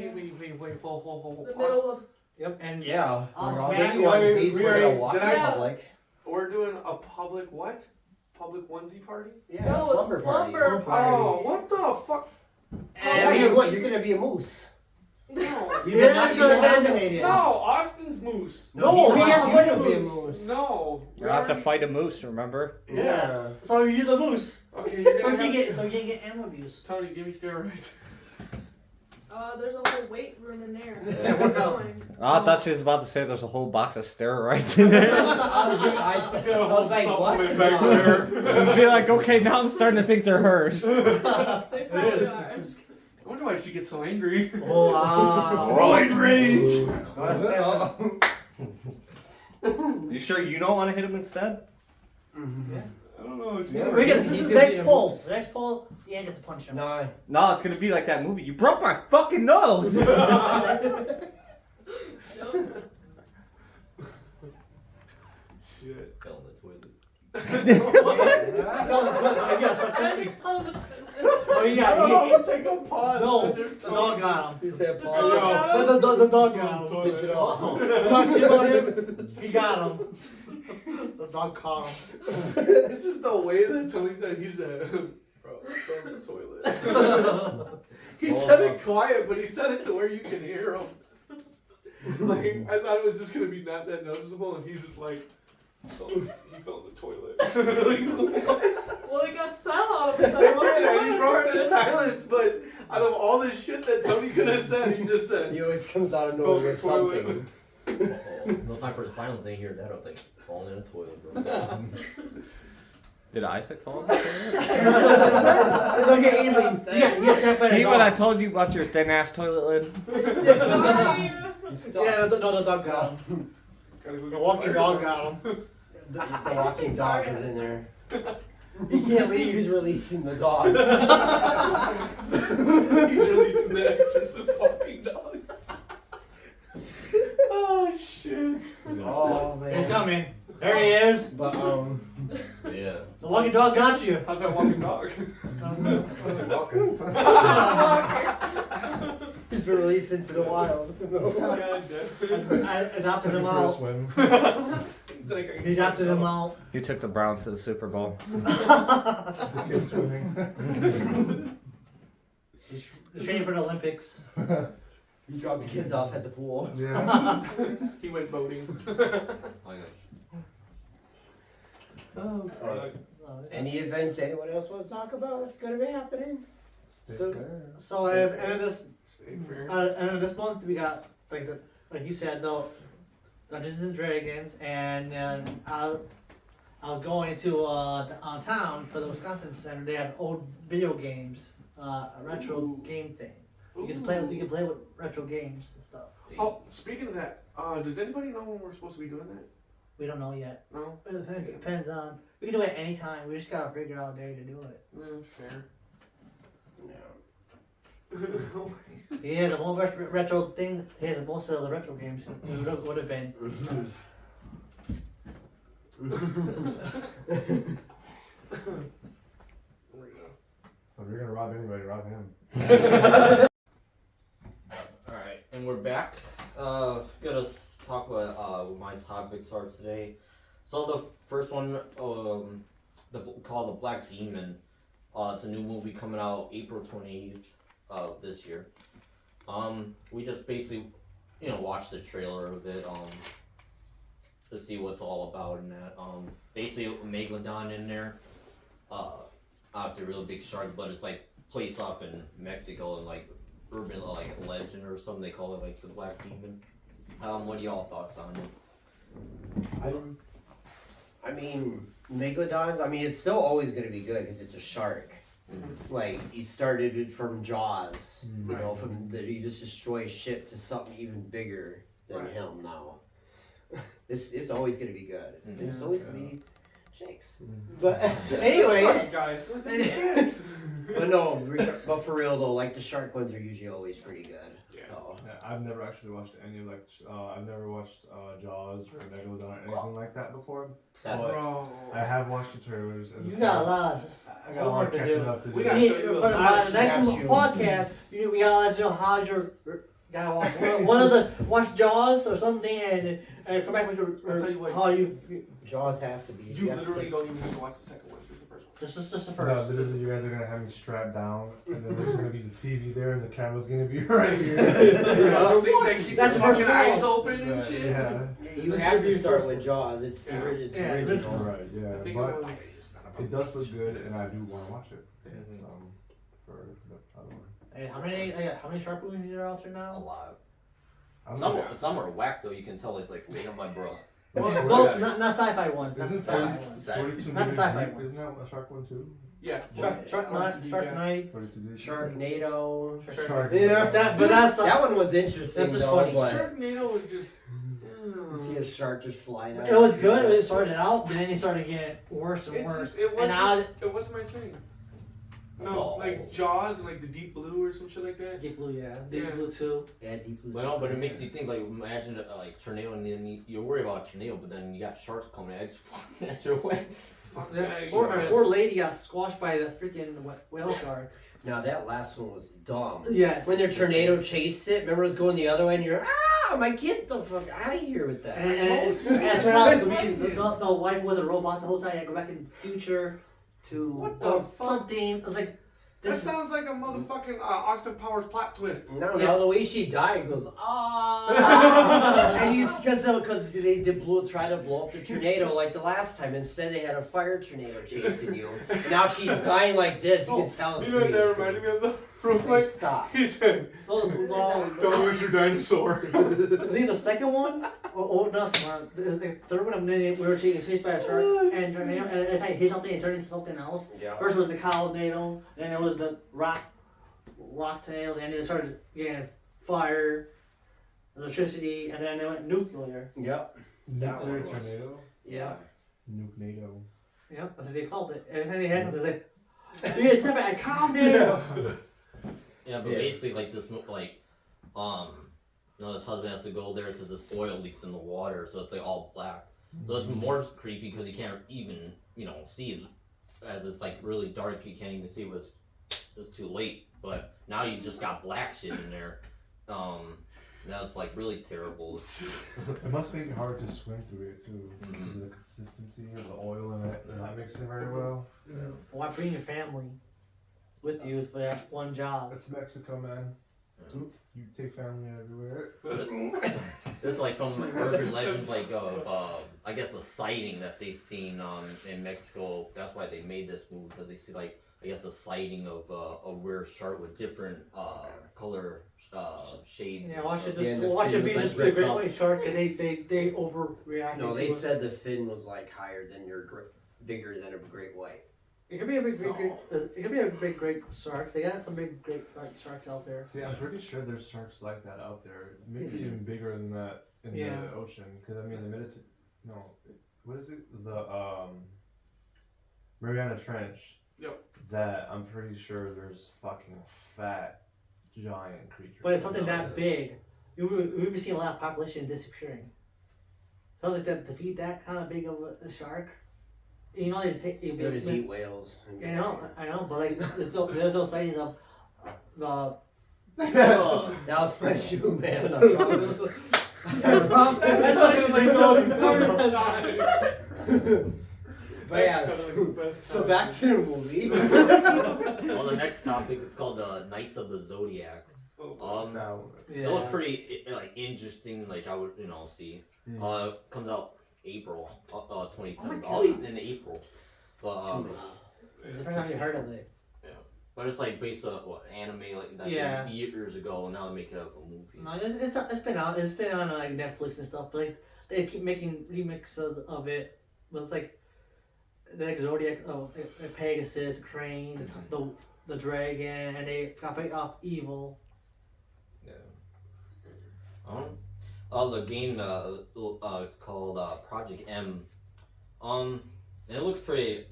Wait, hold. The middle of. Yep, and Yeah, Awesome, we're all man. making We already- onesies. we We're already- gonna walk in did I- public. We're doing a public what? Public onesie party? Yeah, No, a slumber party. slumber party. Oh, what the fuck? And what? You're gonna be a moose. No. You've Yeah, been because then- nominated. No, Austin's moose. No, he has to to be be a a moose. No. You have to fight a moose, remember? Yeah. So you're the moose. Okay, you're So gonna you have... can't get animal abuse. Tony, give me steroids. There's a whole weight room in there. Yeah, work out. I thought she was about to say there's a whole box of steroids in there. I was like, what? back there. And be like, okay, now I'm starting to think they're hers. They probably are. I wonder why she gets so angry. Oh wow. Roid rage. You sure you don't want to hit him instead? I don't know. She Yeah, We He's can, gonna next be a poll. moose. Next poll. Yeah, get to punch him. No, No, it's gonna be like that movie. You broke my fucking nose. Shit. Fell in the toilet. Yeah, suck I it. think close. Oh, he I got don't know he, how to take a pause. no, when there's the dog Tony. got him. He said, The dog "Paul, got him? The dog got him. pitch it off." Talk shit about him. He got him. The dog caught him. It's just the way that Tony said he said, bro, throw in the toilet. He said it quiet, but he said it to where you can hear him. Like, I thought it was just gonna be not that noticeable, and he's just like, so he fell in the toilet. Like, what? Well, it got sound. It did, and he broke the silence, but out of all the shit that Tony could have said, he just said, He always comes out of Fell nowhere in with the toilet. something. Uh-oh. No time for the silence. They hear that. I'm like, falling in the toilet, bro. Did Isaac fall? in the toilet? Look at Aiden. Yeah, See what I told you about your thin ass toilet lid? Yeah, the dog got him. gotta go get The walking fire dog department. got him. The walking dog is in there. He can't leave. He's releasing the dog. He's releasing the exorcist walking dog. Oh shit. Oh He's man. coming. There he is. But Yeah. The walking dog got you. How's that walking dog? How's it walking? he's released into the wild. God damn. I adopted him For a out. swim. He adopted him out. You took the Browns to the Super Bowl. Kids swimming. He's training for the Olympics. He dropped the kids off at the pool. Yeah. He went boating. I got Oh, God. Any events anyone else wants to talk about that's gonna be happening? So- So at the end of this, Stay fair. end of this month, we got like you said though, Dungeons and Dragons, and I was going to town for the Wisconsin Center. They have old video games, a retro game thing. You can play with retro games and stuff. Oh, speaking of that, does anybody know when we're supposed to be doing that? We don't know yet. No? It depends on. We can do it any time. We just gotta figure out a day to do it. Fair. No. He has a whole retro thing. He has most of the retro games. It would have been. If you're gonna rob anybody, rob him. Alright, and we're back. Gonna talk what my topics are today. So the first one, called The Black Demon. It's a new movie coming out April 28th of this year. We just basically, watched the trailer of it, to see what's all about in that. Basically a Megalodon in there. Obviously a really big shark, but it's like placed off in Mexico and like urban legend or something. They call it like the Black Demon. What are y'all thoughts on it? I mean, Megalodons, it's still always going to be good because it's a shark. Mhm. Like, he started it from Jaws, Right. he just destroys shit to something even bigger than Right. him now. It's always going to be good. Mhm. And it's always going to be chicks. Mhm. But, anyways, guys. but for real though, like the shark ones are usually always pretty good. Yeah. So. Yeah, I've never actually watched any I've never watched Jaws or Megalodon or anything like that before. That's But Bro. I have watched the trailers. And You got a lot I got a lot homework of to catching do. up to do. We We gotta need, show you for a the lot of next shit. podcast, we gotta let you know how's your. Gotta watch one of the watch Jaws or something and come back with your I'll tell you what. how you Jaws has to be. You Yes. literally don't even have to watch the second one, just the first one. just the No, first. literally, you guys are gonna have me strapped down, and then there's gonna be the TV there, and the camera's gonna be right here. Those things that keep That's your the first fucking one. eyes open and Yeah, shit. yeah. You have to start with Jaws. It's the Yeah. it's Yeah, original. Right, yeah, I think but it was. it does look good, and I do want to watch it. Mhm. For the other one. Hey, how many shark movies are out there a now? lot. I don't Some know. some are whack though. You can tell it's like made up by bro. Well, Both, not sci-fi ones. Not Isn't sci-fi that ones. 42 Not meters sci-fi deep? ones. Isn't that a shark one too? Yeah. Shark Night. 42 deep. Sharknado. Shark. Yeah. That's That one was interesting That's just though, funny. but Sharknado was just. you see a shark just flying out. it was good. It started out, but then it started getting worse and It's worse. just, it And wasn't. now It wasn't my thing. No, Oh. like Jaws and like the Deep Blue or some shit like that. Deep Blue, yeah. Deep Yeah. Blue 2. Yeah, Deep Blue But Sea. no, but it makes you think like imagine like tornado and then you're worried about a tornado, but then you got sharks coming at you at your way. Fuck That that. poor lady got squashed by the freaking whale shark. Now that last one was dumb. Yes. When their tornado chased it, remember it was going the other way and you're, my get the fuck out of here with that. I And told you. it turned out to be the wife was a robot the whole time. I had to go back in the future to What the fuck? something. I was like, That this. sounds like a motherfucking Austin Powers plot twist. No, Yes. the way she died goes, and you, because they did try to blow up the tornado like the last time. Instead, they had a fire tornado chasing you. And now she's dying like this. You can tell. You know what that reminded me of the robot? Stop. He said, Don't "Don't lose your dinosaur." I think the second one, or no, the third one, we were chased by a shark, and if I hit something, it turned into something else. Yeah. First was the cow tornado, then it was the rock tornado, then it started getting fire, electricity, and then it went nuclear. Yep. That Nuclear one was- tornado. Yeah. Nuke NATO. Yep, that's what they called it. Every time they had something, they said, "You get a cow tornado." Yeah, but Yeah. basically, like this, like, this husband has to go there because this oil leaks in the water, so it's like all black. So it's more creepy because you can't even, see as it's like really dark. You can't even see it's too late. But now you just got black shit in there. That's like really terrible. It must make it hard to swim through it too, because Mhm. of the consistency of the oil in it, not mixing very well. Why bring your family with you for that one job? That's Mexico, man. You take family everywhere. This is like from urban legends, like of I guess a sighting that they've seen in Mexico. That's why they made this movie, because they see like I guess a sighting of a rare shark with different color shades. Yeah, and watch stuff. it just Yeah, and the watch fin it be was, like, just a ripped great up. white shark, and they overreacted. No, to they it. said the fin was like higher than bigger than a great white. It could be a big, So- great. It could be a big, great shark. They got some big, great sharks out there. See, I'm pretty sure there's sharks like that out there. Maybe Mhm. even bigger than that in Yeah. the ocean. Because I mean, what is it? The Mariana Trench. Yep. That I'm pretty sure there's fucking fat, giant creatures. But it's something No, that yeah. big. We've been seeing a lot of population disappearing. Something that to feed that kind of big of a shark, they take. You go to eat whales. I know, but like there's no sightings of the. Ugh. That was my shoe, man. I promise. I promise. But yeah, so back to the movie. Well, the next topic, it's called the Knights of the Zodiac. Now, Yeah. It looked pretty like interesting. Like I would see. Mm. Comes out April 27th. God. Always in April. But It's the first time you heard of it. but it's like based on anime like that Yeah. years ago, and now they make it up a movie. No, it's been out. It's been on like Netflix and stuff. But like they keep making remix of it. But it's like Zodiac, Pegasus, the Crane, the dragon, and they got fight off evil. The game it's called Project M. And it looks pretty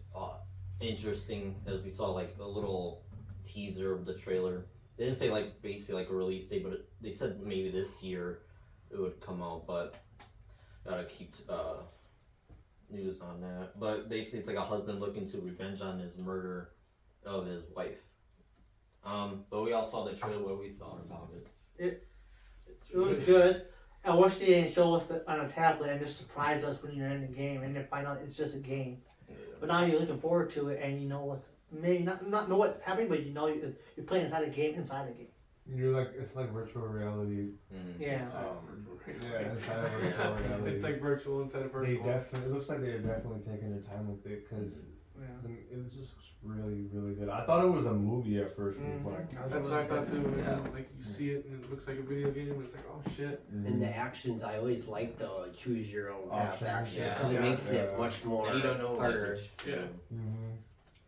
interesting, as we saw like a little teaser of the trailer. They didn't say like basically like a release date, but they said maybe this year it would come out. But gotta keep news on that. But they say it's like a husband looking to revenge on his murder of his wife. But we all saw the trailer. What we thought about it? It was good. I wish they didn't show us on a tablet and just surprise us when you're in the game and then find out it's just a game. But now you're looking forward to it and you know what, maybe not know what's happening, but you know you're playing inside a game inside a game. you're like, it's like virtual reality. Mm. Yeah. Yeah, inside of virtual reality. It's like virtual inside of They virtual. definitely. It looks like they're definitely taking their time with it because Yeah. it was just really, really good. I thought it was a movie at first. Before That's what I thought too. Yeah. Like you see it and it looks like a video game. And it's like, oh shit. And the actions, I always like the choose your own path Options, action yeah. because it Yeah. makes it much more And you don't know harder. like, Yeah. Mm-hmm.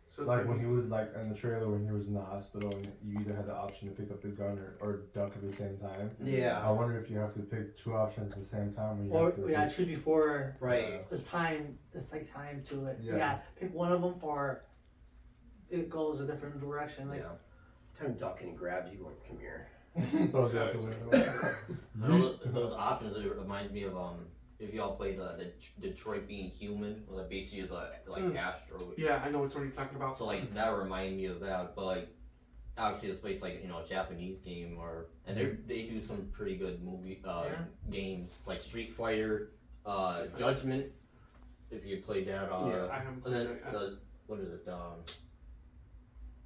So it's Like when he was like in the trailer when he was in the hospital and you either had the option to pick up the gun or duck at the same time. Yeah, I wonder if you have to pick two options at the same time when you Or have to yeah, it just- should be for right. it's time. It's like time to it. Yeah. Yeah, pick one of them or it goes a different direction. Like Time duck and he grabs you going, come here. throws you out the window. I know those options. It reminds me of if y'all played the Detroit Being Human, or like basically like Astro. Yeah, I know which one you're talking about. So like that reminded me of that, but like obviously it's based like a Japanese game, and they do some pretty good games like Street Fighter, Judgment. If you played that, I haven't and played then that. what is it?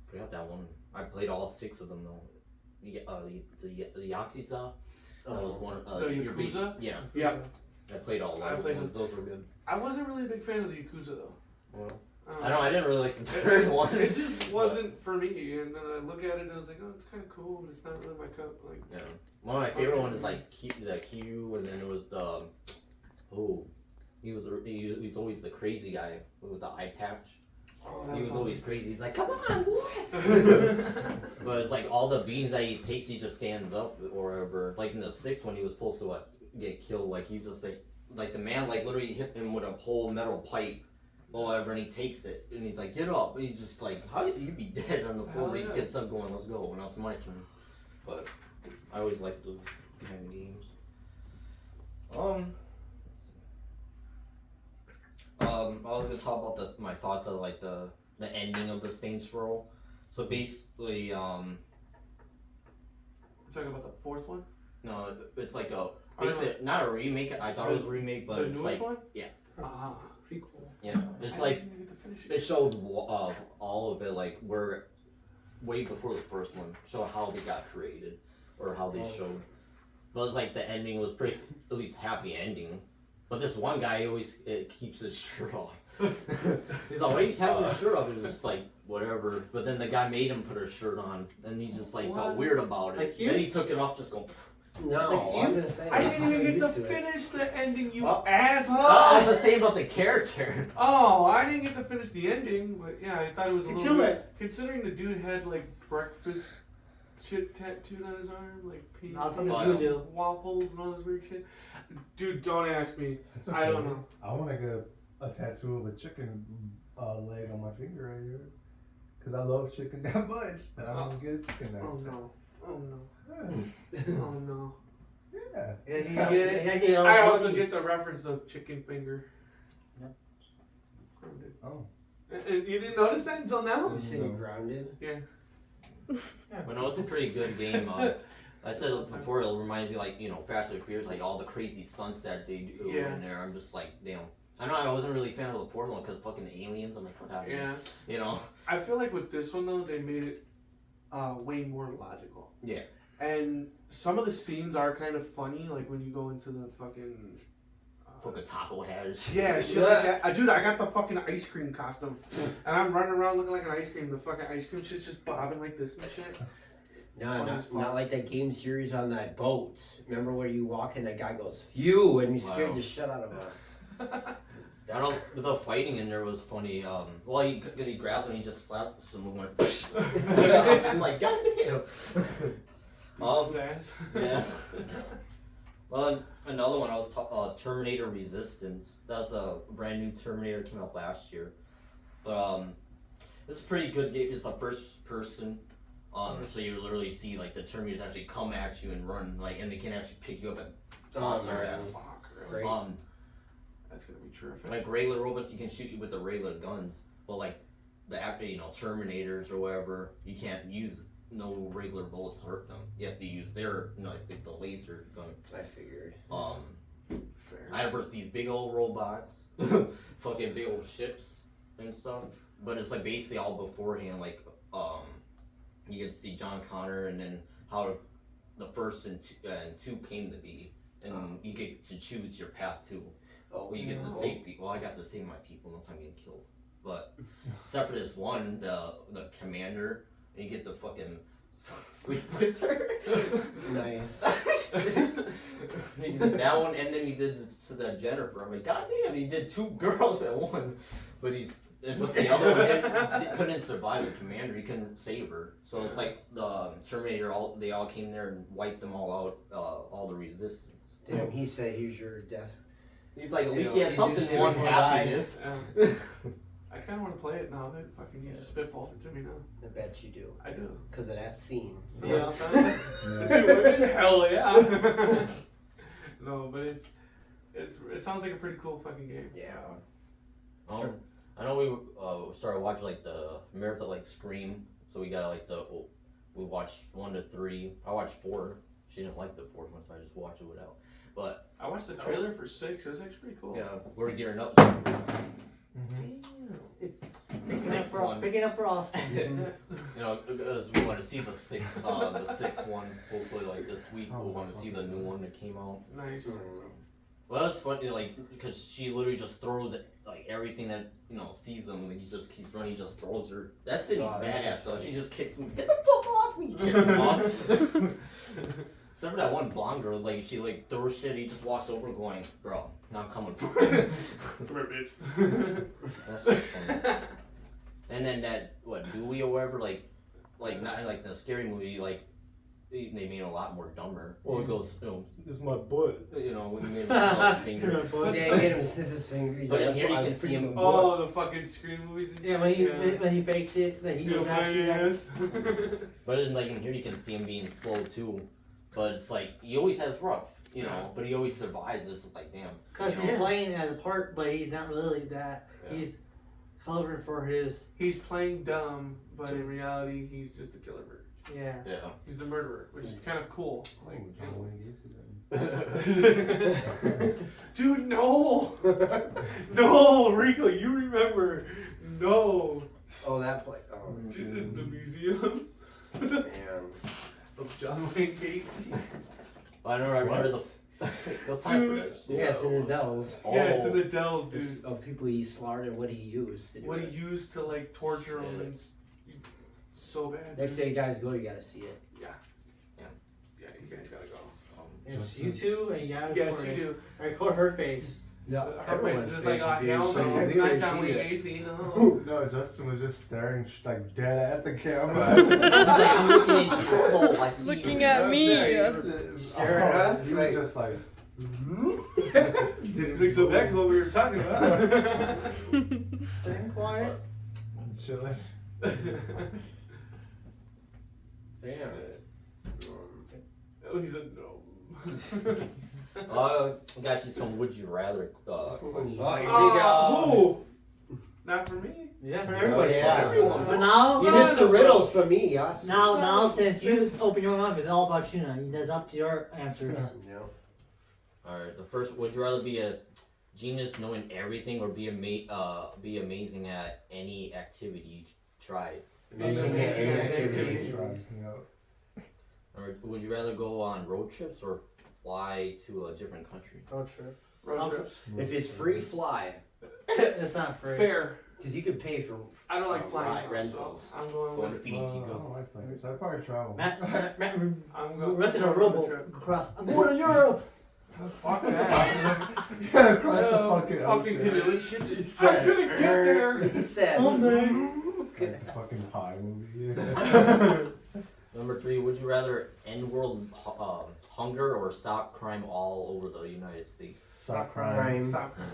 Forgot that one. I played all 6 of them though. The Yakuza. That was one. The Yakuza? Yeah, Yeah. I played all I those played ones. Those were good. I wasn't really a big fan of the Yakuza though. Well, don't I don't. I didn't really like the third one. It just wasn't for me, and then I look at it and I was like, oh, it's kind of cool, but it's not really my cup. Like, Yeah. One of my favorite ones is like the Kiryu, and then it was the he was always the crazy guy with the eye patch. oh, He was that's always crazy. He's like, come on, what? But it's like all the beans that he takes, he just stands up or whatever. Like in the 6th one, he was supposed to get killed. Like he's just like the man like literally hit him with a whole metal pipe or whatever, and he takes it and he's like, get up. And he's just like, how did you be dead on the floor? But he gets up going, let's go. And now it's my turn. But I always like those kind of games. I was gonna talk about my thoughts of like the ending of the Saints Row. So basically, You're talking about the 4th one? no, it's like not a remake. I thought it was a remake, but the it's newest like one? yeah. Ah, prequel. Yeah, it's I like didn't even get to finish it showed all of it like where way before the first one, show how they got created or how they showed. But it's like the ending was pretty at least happy ending. But this one guy always keeps his shirt off. He's like, why you have his shirt off? He's just like, whatever. But then the guy made him put his shirt on, and he just like felt What? weird about it. Like you? Then he took it off, just going. No, I was gonna say. I that's didn't how even I'm get to used it. finish the ending, you Oh. asshole! I was saying about the character. Oh, I didn't get to finish the ending, but yeah, I thought it was a You little killed weird. it. Considering the dude had like breakfast shit tattooed on his arm, like peanut Not something Wow. you do. waffles and all this weird shit. Dude, don't ask me. It's I don't know. I want to get a tattoo of a chicken leg on my finger right here. Because I love chicken that much that I want to get a chicken Oh leg. no. Oh no. Yeah. Oh no. Yeah. Yeah, You get it? Yeah, I also get the reference of chicken finger. Yep. Grounded. Oh. And you didn't notice that until now? You said you grounded. But no, it's a pretty good game. I said it before, it reminds me like, Fast and Furious, like all the crazy stunts that they do Yeah. in there. I'm just like, damn. I know I wasn't really a fan of the fourth one because fucking aliens. I'm like, fuck out of here. Yeah. I feel like with this one though, they made it way more logical. Yeah. And some of the scenes are kind of funny, like when you go into the fucking. Fucking taco heads. Yeah, shit like that. Dude, I got the fucking ice cream costume, and I'm running around looking like an ice cream. The fucking ice cream shit's just bobbing like this and shit. No, Fun as fuck. not like that game series on that boat. Remember where you walk and that guy goes, you, and you scared Wow. the shit out of us. I don't. The fighting in there was funny. Well, he grabs and he just slaps him and went. It's like, goddamn. His ass. Yeah. Well, another one I was Terminator Resistance. That's a brand new Terminator, came out last year. But it's a pretty good game. It's a first person. So you literally see like the Terminators actually come at you and run, like, and they can actually pick you up and toss your ass. Fuck, really? Great. That's gonna be terrific. Like regular robots, you can shoot you with the regular guns, but like the Terminators or whatever, you can't use no regular bullets to hurt them. You have to use their, like the laser gun. I figured. Fair. I had versus these big old robots, fucking big old ships and stuff. But it's like basically all beforehand. Like you get to see John Connor and then how the first and two came to be, and you get to choose your path too. Oh, Well, you get to save people. I got to save my people once I'm getting killed. But except for this one, the commander, and you get to fucking sleep with her. Nice. He did that one, and then he did to the Jennifer. I'm like, God damn, he did 2 girls at one. But the other one he couldn't survive the commander. He couldn't save her. So it's like the Terminator. They all came there and wiped them all out. All the resistance. Damn, he said, here's your death. He's like, at You least know, he had he something just did more it before I happiness. I kind of want to play it now that fucking you just spitballed it to me now. I bet you do. I do. Because of that scene. Yeah. Yeah. The 2 women? Hell yeah. No, but it's. It sounds like a pretty cool fucking game. Yeah. Um, I know we started watching like the marathon like Scream, so we got like we watched 1 to 3. I watched 4. She didn't like the 4th one, so I just watched it without. But I watched the trailer for 6. It was actually pretty cool. yeah, we're gearing up. Picking up for Austin. You know, because we want to see the sixth one. Hopefully, like this week, we'll want to see the new one that came out. Nice. Well, that's funny, like because she literally just throws like everything that sees him. Like he just keeps running, he just throws her. That city's badass though. She just kicks him. Get the fuck off me! Kick him off. Except for that one blonde girl, like she like throws shit. He just walks over, going, "Bro, now I'm coming for you." Come here, bitch. That's so funny. And then that Dewey or whatever, like not like the scary movie, like they made it a lot more dumber. Or it goes, This is my butt. when he made his finger. Yeah, get him sniff his fingers. But in here you can see him. Oh, the fucking Scream movies and shit. Yeah, when he faked it, that he was actually. But in here you can see him being slow too. But it's like he always has rough, but he always survives. This is like damn. Because he's playing as a part, but he's not really that. Yeah. He's covering for his. He's playing dumb, but in reality, he's just a killer bird. Yeah. Yeah. He's the murderer, which is kind of cool. Like, John Wayne Gacy then. dude, no, no, Rico, you remember? No, Oh, that play. Oh, dude, the museum man. of John Wayne Gacy. I know. I remember the. Go time for that shit. Yeah, it's in the Dells. Yeah, it's in Oh. the Dells, dude. Of people he slaughtered, what he used to do What it. he used to like torture him, Yeah. and so bad. Next dude. day, you guys go, you gotta see it. Yeah, you guys gotta go. It's you two, and you gotta Yes, record you it. do. Record her face. Yeah, Her face is just like, oh hell no, not John Wayne Gacy, no. No, Justin was just staring like dead at the camera. I'm looking into your soul. I see Looking you. at me. Stare at us, He like- was just like. Didn't think so back to what we were talking about. Staying quiet. Chilling. Damn. Oh, he's a no. Got you some would you rather questions. Oh, here we go. Who? Not for me. Yeah, for everybody. yeah. Everyone. But now, You missed the riddles from me, yes. now, since you open your mouth, it's all about you now. It's up to your answers. Yeah. Alright, the first, would you rather be a genius knowing everything or be amazing at any activity you try? Amazing activity. Or would you rather go on road trips or fly to a different country? Road trip. Road trips. If it's free, fly. It's not free. Fair. Because you could pay for. I don't like flying. Right, though, rentals. So I'm going Going to with. Fiji, I go. don't like playing, so I probably travel. Matt I'm going. rented a road rowboat trip. across. I'm going to Europe. Fuck that. Yeah, across the No, fucking fucking ocean. canoe and shit. Just, I'm gonna get there. He said. Someday. Fucking pie movie. Number 3, would you rather end world hunger or stop crime all over the United States? Stop crying. Crime. Stop crying.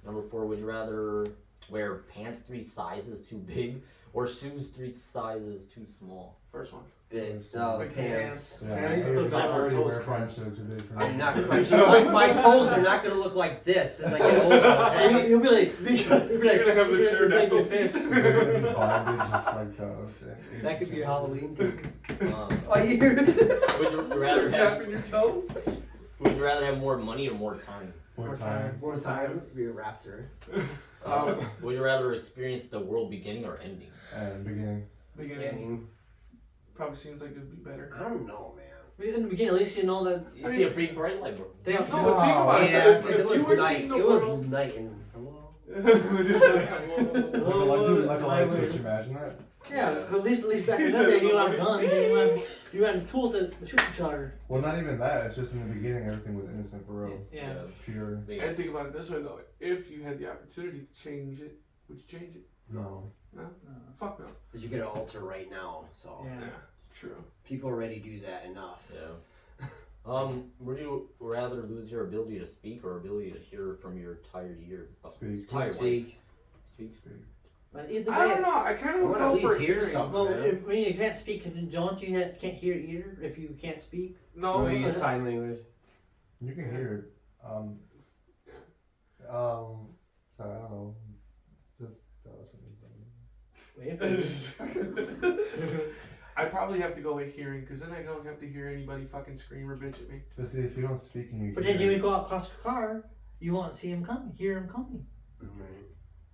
Number 4, would you rather wear pants 3 sizes too big or shoes 3 sizes too small? First one. Big. No, the Like pants. Yeah, he's I supposed to have already toes wear crunch. pants, so it's a big I'm not difference. crunching. My toes are not gonna look like this as I get older. You'll be like, You're gonna have the pterodactyl. your fist. Bondage, just like the ocean. That could be a Halloween thing. Um, Oh, you. would you rather have Tapping your toe. Would you rather have more money or more time? More time. More time. Be a raptor. Would you rather experience the world beginning or ending? And beginning. Beginning. Getting. Probably seems like it'd be better. I don't know, man. In the beginning, at least you know that You see a big bright light, bro. they have to No, do but think about Yeah, it. because it If you were was night. seeing the It was world. night and. Hello. Like a light switch, imagine that. Yeah, because at least back in He the said day, in the you have morning. guns and you had tools to shoot each other. Well, not even that. It's just in the beginning, everything was innocent for real. Yeah. Pure. And think about it this way though: if you had the opportunity to change it, would you change it? No. No. Fuck no. But you get an altar right now, so Yeah. Yeah. True. people already do that enough. Yeah. Would you rather lose your ability to speak or ability to hear from your entire ear? Speak. Entire life? Speak. Speak. But either I don't way, know. I kind I of wanna go at least for hear hearing. something. well, man. if when you can't speak, don't you can't hear either if you can't speak? No, We use sign language. You can hear it. Sorry, I don't know. Just tell us something. I probably have to go with hearing, because then I don't have to hear anybody fucking scream or bitch at me. But see, if you don't speak and you But hear then you go out across the car, you won't see him coming, hear him coming.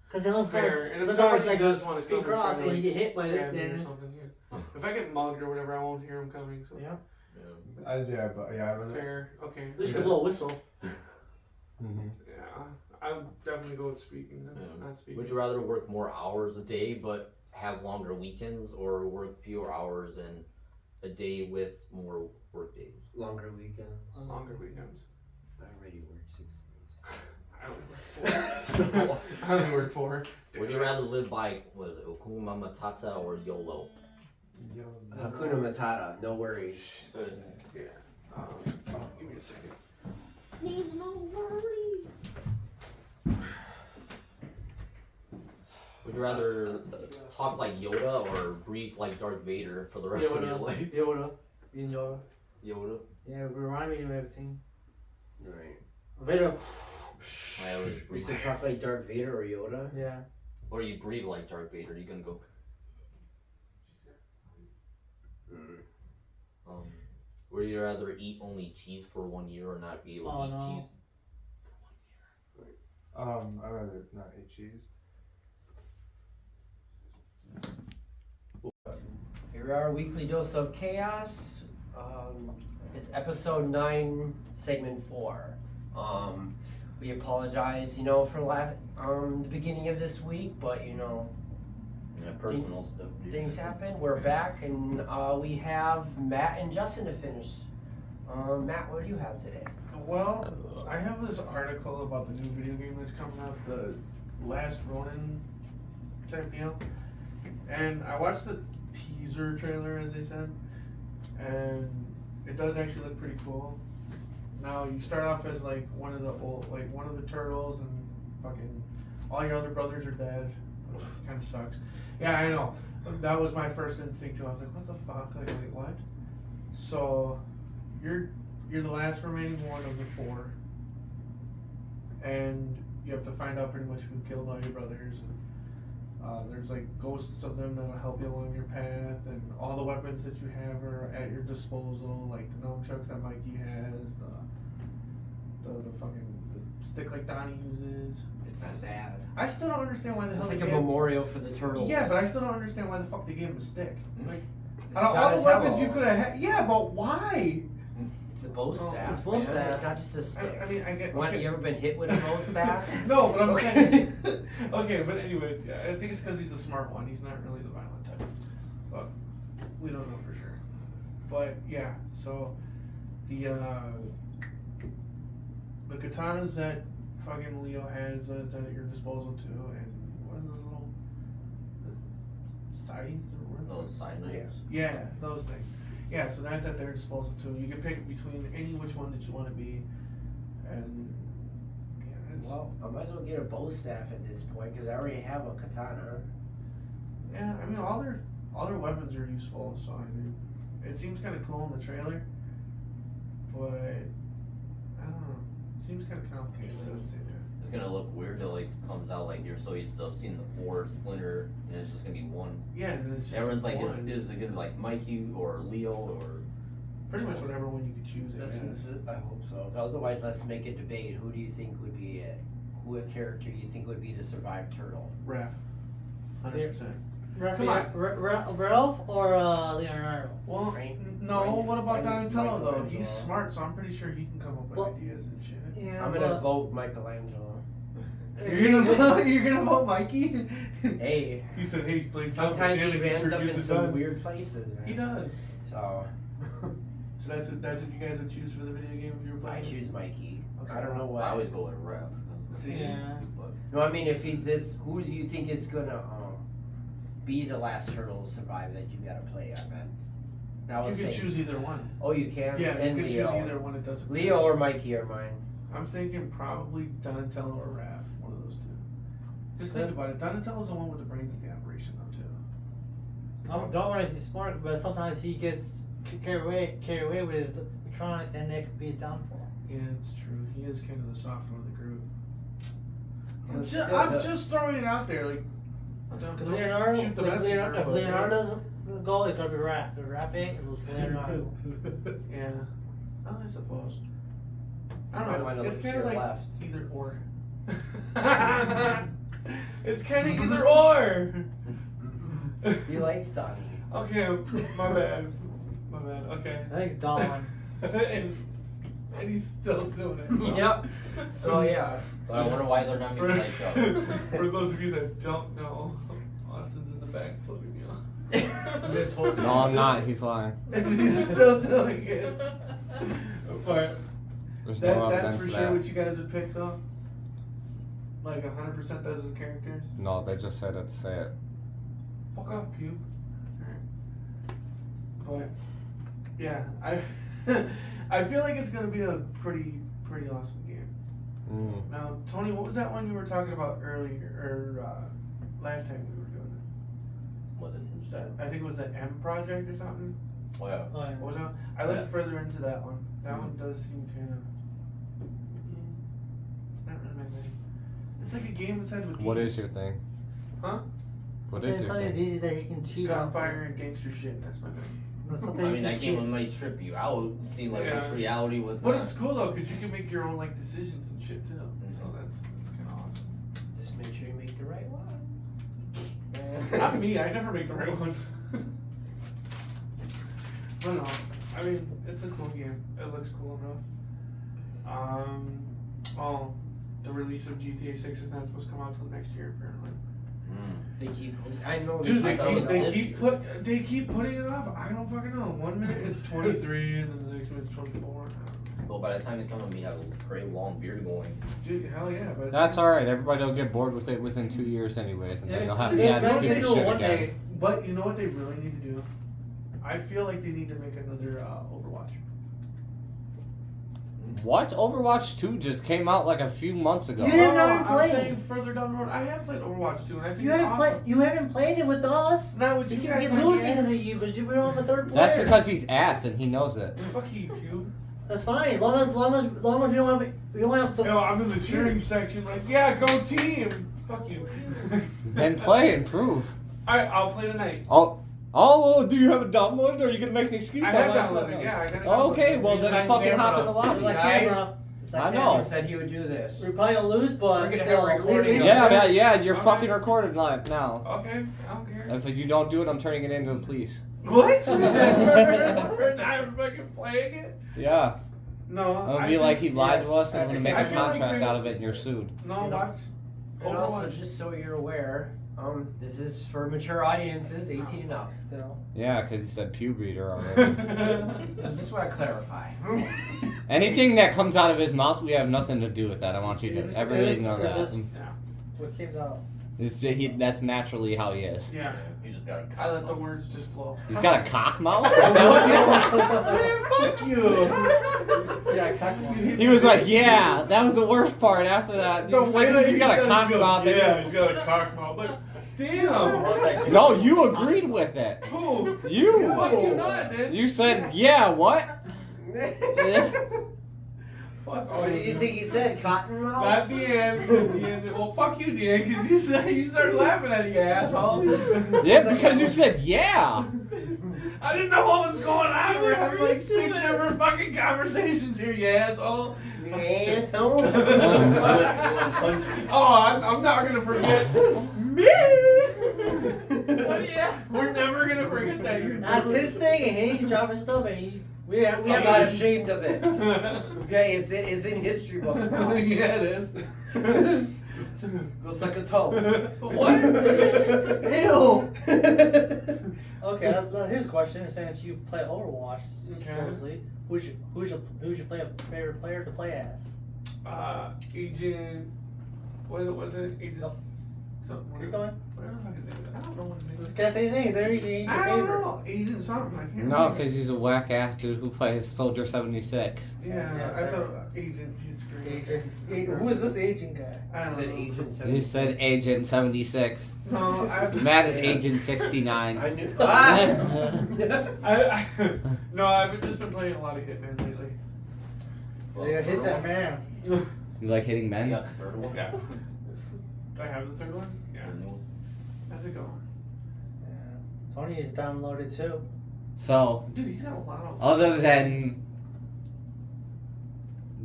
Because they don't Fair. And if the car's somebody does want to speed come and try cross to, and like, you get hit by it, stab me or then something, yeah. If I get mugged or whatever, I won't hear him coming. So yeah. Yeah. I rather. fair. Okay. At least you blow a whistle. Mm-hmm. Yeah, I would definitely go with speaking than Yeah. not speaking. Would you rather work more hours a day but have longer weekends, or work fewer hours in a day with more work days? Longer weekend. Longer weekends. I already work 6 days. I only work 4. Would you rather live by, what is it, Hakuna Matata or YOLO? Hakuna Matata, no worries. Yeah. Give me a second. Needs no worries. Would you rather talk like Yoda or breathe like Darth Vader for the rest of your life? Yoda. In Yoda. Yoda? Yeah, reminding him of everything. Right. Vader. I always You breathe. said talk like Darth Vader or Yoda? Yeah. Or you breathe like Darth Vader, you gonna go. Would you rather eat only cheese for 1 year or not be able to Oh, eat no. cheese? I'd rather not eat cheese. Here we are, weekly dose of chaos. It's episode 9, segment 4. We apologize, for the beginning of this week, but Yeah, personal stuff. things happen. We're back, and we have Matt and Justin to finish. Matt, what do you have today? Well, I have this article about the new video game that's coming out, the Last Ronin type deal. And I watched the teaser trailer, as they said, and it does actually look pretty cool. Now, you start off as one of the turtles, and fucking all your other brothers are dead, which kind of sucks. Yeah, I know. That was my first instinct too. I was like, what the fuck? Like what? So, you're the last remaining one of the 4, and you have to find out pretty much who killed all your brothers. And, there's ghosts of them that'll help you along your path, and all the weapons that you have are at your disposal, like the nunchucks that Mikey has, the fucking the stick like Donnie uses. It's sad. I still don't understand why the hell It's like they a gave- memorial for the turtles. Yeah, but I still don't understand why the fuck they gave him a stick. Like, out of all Donatello. the weapons you could have had, yeah, but why? It's a bow staff. it's bow man. staff. It's not just a stick. I mean, I get. You ever been hit with a bow staff? No, but I'm saying. Okay, but anyways, yeah, I think it's because he's a smart one. He's not really the violent type, but we don't know for sure. But yeah, so the katanas that fucking Leo has it's at your disposal too, and what are those little scythes or what? Those side knives. Yeah, those things. Yeah, so that's at their disposal too. You can pick between any which one that you want to be, and yeah, it's Well, I might as well get a bow staff at this point because I already have a katana. yeah. I mean, all their weapons are useful. So I mean, it seems kind of cool in the trailer, but I don't know. It seems kind of complicated. So it's, It's gonna look weird till comes out you're so used to seeing the 4 splinter and it's just gonna be one. yeah, and it's just Everyone's like, one. is it gonna be like Mikey or Leo or? Pretty much whatever one you could choose. I guess. I hope so. Otherwise, let's make a debate. Who do you think would be it? Who character do you think would be the survived turtle? Raph. 100%. Come on. Ralph or Leonardo? Well, Right. no. Right. What about Mine is Donatello though? He's Michelangelo. smart, so I'm pretty sure he can come up with Well- ideas and shit. Yeah, I'm gonna vote Michelangelo. You're gonna vote Mikey? Hey, He said, "Hey, please." sometimes he ends up in some weird places. Man. He does. So So that's what you guys would choose for the video game if you were I playing. choose Mikey. Okay. I don't know I why. always go with Raph. See, Yeah. No, I mean if he's this, who do you think is gonna be the last turtle to survive that you gotta play? I meant. I you was can saying. choose either one. Oh, you can. Yeah, Then you can Leo. choose either one. It doesn't. Leo or Mikey are mine. I'm thinking probably Donatello or Raph, one of those two. Just think about it. Donatello's the one with the brains of the operation, though, too. Don't worry, he's smart, but sometimes he gets carried away with his electronics, and it could be a downfall. Yeah, it's true. He is kind of the soft one of the group. I'm just throwing it out there, like. Don't Leonardo, shoot the if messenger, Leonardo, if but- Leonardo doesn't go, it's gonna be Raph. If Raph ain't, it's Leonardo. Yeah. Oh, I suppose. I Might don't know. wanna It's look kind to of your like left. either or. It's kind of either or. He likes Donnie. Okay, my bad. My bad. Okay. I think it's Dawn. and he's still doing it. Yep. So yeah. But I wonder why they're not For, making like for those of you that don't know, Austin's in the back floating me off. This whole time. No, I'm not. He's lying. And he's still doing it. But There's no that's evidence for of sure that. what you guys would pick though? Like 100% those are characters? No, they just said it to say it. Fuck off, pube. But yeah, I I feel like it's gonna be a pretty awesome game. Mm. Now, Tony, what was that one you were talking about earlier or last time we were doing it? What is that? I think it was the M Project or something. Oh yeah. Oh, yeah. What was that? I looked further into that one. That one does seem kind of. It's not really my thing. It's like a game that's had with What is your thing? Huh? What I'm is your telling you, it's thing? easy that he can cheat on. gunfire and gangster shit. That's my thing. That's I something mean, he that can game might trip you out. See, like, Yeah. what's reality, what's But not. it's cool though, because you can make your own like decisions and shit too. So that's kind of awesome. Just make sure you make the right one. Not me. I never make the right one. But no, I mean it's a cool game. It looks cool enough. Oh, the release of GTA 6 is not supposed to come out till next year apparently. Mm. They keep. I know. Dude, I thought it was this year. they keep putting it off. I don't fucking know. 1 minute it's 23, and then the next minute it's 24. Well, by the time they come to me, have a pretty long beard going. Dude, hell yeah! But That's alright. Everybody will get bored with it within 2 years anyways, and then they'll have to Yeah, add don't stupid get to it shit one again. day. But you know what they really need to do? I feel like they need to make another Overwatch. What? Overwatch 2 just came out like a few months ago. You didn't No, even I'm play. saying further down the road. I have played Overwatch 2, and I think You it's haven't awesome. played. You haven't played it with us. Not with We you keep guys. get like, losing yeah. to you because you've been on the third player. That's because he's ass and he knows it. Fuck you, Cube. That's fine. Long as you don't have to. No, I'm in the cheering section. Like, yeah, go team. Fuck you. Then play and prove. Alright, I'll play tonight. Oh, do you have it downloaded or are you gonna make an excuse? I have on that? downloaded. Yeah, I got it. Okay, downloaded. well then Sign fucking camera. hop in the It's lobby. like Guys, camera. It's like I camera. know. He said he would do this. We're probably gonna lose, but We're gonna still, have recording leave- of Yeah, you're Okay. fucking recorded live now. Okay, I don't care. If you don't do it, I'm turning it into the police. What? We're not fucking playing it? Yeah. No. I'm gonna I be think- like he lied yes, to us and I'm gonna make I a feel like contract they- out of it and you're sued. No, You know. watch. And also, Overwatch. just so you're aware, this is for mature audiences, 18 and up. Still. Yeah, because he said puberty already. I just want to clarify. Anything that comes out of his mouth, we have nothing to do with that. I want you It's- to everybody it's- know it's that. just- What came out? That's naturally how he is. Yeah. You just gotta I let the words just flow. He's got a cock mouth? Is that what Fuck you! Yeah, cock one. he was like, yeah, that was the worst part. After that, The he's way like, that you he got a said cock it, mouth. yeah, he's got a cock mouth. Like, damn. No, you agreed with it. Who? You. Fuck you not, dude. You said, yeah, what? Fuck What did you think he said? Cottonmouth? Not Deanne, because Deanne. Well, fuck you, Deanne, because you started laughing at it, you asshole. Yeah, because you said, yeah. I didn't know what was going on. We're having like 6 different fucking conversations here, you asshole. Asshole. I'm not gonna forget. Me. Oh, yeah. We're never gonna forget that. You're That's never- his thing, and he dropping stuff, and we I'm have not ashamed of it. Okay, it's in history books now. Yeah, it is. Go suck a toe. What? Ew. Okay, here's a question. Since you play Overwatch, Okay. supposedly, who's your favorite player to play as? Agent. What was it? Agent. Nope. Something. Keep going. Whatever the fuck his name is. I don't know what his name This is. guy say his name. There he ain't your I don't favorite. know. Agent something. I can't No, remember. because he's a whack ass dude who plays Soldier 76. Yeah, Yeah, I thought Agent. He's great. Who is this agent guy? I I don't said know. Agent He 7. said Agent 76. No, I have to Matt is say- Agent 69. I knew. Ah! No, I've just been playing a lot of Hitman lately. Yeah, hit that man. You like hitting You men? got the third one? Yeah. Do I have the third one? Yeah. The newest. How's it going? Yeah. Tony's downloaded too. So, Dude, he's got a lot of. other than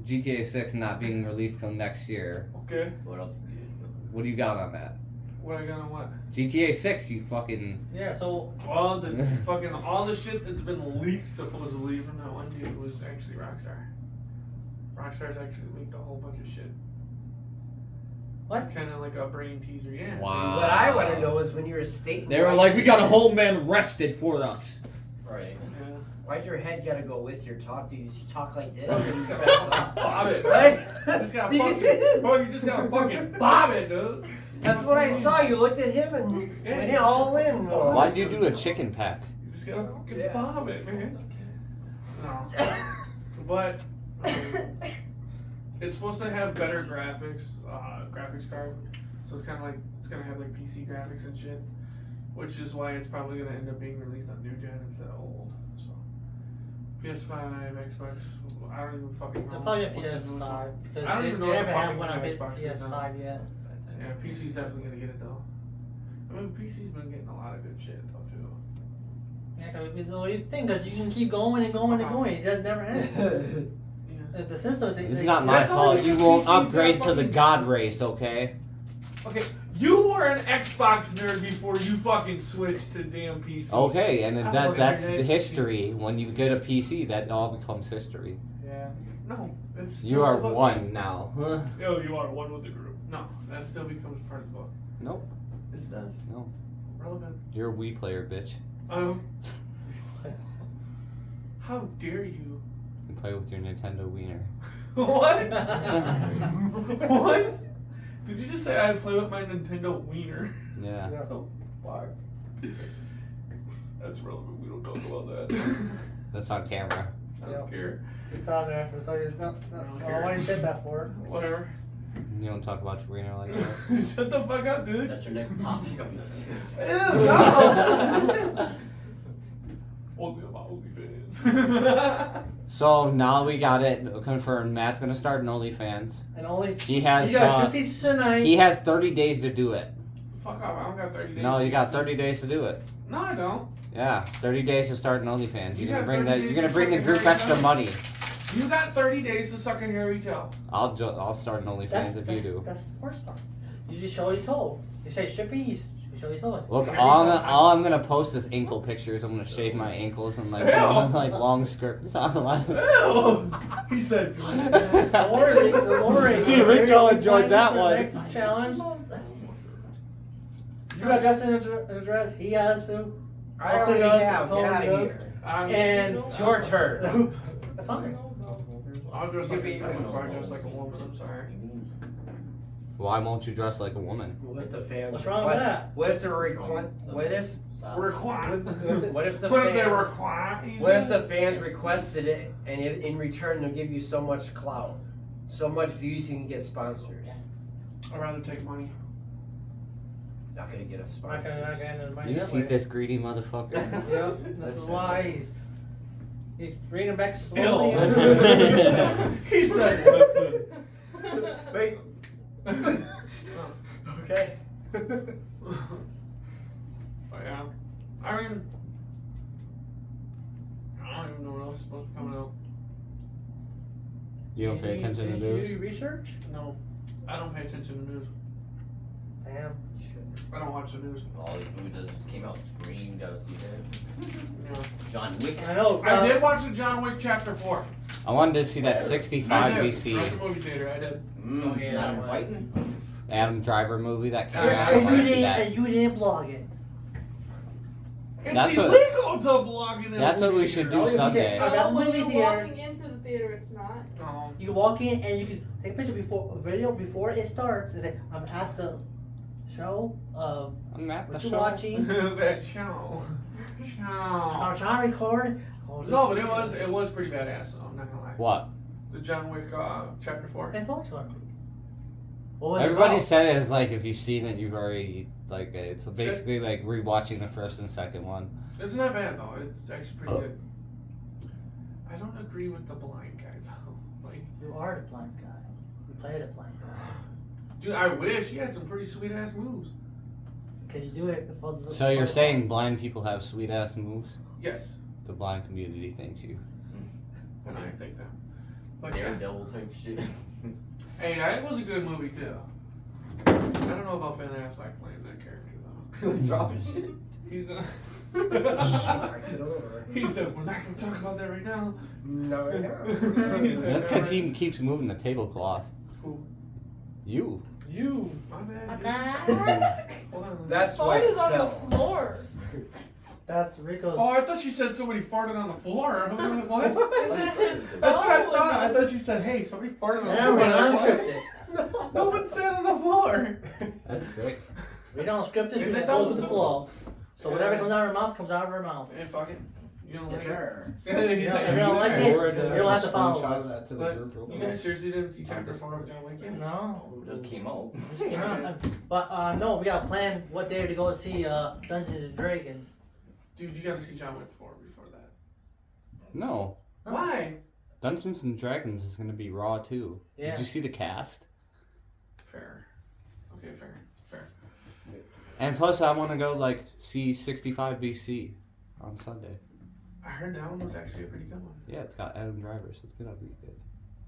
GTA 6 not being released till next year, Okay. What else? what do you got on that? What I got on what? GTA 6, you fucking. Yeah, so All the fucking all the shit that's been leaked supposedly from that one dude was actually Rockstar. Rockstar's actually leaked a whole bunch of shit. What? Kind of like a brain teaser, yeah. Wow. What I want to know is when you were stating. They were like, we got a whole man arrested for us. Right. Yeah. Why'd your head gotta go with your talk? Do you talk like this? Bob it, Right? You just gotta fucking, bro, you just gotta fucking bob it, dude. That's what I saw. You looked at him and went in all in. Why'd you do a chicken pack? You just gotta fucking Yeah. bob it, man. No. But it's supposed to have better graphics card. So it's kind of like it's gonna have like PC graphics and shit, which is why it's probably gonna end up being released on new gen instead of old. So PS5, Xbox, I don't even fucking know. they'll probably have what's the newest one. PS5. Because I don't they, even know they what the haven't had fucking one on Xbox is now. PS5 yet. Yeah, PC's definitely gonna get it though. I mean, PC's been getting a lot of good shit though too. Yeah, cause what do you think? Because you can keep going and going and going. It does never end. Yeah. The system. It's not my That's fault. only You because won't PCs upgrade got to the fucking- God race, okay? Okay, you were an Xbox nerd before you fucking switched to damn PC. Okay, and then I that fucking that's hate the PC. history. When you get a PC, that all becomes history. Yeah. No, it's You still are look- one now. Yo, you are one with the group. No, that still becomes part of the book. Nope. Yes, it does. No. Relevant. You're a Wii player, bitch. How dare you? You play with your Nintendo wiener. What? What? Did you just say I'd play with my Nintendo wiener? Yeah. Why? That's relevant. We don't talk about that. That's on camera. I don't care. It's on there. So it's not. Why you said that for? Whatever. You don't talk about your wiener like that. Shut the fuck up, dude. That's your next topic. Ew, no. Only about OnlyFans. So now we got it confirmed. Matt's gonna start an OnlyFans. And only. He has You got 50 tonight. he has 30 days to do it. Fuck off, I don't got 30 days. No, you got 30 days to do it. No, I don't. Yeah, 30 days to start an OnlyFans. You You're gonna got bring 30 the days you're gonna to bring the fucking group hurry extra up. money. You got 30 days to suck a hairy tail. I'll start an OnlyFans if you do. That's the worst part. You just show what you told. You say stripping, you show what you told us. Look, Hairy all tail. I'm gonna post is ankle pictures. I'm gonna shave my ankles and like Ew. like long skirts on the line. Ew. He said. Don't worry, don't worry. See, Rico enjoyed that For the one. Next challenge. You got Justin in a dress. He has to. I Also already does, have. it's all Get out he of does. here. And It's your turn. Fine. I'll dress You like be- a guy before I dress like a woman. I'm sorry. Why won't you dress like a woman? What if the fans? What's wrong with that? What if the What if? Require. What if the Put it there, fans? require. What if the fans requested it, and in return they'll give you so much clout, so much views you can get sponsors? I'd rather take money. Not gonna get a Not sponsor. gonna end the money You that see way. this greedy motherfucker? Yep. This is why he's reading back Ew. slowly. He said, listen. Wait. Okay. But yeah. I mean, I don't even know what else is supposed to be coming out. You don't pay attention to Did you do news? research? No. I don't pay attention to news. Damn. I don't watch the news. All these movies that just came out. Scream, gotta see that. Yeah. John Wick. I know. I did watch the John Wick Chapter 4. I wanted to see that I 65 did. BC At the movie theater, I did. Mm, yeah, not that fighting. Adam Driver movie that came Yeah, out. I And wanna you see didn't. that. And you didn't blog it. It's That's what- illegal to blog in a That's what movie we should theater. do Sunday. I got the when movie you're theater. walking into the theater, it's not. No. You can walk in and you can take a picture before a video before it starts and say, "I'm at the show of I'm at the what you show. watching. That show. I'm trying to record." Oh, No, but it was pretty badass. So I'm not gonna lie. What? The John Wick Chapter 4. It's always fun. What was it Everybody about? said it is like if you've seen it, you've already like it's basically like rewatching the first and second one. It's not bad though. It's actually pretty good. I don't agree with the blind guy though. Like, You are the blind guy. You play the blind guy. Dude, I wish he had some pretty sweet ass moves. Can you do it? So you're saying blind people have sweet ass moves? Yes, The blind community thanks you. and I think that. But yeah. Daredevil type shit. Hey, that was a good movie too. I don't know about Ben Affleck playing that character though. Dropping shit. He's Knocked it over. he said, we're not gonna talk about that right now. No, He said, That's because "Alright." he keeps moving the tablecloth. Who? You. You. My bad. dude. Hold on. That's Fart why it is on the fell. floor. That's Rico's. Oh, I thought she said somebody farted on the floor. I'm like, what? Is that his That's what I phone? thought. I thought she said, hey, somebody farted on the Yeah, floor. we're I'm not like, scripted. what? No one said on the floor. That's sick. We don't script it, If we they just go don't- with the flow. So whatever comes out of our mouth comes out of our mouth. Hey, fuck it. You don't like Yes, sir. it? He's You like, don't like it? You'll have to follow us. That to the But group real you quick. guys seriously didn't see chapter 4 of John Wick yet? No. Just came out. Just came out. But no, we gotta plan what day to go see Dungeons and Dragons. Dude, you gotta see John Wick 4 before that. No. Why? Dungeons and Dragons is gonna be raw too. Yeah. Did you see the cast? Fair. Okay, fair. Fair. And plus, I want to go like see 65 BC on Sunday. I heard that one was actually a pretty good one. Yeah, it's got Adam Driver, so it's gonna be good.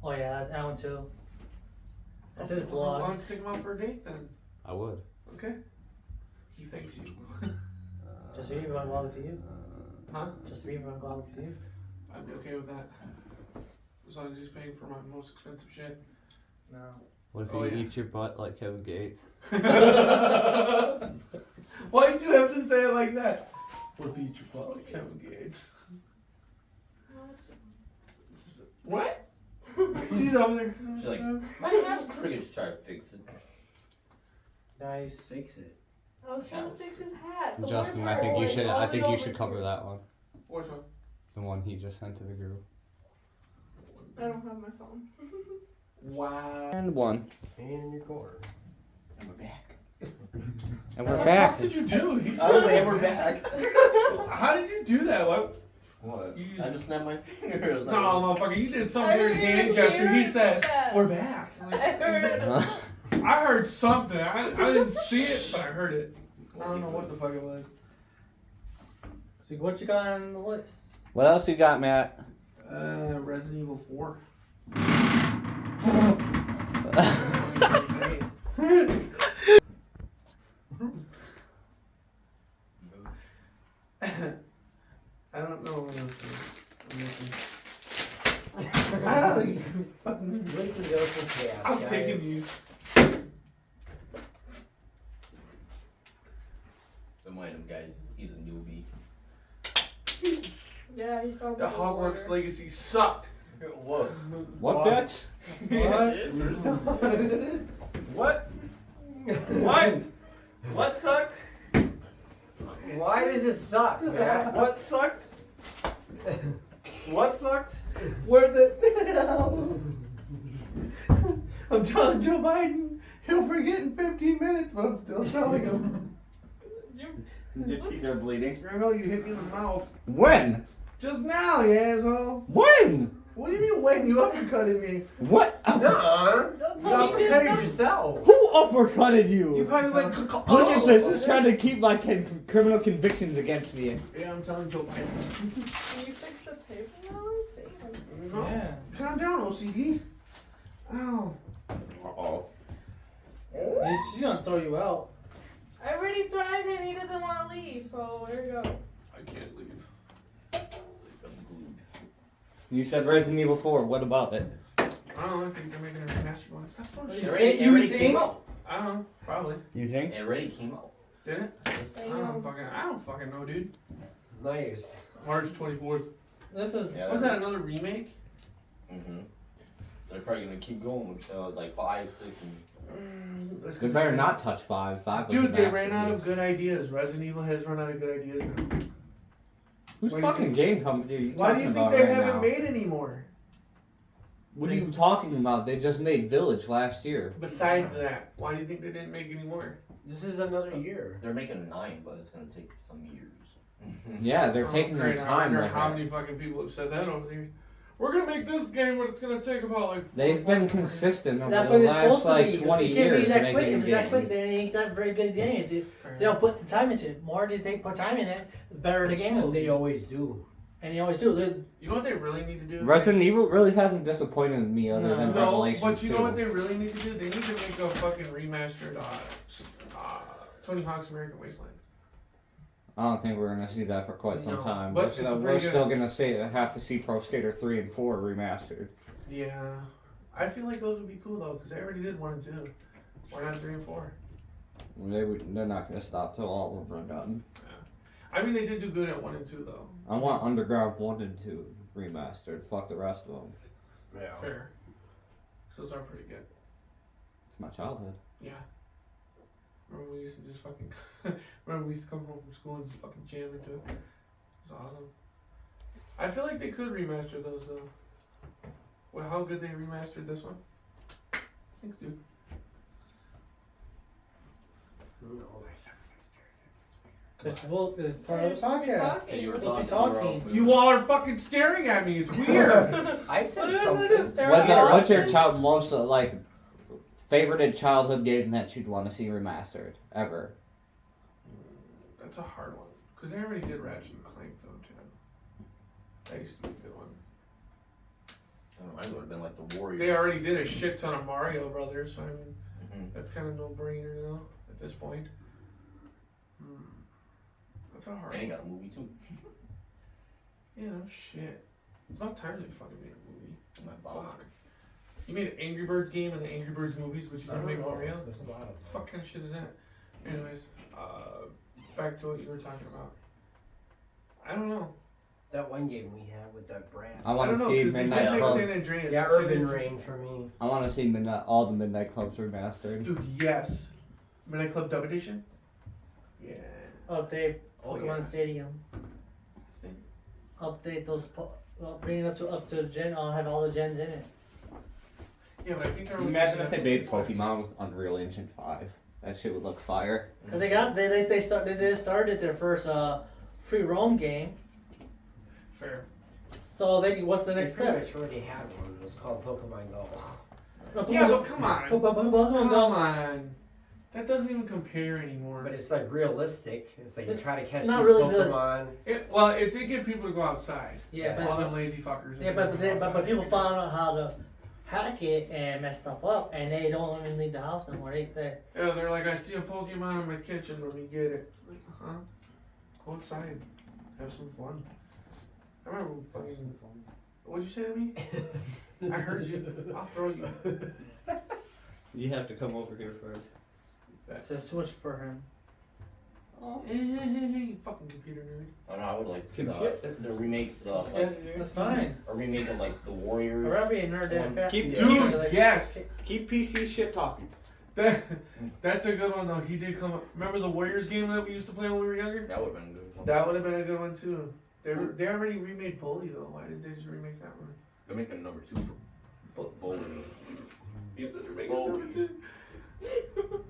Oh yeah, that one too. That's his Why blog. don't you take him out for a date then? I would. Okay. He thanks you. Just me, everyone go out with you. Huh? Just me, everyone go out with you. I'd be okay with that. As long as he's paying for my most expensive shit. No. What if Oh, he yeah. eats your butt like Kevin Gates? Why'd you have to say it like that? What if he eats your butt like Kevin Gates? What? She's over there. She's like, my hat's crooked. Try to fix it. Nice. Fix it. I was trying to fix his hat. The Justin, one I think you part, should. like, I all think the way you should over cover here. that one. Which one? The one he just sent to the group. I don't have my phone. Wow. And one. In your corner. And we're back. And What we're the back. fuck did you do? He's Oh, and we're back. How did you do that? What? What? You used... I just snapped my fingers. No, motherfucker, you did some I weird didn't hand even gesture. He hear said, that. "We're back." I'm I like, heard it. I heard something. I didn't see it, but I heard it. I don't know what the fuck it was. So what you got on the list? What else you got, Matt? Resident Evil 4. I don't know what else I'm making. Oh, you fucking... Lincoln goes with gas, I'm guys. taking these. Don't mind him, guys. He's a newbie. Yeah, he sounds The like a Hogwarts lawyer. Legacy sucked. What? What, bitch? What? What? What sucked? Why does it suck, man? What sucked? What sucked? Where the I'm telling Joe Biden, he'll forget in 15 minutes, but I'm still telling him. Your teeth are bleeding. I know you hit me in the mouth. When? Just now, you asshole. When? What do you mean when you uppercutted me? What? Nuh-uh. You uppercutted yourself. Who uppercutted You you? probably like, Look at this. He's trying to keep my criminal convictions against me. Yeah, I'm telling Joe Biden. Can you fix the table manners? Damn. No, Yeah. calm down, OCD. Ow. Uh-oh. She's gonna throw you out. I already threatened him. He doesn't want to leave, so there you go. I can't leave. You said Resident Evil 4. What about it? I don't know, I think they're making a remastered one. Stop It bullshit. already came think? out. I don't know, probably. You think? It already came out. Did it? I don't fucking know, dude. Nice. March 24th. This is Yeah, Was that another remake? Mm-hmm. They're probably gonna keep going with like 5, 6, and That's They 'cause better not touch 5. 5 was Dude, a they ran out of masterpiece. good ideas. Resident Evil has run out of good ideas now. Whose Why do you fucking think- game company are you Why do you talking think about they right haven't now? made any more? What are you talking about? They just made Village last year. Besides that, why do you think they didn't make any more? This is another year. they're making 9, but it's gonna take some years. Yeah, they're Oh, taking their great. I time wonder with how it. many fucking people have said that over the years. we're gonna make this game, but it's gonna take about like. They've been consistent over That's the what it's last supposed like to be. 20 It can't years be that quick. making If it's that quick, games. then it ain't that very good game. They don't put the time into it. More they put time in it, the better the game will They be. always do. And they always do. You know what they really need to do? Resident Evil really hasn't disappointed me other than No, Revelations but you 2. know what they really need to do? They need to make a fucking remastered Tony Hawk's American Wasteland. I don't think we're gonna see that for quite some No, time. but We're, it's still, pretty we're good. still gonna have to see Pro Skater 3 and 4 remastered. Yeah, I feel like those would be cool though, because they already did 1 and 2. Why not 3 and 4? They're not gonna stop till all of them are done. I mean, they did do good at 1 and 2 though. I want Underground 1 and 2 remastered. Fuck the rest of them. Yeah. Fair. So those are pretty good. It's my childhood. Yeah. Remember we used to just fucking. Remember we used to come home from school and just fucking jam into it. It was awesome. I feel like they could remaster those though. Well, how good they remastered this one? Thanks, dude. It's part of the podcast. Hey, you were We'll be talking. talking. You all are fucking staring at me. It's weird. I said What something. is there? What's your most like favorited childhood game that you'd want to see remastered ever? That's a hard one. Because they already did Ratchet and Clank though, too. That used to be a good one. Mine would have been like the Warriors. They already did a shit ton of Mario Brothers, so I mean, Mhm. that's kind of no brainer now at this point. That's a hard And he one. got a movie too. Yeah, no shit. It's about time they fucking made a movie. My Fuck. You made an Angry Birds game and the Angry Birds movies, but you didn't make Mario? There's a lot of them. Fuck kind of shit is that? Anyways, back to what you were talking about. I don't know. That one game we had with that brand. I I want don't to know, see because they did Midnight make Club. San Andreas. Yeah, San Urban Andreas- Rain for me. I want to see all the Midnight Clubs remastered. Dude, yes. Midnight Club Dub Edition? Yeah. Update Oh, Pokemon yeah. Stadium. Update those. Bring it up to gen. I'll have all the gens in it. Yeah, but I think they're Imagine if they made Pokemon with Unreal Engine 5. That shit would look fire. Cause they started their first free roam game. Fair. So what's the They next pretty step? much already had one. It was called Pokemon Go. No, Yeah, but come on. Pokemon Come Go. on. That doesn't even compare anymore. But it's like realistic. It's like you try to catch Not these really realistic. Pokemon. It did get people to go outside. Yeah, All but them lazy fuckers. yeah, but people found out how to hack it and mess stuff up, and they don't even leave the house anymore. They Yeah, they're like, I see a Pokemon in my kitchen, let me get it. Like, huh? Go outside. Have some fun. I remember fucking. What'd you say to me? I heard you. I'll throw you. You have to come over here first. it's just too much for him. You fucking computer nerd. I don't know. I would like to see Can the remake, That's fine. a remake of like the I'd Warriors. rather be a nerd than a One. fat. Keep- Dude, Like- yes. Keep PC shit talking. That's a good one though. He did come up. Remember the Warriors game that we used to play when we were younger? That would have been good. That would have been a good one too. They already remade Bully though. Why did they just remake that one? They're making number 2 for bowling. You said remake number 2.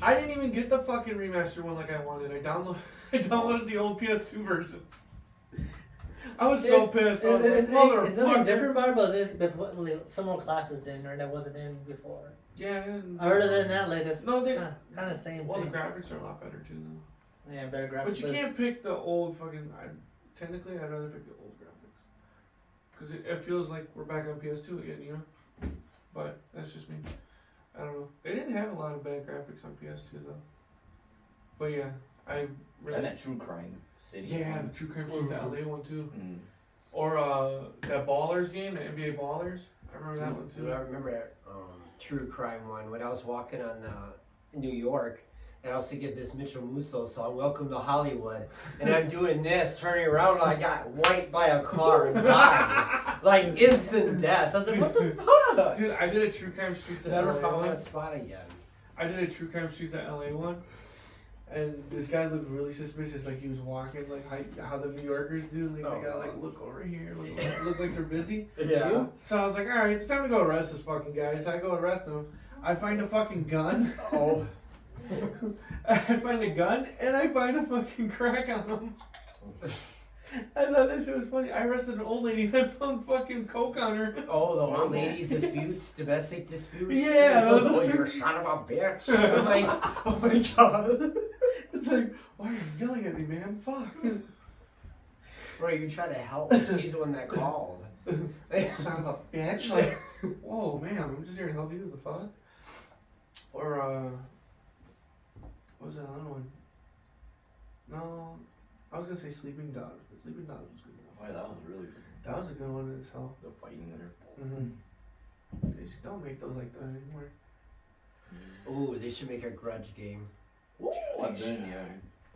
I didn't even get the fucking remaster one like I wanted. I downloaded the old PS2 version. I was so pissed. I was like, It's nothing "Motherfucker." different about it, but they put some more classes in there that wasn't in before. Yeah. and- Other than that, like this No, they. kind of same Well, the thing. graphics are a lot better too, though. Yeah, better graphics. But you can't pick the old fucking. Technically, I'd rather pick the old graphics because it feels like we're back on PS2 again, you know. But that's just me. I don't know. They didn't have a lot of bad graphics on PS2 though. But yeah, I really. And that True Crime City. Yeah, the True Crime City's the LA one too. Mm. Or that Ballers game, the NBA Ballers. I remember that one Dude, too. I remember that True Crime one when I was walking on New York, and I was singing this Mitchell Musso song, "Welcome to Hollywood," and I'm doing this, turning around, and I got wiped by a car and died, like instant death. I was like, "What the fuck?" Dude, I did a True Crime Streets at Never LA found one. that spot again. I did a True Crime Streets at LA one. And this guy looked really suspicious, like he was walking, like how the New Yorkers do. Like they gotta like look over here, look like they're busy. Yeah. So I was like, all right, it's time to go arrest this fucking guy. So I go arrest him. I find a fucking gun. Oh. I find a gun and I find a fucking crack on him. I thought that shit was funny. I arrested an old lady and found fucking coke on her. Oh, the old lady disputes, domestic disputes. Yeah, So, that was- oh, you're a son of a bitch. I'm like, oh my god. It's like, why are you yelling at me, man? Fuck. Bro, you try to help. She's the one that called. Son of a bitch. Like, whoa, man, I'm just here to help you. The fuck? Or, what was that other one? No, I was gonna say Sleeping Dogs, but Sleeping Dogs was good enough. Oh, yeah, that was really good. That was a good one in itself. The fighting there. They just don't make those like that anymore. Ooh, they should make a grudge game. I've been, yeah.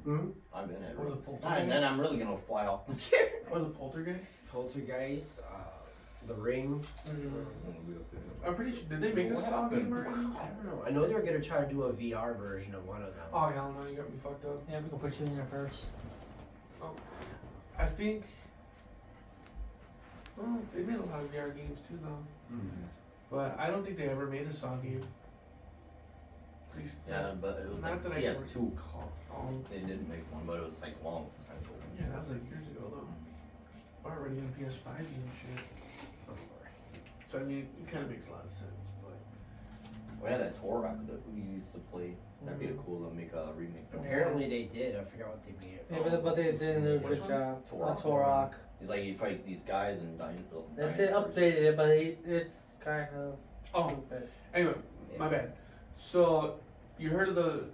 Hmm? I've been at Or the it. Poltergeist. And then I'm really gonna fly off the chair. Or the Poltergeist. Poltergeist, The Ring. I'm pretty sure. Did they make a What Saw happened? game already? I don't know. I know they were gonna try to do a VR version of one of them. Oh hell no, you got me fucked up. Yeah, we can put you in there first. I think. Well, they made a lot of VR games too, though. But I don't think they ever made a Saw game. At least, Yeah, but it was Not like that I can PS2. Oh, They did make one, but it was like long time ago. yeah, that was like years ago though. We're already on PS5 and shit. So I mean, it kind of makes a lot of sense, but. We had that Turok that we used to play. That'd be cool to make a remake. Apparently they did. I forgot what they made. Yeah, but they didn't do a Which good one? job. Turok. Turok. It's like you fight these guys and They updated it, but it's kind of Oh, stupid. anyway, my bad. So, you heard of the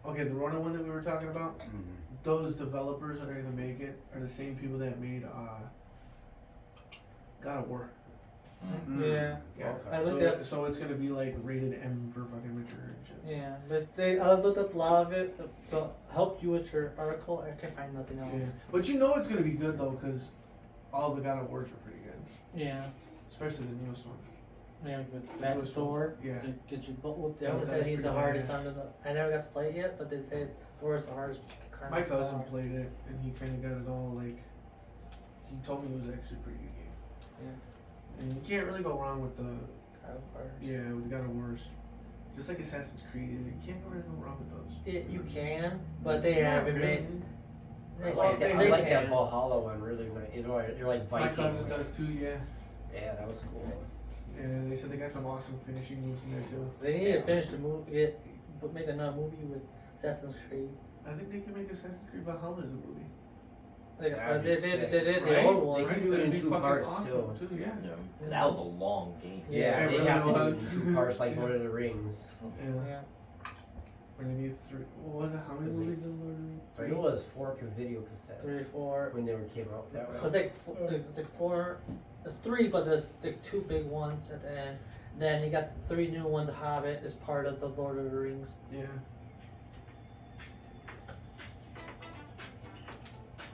Rona one that we were talking about? Those developers that are gonna make it are the same people that made God of War. Yeah, Yeah. I So, looked at. so it's gonna be like rated M for fucking mature and shit. Yeah, but I looked at a lot of it to help you with your article. I can't find nothing else. Yeah. But you know it's gonna be good though, because all the God of Wars are pretty good, Yeah, especially the newest one. yeah, with that Newest Thor. one. Yeah. Get your butt whooped. Yeah, Everyone that said was he's the pretty hardest badass. under the. I never got to play it yet, but they said Thor is the hardest. Kind My of cousin boss. played it, and he kind of got it all like. He told me it was actually a pretty good game. Yeah. And you can't really go wrong with the Kind of hard. with God of Wars. Just like Assassin's Creed, you can't really go wrong with those. You can, but they Not haven't really. made. I They, like that, I they like that can. Valhalla one really. When you're like My cousin Vikings. does too, yeah. Yeah, that was cool. Yeah, they said they got some awesome finishing moves in there too. They need to finish the movie. Make another movie with Assassin's Creed. I think they can make Assassin's Creed Valhalla as a movie. Like That'd they be did sick. the Right? old one. They can do it in That'd be 2 fucking parts, awesome too, yeah. Yeah. That was a long game. Yeah, Yeah, it they really have to was. do it in 2 parts like Lord of the Rings. Yeah. Yeah. Or they need 3. What was it? How many It was movies like in Lord of the Rings? I know it was 4 video cassettes 3 or 4. when they came out. That It's was like it's like 4. There's 3, but there's like 2 big ones at the end. Then you got the 3 new ones. The Hobbit is part of the Lord of the Rings. Yeah.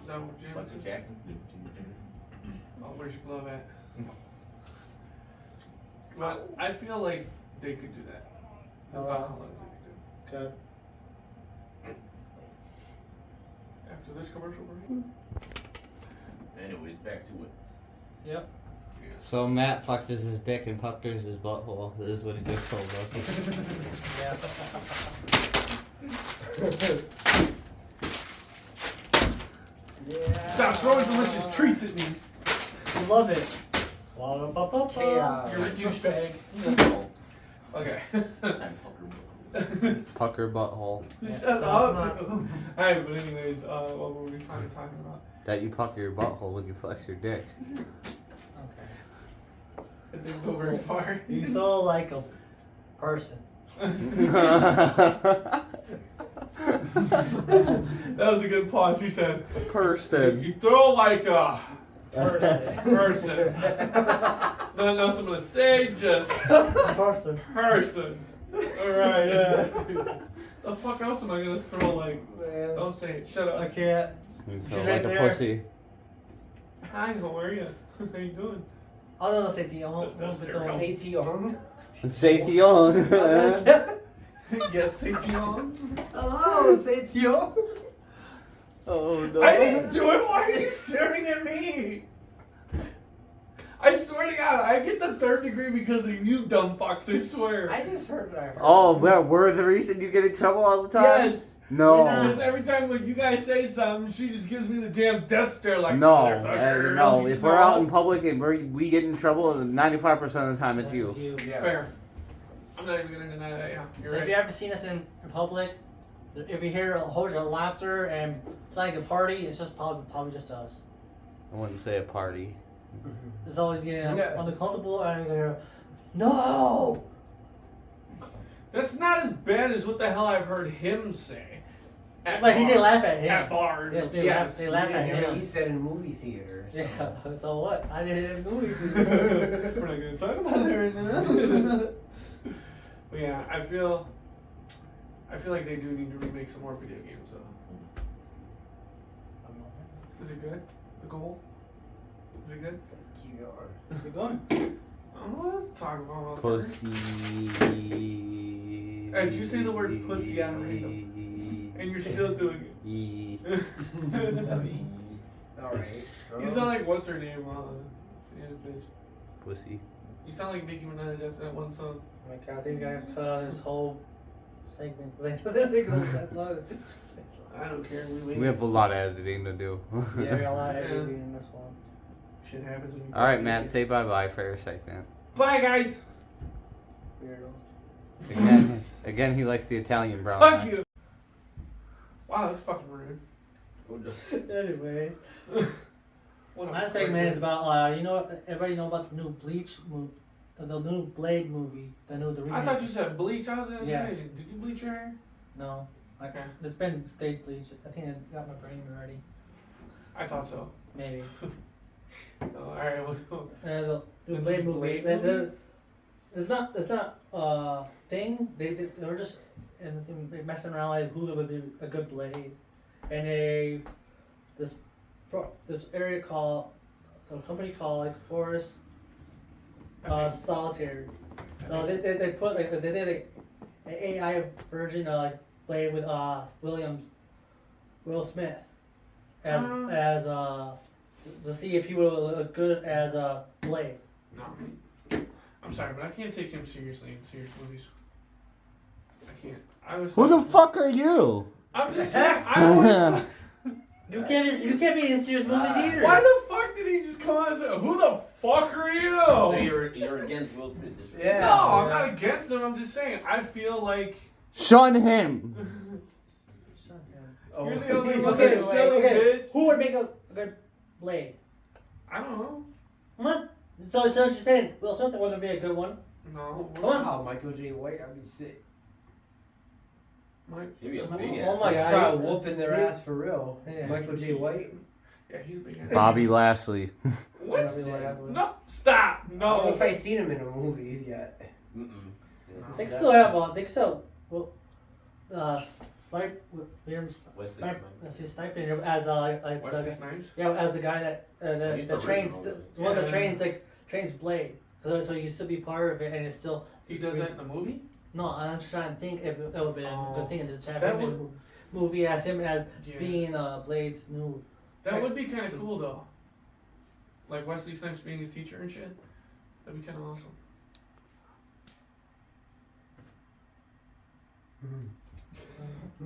Is that what Jim Michael said? Jackson. Oh, where's your glove at? Well, I feel like they could do that. The Oh, Valhalla is they could do. Okay. After this commercial break. Anyways, back to it. Yep. So Matt flexes his dick and puckers his butthole. This is what he just told us. yeah. Stop throwing delicious treats at me. I love it. Okay, You're a douchebag. Okay. Time Pucker. Pucker butthole. Yeah. Shut up. Alright, but anyways, what were we talking about? That you pucker your butthole when you flex your dick. Okay. It didn't go very far. You throw like a person. That was a good pause. You said, Person. you throw like a Person. person. Nothing else I'm gonna say, just A person. person. Alright. Yeah. The fuck else am I gonna throw like? Don't say it. Shut up. I can't. You She's throw right like a there. pussy. Hi, how are you? How you doing? I don't know, say the only That's one terrible. Say Tion. Say Tion. Yes, say to you all. Hello, say Tion. Oh no. I didn't do it. Why are you staring at me? I swear to God, I get the 3rd degree because of you, dumb fucks. I swear. I just heard what I heard. Oh, we're the reason you get in trouble all the time? Yes. No. Because every time when you guys say something, she just gives me the damn death stare like No, motherfucker. no. If we're out in public and we get in trouble, 95% of the time it's you. Fair. I'm not even gonna deny that. Yeah, you're So right. if you ever seen us in public, if you hear a whole bunch of laughter and it's like a party, it's just probably just us. I wouldn't say a party. It's always getting Yeah. uncomfortable and they're no. That's not as bad as what the hell I've heard him say. At But he did bars. laugh at him. At bars. They Yes. laugh at Yeah, him. he said in movie theaters. So. Yeah. So what? I did it in movies. We're not gonna talk about that right now. But yeah, I feel like they do need to remake some more video games though. Is it good? The goal? Is it good? Keep going. I don't know what else to talk about. Pussy. As you say the word pussy on random, and you're still doing it. Alright. You sound like what's her name? Yeah, bitch. Pussy. You sound like Nicki Minaj after that one song. Oh my God, I think guys cut out this whole segment. Like, that big old that long. I don't care. We wait. We have a lot of editing to do. Yeah, we got a lot of Yeah. editing in this one. Shit happens when you. Alright, Matt, say bye bye for a second. Bye, guys. Weirdos. Again, he likes the Italian brown. Fuck you. Wow, that's fucking rude. Anyway, What a my prick. segment is about everybody know about the new Bleach movie, the new Blade movie, the remake. I thought you said bleach. I was gonna Yeah. say, did you bleach your hair? No, Okay. it's been state bleach. I think I got my brain already. I thought so. Maybe. Oh, alright, well, The new The Blade new movie. Blade movie? It's not thing. They were just messing around like who would be a good Blade, and this area called a company called like Forest Solitaire. They put like they did like an AI version of like Blade with Will Smith as to see if he would look good as Blade. no. I'm sorry, but I can't take him seriously in serious movies. I can't. I was. Who the fuck are you? I'm just saying. I always. You can't be in serious movies either. Why the fuck did he just come out and say, "Who the fuck are you"? So you're against Will Smith? This Yeah. No, I'm not against him. I'm just saying. I feel like Shun him. you're the only one Okay, that's shutting, bitch. Who would make a good Blade? I don't know. What? So you're saying Will Smith wouldn't be a good one? No. Come on. Oh, Michael J. White, I'd be sick. Mike. He'd be a big Oh ass. my I God. saw whooping their ass for real. Yeah. Michael J. White. Yeah, he's a big ass. Bobby Lashley. What? Bobby Lashley. No, stop. I don't know No. if I've seen him in a movie yet. Mm-mm. They can still have they can still Snipe Wesley Sniping as like Wesley the, Snipes. yeah as the guy that He's the the trains original, the one that yeah. trains Blade. So you still be part of it and it's still He does that in the movie. no. I'm just trying to think if it would be a Oh. good thing to just have That him in the movie as him as Yeah. being Blade's new. That would be kind of cool though. Like Wesley Snipes being his teacher and shit. That'd be kind of awesome.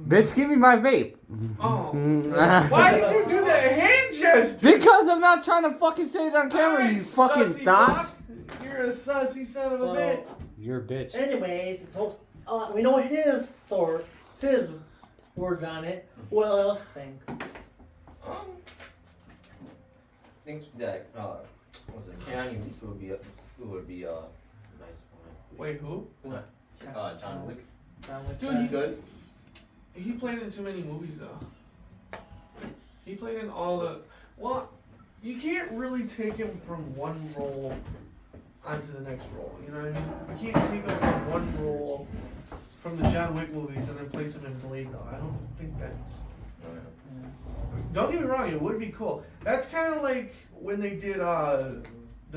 Bitch, give me my vape. Oh. Because Why did you do that hand gesture? I'm not trying to fucking say it on camera, you Alright, fucking sussy thot. fuck. You're a sussy son of a So- bitch. You're a bitch. Anyways, so we know his words on it. What else think? I think that was it Keanu Reeves would be a nice one. Wait, who? John Wick. Dude, He good. He played in too many movies though. He played in all the. Well, you can't really take him from one role onto the next role. You know what I mean? You can't take him from one role from the John Wick movies and then place him in Blade though. I don't think that's. Don't get me wrong, it would be cool. That's kind of like when they did the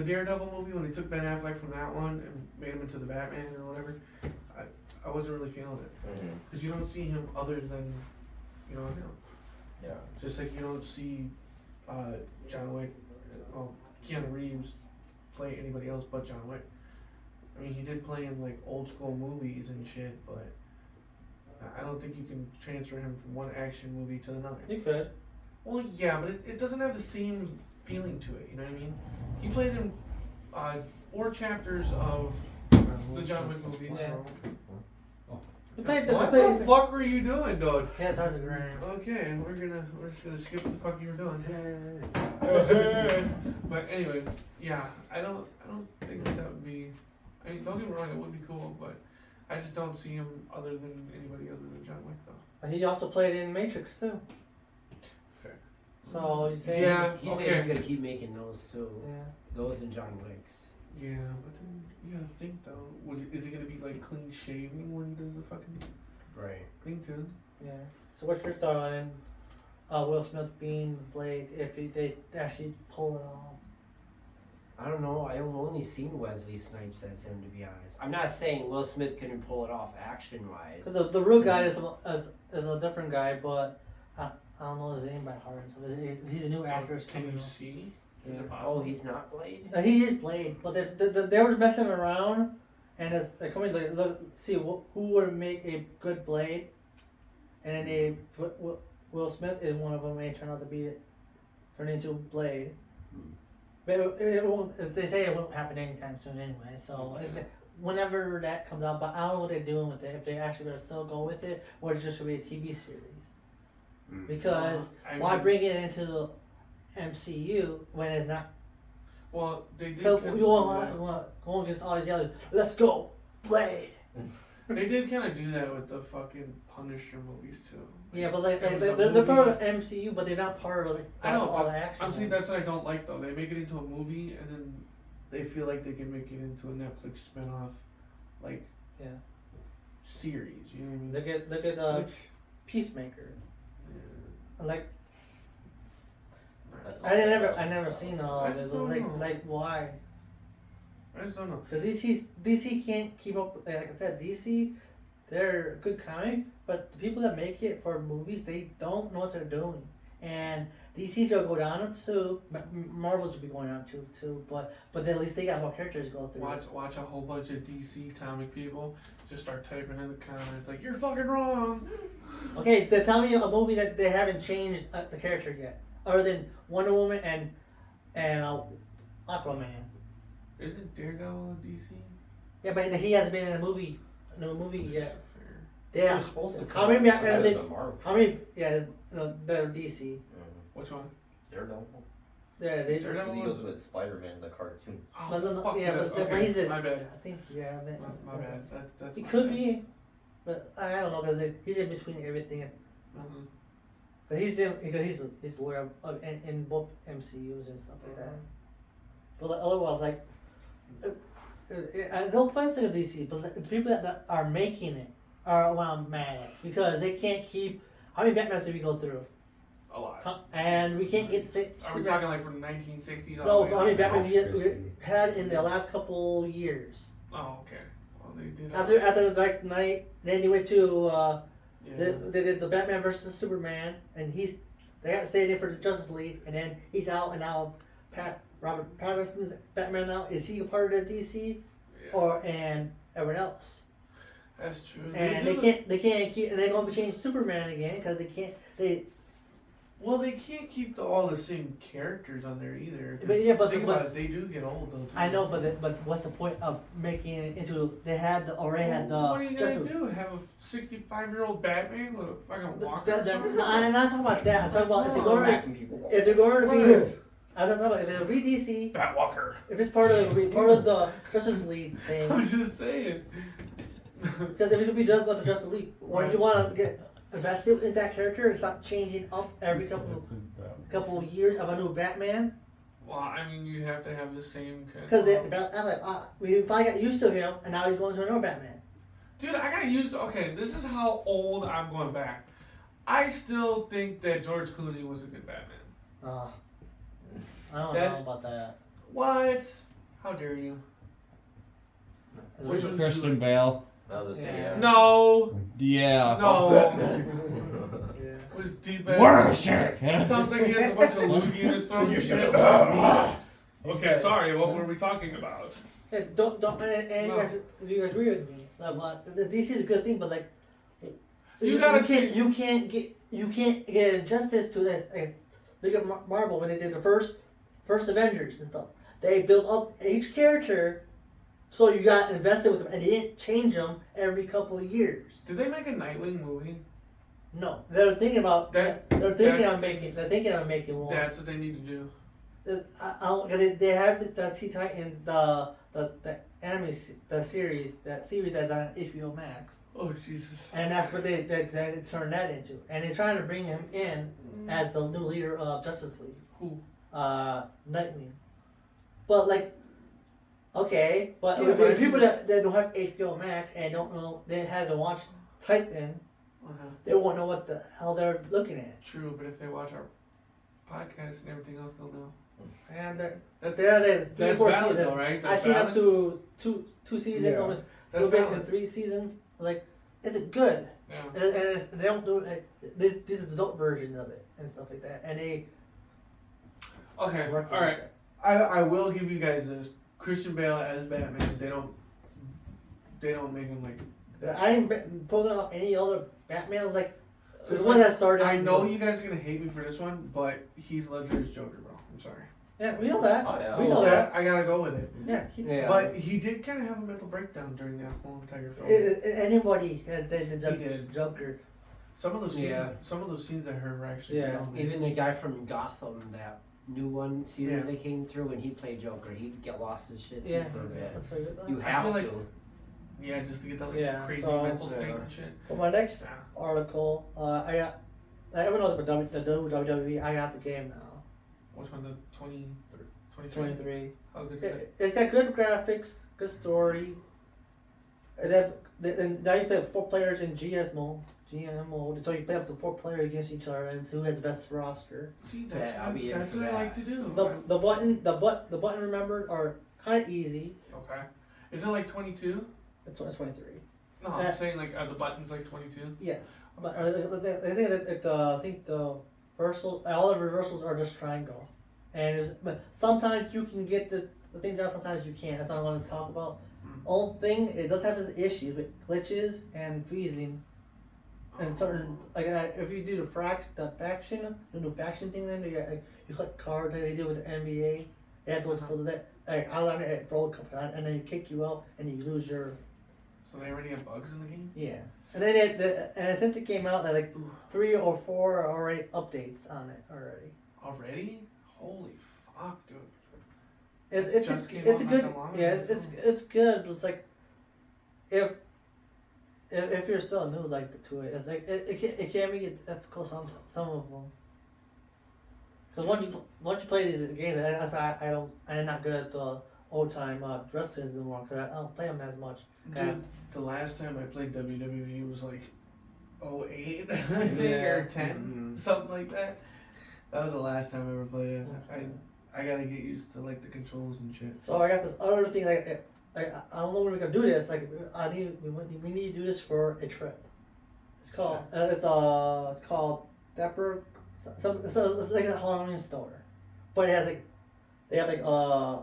Daredevil movie when they took Ben Affleck from that one and made him into the Batman or whatever. I wasn't really feeling it because you don't see him other than him. Yeah. Just like you don't see John Wick, Keanu Reeves play anybody else but John Wick. I mean, he did play in like old school movies and shit, but I don't think you can transfer him from one action movie to another. You could. Well, yeah, but it doesn't have the same feeling to it. You know what I mean? He played in 4 chapters of the John Wick movies. Yeah. You What played the fuck were you doing, dude? Yeah, it's hard to grind. Okay, we're just gonna skip what the fuck you were doing. But anyways, yeah, I don't think that would be. I mean, don't get me wrong, it would be cool, but I just don't see him other than anybody other than John Wick, though. But he also played in Matrix too. Fair. So you say Yeah. He said okay. he's gonna keep making those too. Yeah. Those and John Wick's. Yeah, but then you gotta think though. Is he gonna be like clean shaving when he does the fucking Right. thing too? Yeah. So what's your thought on Will Smith being Blade if they actually pull it off? I don't know. I've only seen Wesley Snipes as him, to be honest. I'm not saying Will Smith couldn't pull it off action wise. Cause the real guy is a different guy, but I don't know his name by heart. So he's a new actor. Can you see? Is it Oh, possible? he's not Blade? He is Blade, but they were messing around, and they're coming to look see who would make a good Blade, and then they put Will Smith is one of them. And turned out to be turned into Blade. But it won't. They say it won't happen anytime soon anyway. So whenever that comes out, but I don't know what they're doing with it. If they actually gonna still go with it, or it's just gonna be a TV series. Because I why mean- bring it into the MCU when it's not? Well, they did. So kinda you do want that. go against all these yelling, let's go, Blade. They did kind of do that with the fucking Punisher movies too. Yeah, but like It was a they're part of movie. MCU, but they're not part of like I know, all the action. I'm saying ones. that's what I don't like though. They make it into a movie and then they feel like they can make it into a Netflix spin-off, like Yeah. series. You know what I mean? Look at Which- Peacemaker. yeah. Like That's I never seen all I of it. just But don't know. like why? I just don't know. Cause DC can't keep up. Like I said, DC, they're a good comic, but the people that make it for movies, they don't know what they're doing. And DC's will go down too. Marvel's will be going down too. But then at least they got more characters to go through. Watch a whole bunch of DC comic people just start typing in the comments like you're fucking wrong. Okay, then tell me a movie that they haven't changed the character yet, other than Wonder Woman and Aquaman. Isn't Daredevil a DC? Yeah, but he hasn't been in no movie yet. They Yeah. were supposed to How come many out Batman? as a Marvel. How many? Yeah, they're DC. Which one? Daredevil. They. Daredevil He was. goes with Spider-Man, the cartoon. Oh, But then, fuck yeah, yes. but Okay, he's in. my bad. I think yeah. My bad. That's He my could bad. be, but I don't know because he's in between everything. Mhm. But he's the lawyer in both MCUs and stuff like that. But like, otherwise, like, it's no offense to DC, but the people that are making it are what I'm mad at because they can't keep. How many Batmans did we go through? A lot. And we can't get. Are we talking like from the 1960s? all No, the way how many up? Batman we had in the last couple years? Oh, okay. Well, they did. After the Dark Knight, then they went to. Yeah. They did the Batman versus Superman, and they got stayed in for the Justice League, and then he's out, and now Robert Pattinson's Batman now. Is he a part of the DC Yeah. and everyone else? That's true. And do- they can't keep, and they're going to change Superman again because Well, they can't keep all the same characters on there either. 'cause But yeah, but- think but- about it, they do get old though. Too. I know, but what's the point of making it into? They already had the What are you Justice gonna do? Have a 65-year-old Batman with a fucking walker? I'm not talking about that. I'm talking about if they're going to, Whacking people. if they're going to be. I'm talking about if it'll be DC, Batwalker. if it's part of the Justice League thing. I'm just saying. Because if it could be just about the Justice League, why do you want to get invested in that character and stop changing up every couple of years of a new Batman? Well, I mean, you have to have the same kind. Because I'm like, we finally got used to him, and now he's going to another Batman. Dude, I got used to. Okay, this is how old I'm going back. I still think that George Clooney was a good Batman. I don't That's- know about that. What? How dare you? Which one? Christian Bale. I was gonna say, Yeah. yeah. No. Yeah. No. Yeah. It was deep as. Worship. Sounds like he has a bunch of loogie in his throat and shit. Okay, sorry. What were we talking about? Hey, don't and No. you guys agree with me? Like, the DC is a good thing, but like, You gotta you can't get injustice to that. Look at Marvel when they did the first Avengers and stuff. They built up each character, so you got invested with them, and they didn't change them every couple of years. Did they make a Nightwing movie? No, they're thinking about That- They're thinking that's- of making. They're thinking of making one. That's what they need to do. They have the Teen Titans, the anime, the series that's on HBO Max, Oh Jesus. and that's what they turned that into, and they're trying to bring him in as the new leader of Justice League. Who? Nightwing. But like, okay, but Yeah, if but people that don't have HBO Max and don't know, they hasn't watched Titan, Uh-huh. they won't know what the hell they're looking at. True, but if they watch our podcast and everything else, they'll know. And That's they're 4 valid seasons. though, right? I That's seen up valid? to two seasons, Yeah. almost a That's little bit in valid. 3 seasons. Like, is it good? Yeah. And they don't do it. Like, this is the adult version of it and stuff like that. And they Okay. work All with right. it. I will give you guys this. Christian Bale as Batman. They don't make him like. I ain't pulling out any other Batman's like the Just one like, that started. I know you guys are gonna hate me for this one, but Heath Ledger is Joker, bro. I'm sorry. Yeah, we know that. Oh, yeah. We know that. I gotta go with it. Yeah. Yeah. But he did kind of have a mental breakdown during that whole entire film. Anybody had the did. Joker. Some of those scenes, Yeah. I heard were actually Yeah. real, man. Even the guy from Gotham, that new one series Yeah. that came through, when he played Joker, he'd get lost his shit too Yeah. for a bit. That's what You I have feel to. like- Yeah, just to get that like Yeah, crazy so- mental state Yeah. and shit. For my next Yeah. article, I got. Everyone knows about the WWE. I got the game now. Which one? The 23? 23. How good is it? It's got good graphics, good story. And now you play with 4 players in GM mode. So you play up to 4 players against each other and see who has the best roster. See, Yeah, that's, I'll be in that's for what I that. like to do. The button remember are kind of easy. Okay. Is it like 22? It's 23. No, I'm saying like are the buttons like 22? Yes, but I think the all the reversals are just triangle, and but sometimes you can get the things out, sometimes you can't. That's what I want to talk about. Only thing it does have this issue with glitches and freezing, and certain like if you do the faction thing, then you collect cards like they do with the NBA. They have those for that. Like I learned it for World Cup, and then you kick you out and you lose your. So they already have bugs in the game? Yeah, and then and since it came out, like 3 or 4 are already updates on it already. Already? Holy fuck, dude. It's Just a, came it's out a not good that long yeah ago. it's good. But it's like if you're still new like to it, it's like it can be difficult some of them. Because once you play these games, that's why I'm not good at the old time wrestlers anymore. Because I don't play them as much. Dude, the last time I played WWE was like 08, I think, Yeah. or 10, something like that. That was the last time I ever played it. I gotta get used to like the controls and shit. So I got this other thing like I don't know when we're gonna do this. Like we need to do this for a trip. It's called it's called Dapper. It's like a Halloween store, but it has like they have like a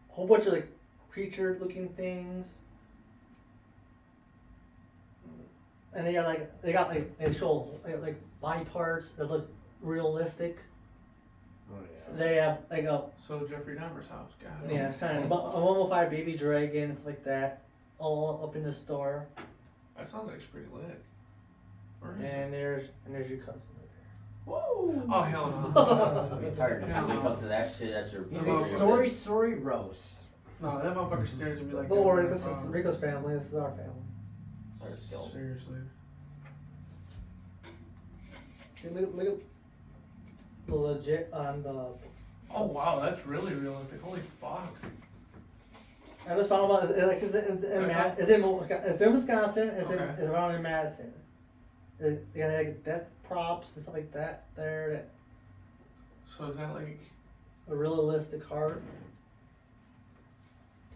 whole bunch of like creature looking things, and they got like they show like body parts that look realistic. Oh, yeah. They have like a So Jeffrey Dahmer's house, God. yeah, it's kind of a mummified baby dragon and stuff like that, all up in the store. That sounds like it's pretty lit. Where is it? And there's your cousin right Whoa! Oh hell no. I'm tired of Yeah, when it no. comes to that shit. That's your. You No, think no. story roast? No, that motherfucker stares at me there. like. Don't that. worry, this is Rico's family. This is our family. Sorry, skill. Seriously. See, look at the legit on the. Oh wow, that's really realistic. Holy fuck. I just found out it's in Wisconsin. Okay. It's around in Madison. They got like death props and stuff like that there. That So is that like? a realistic heart.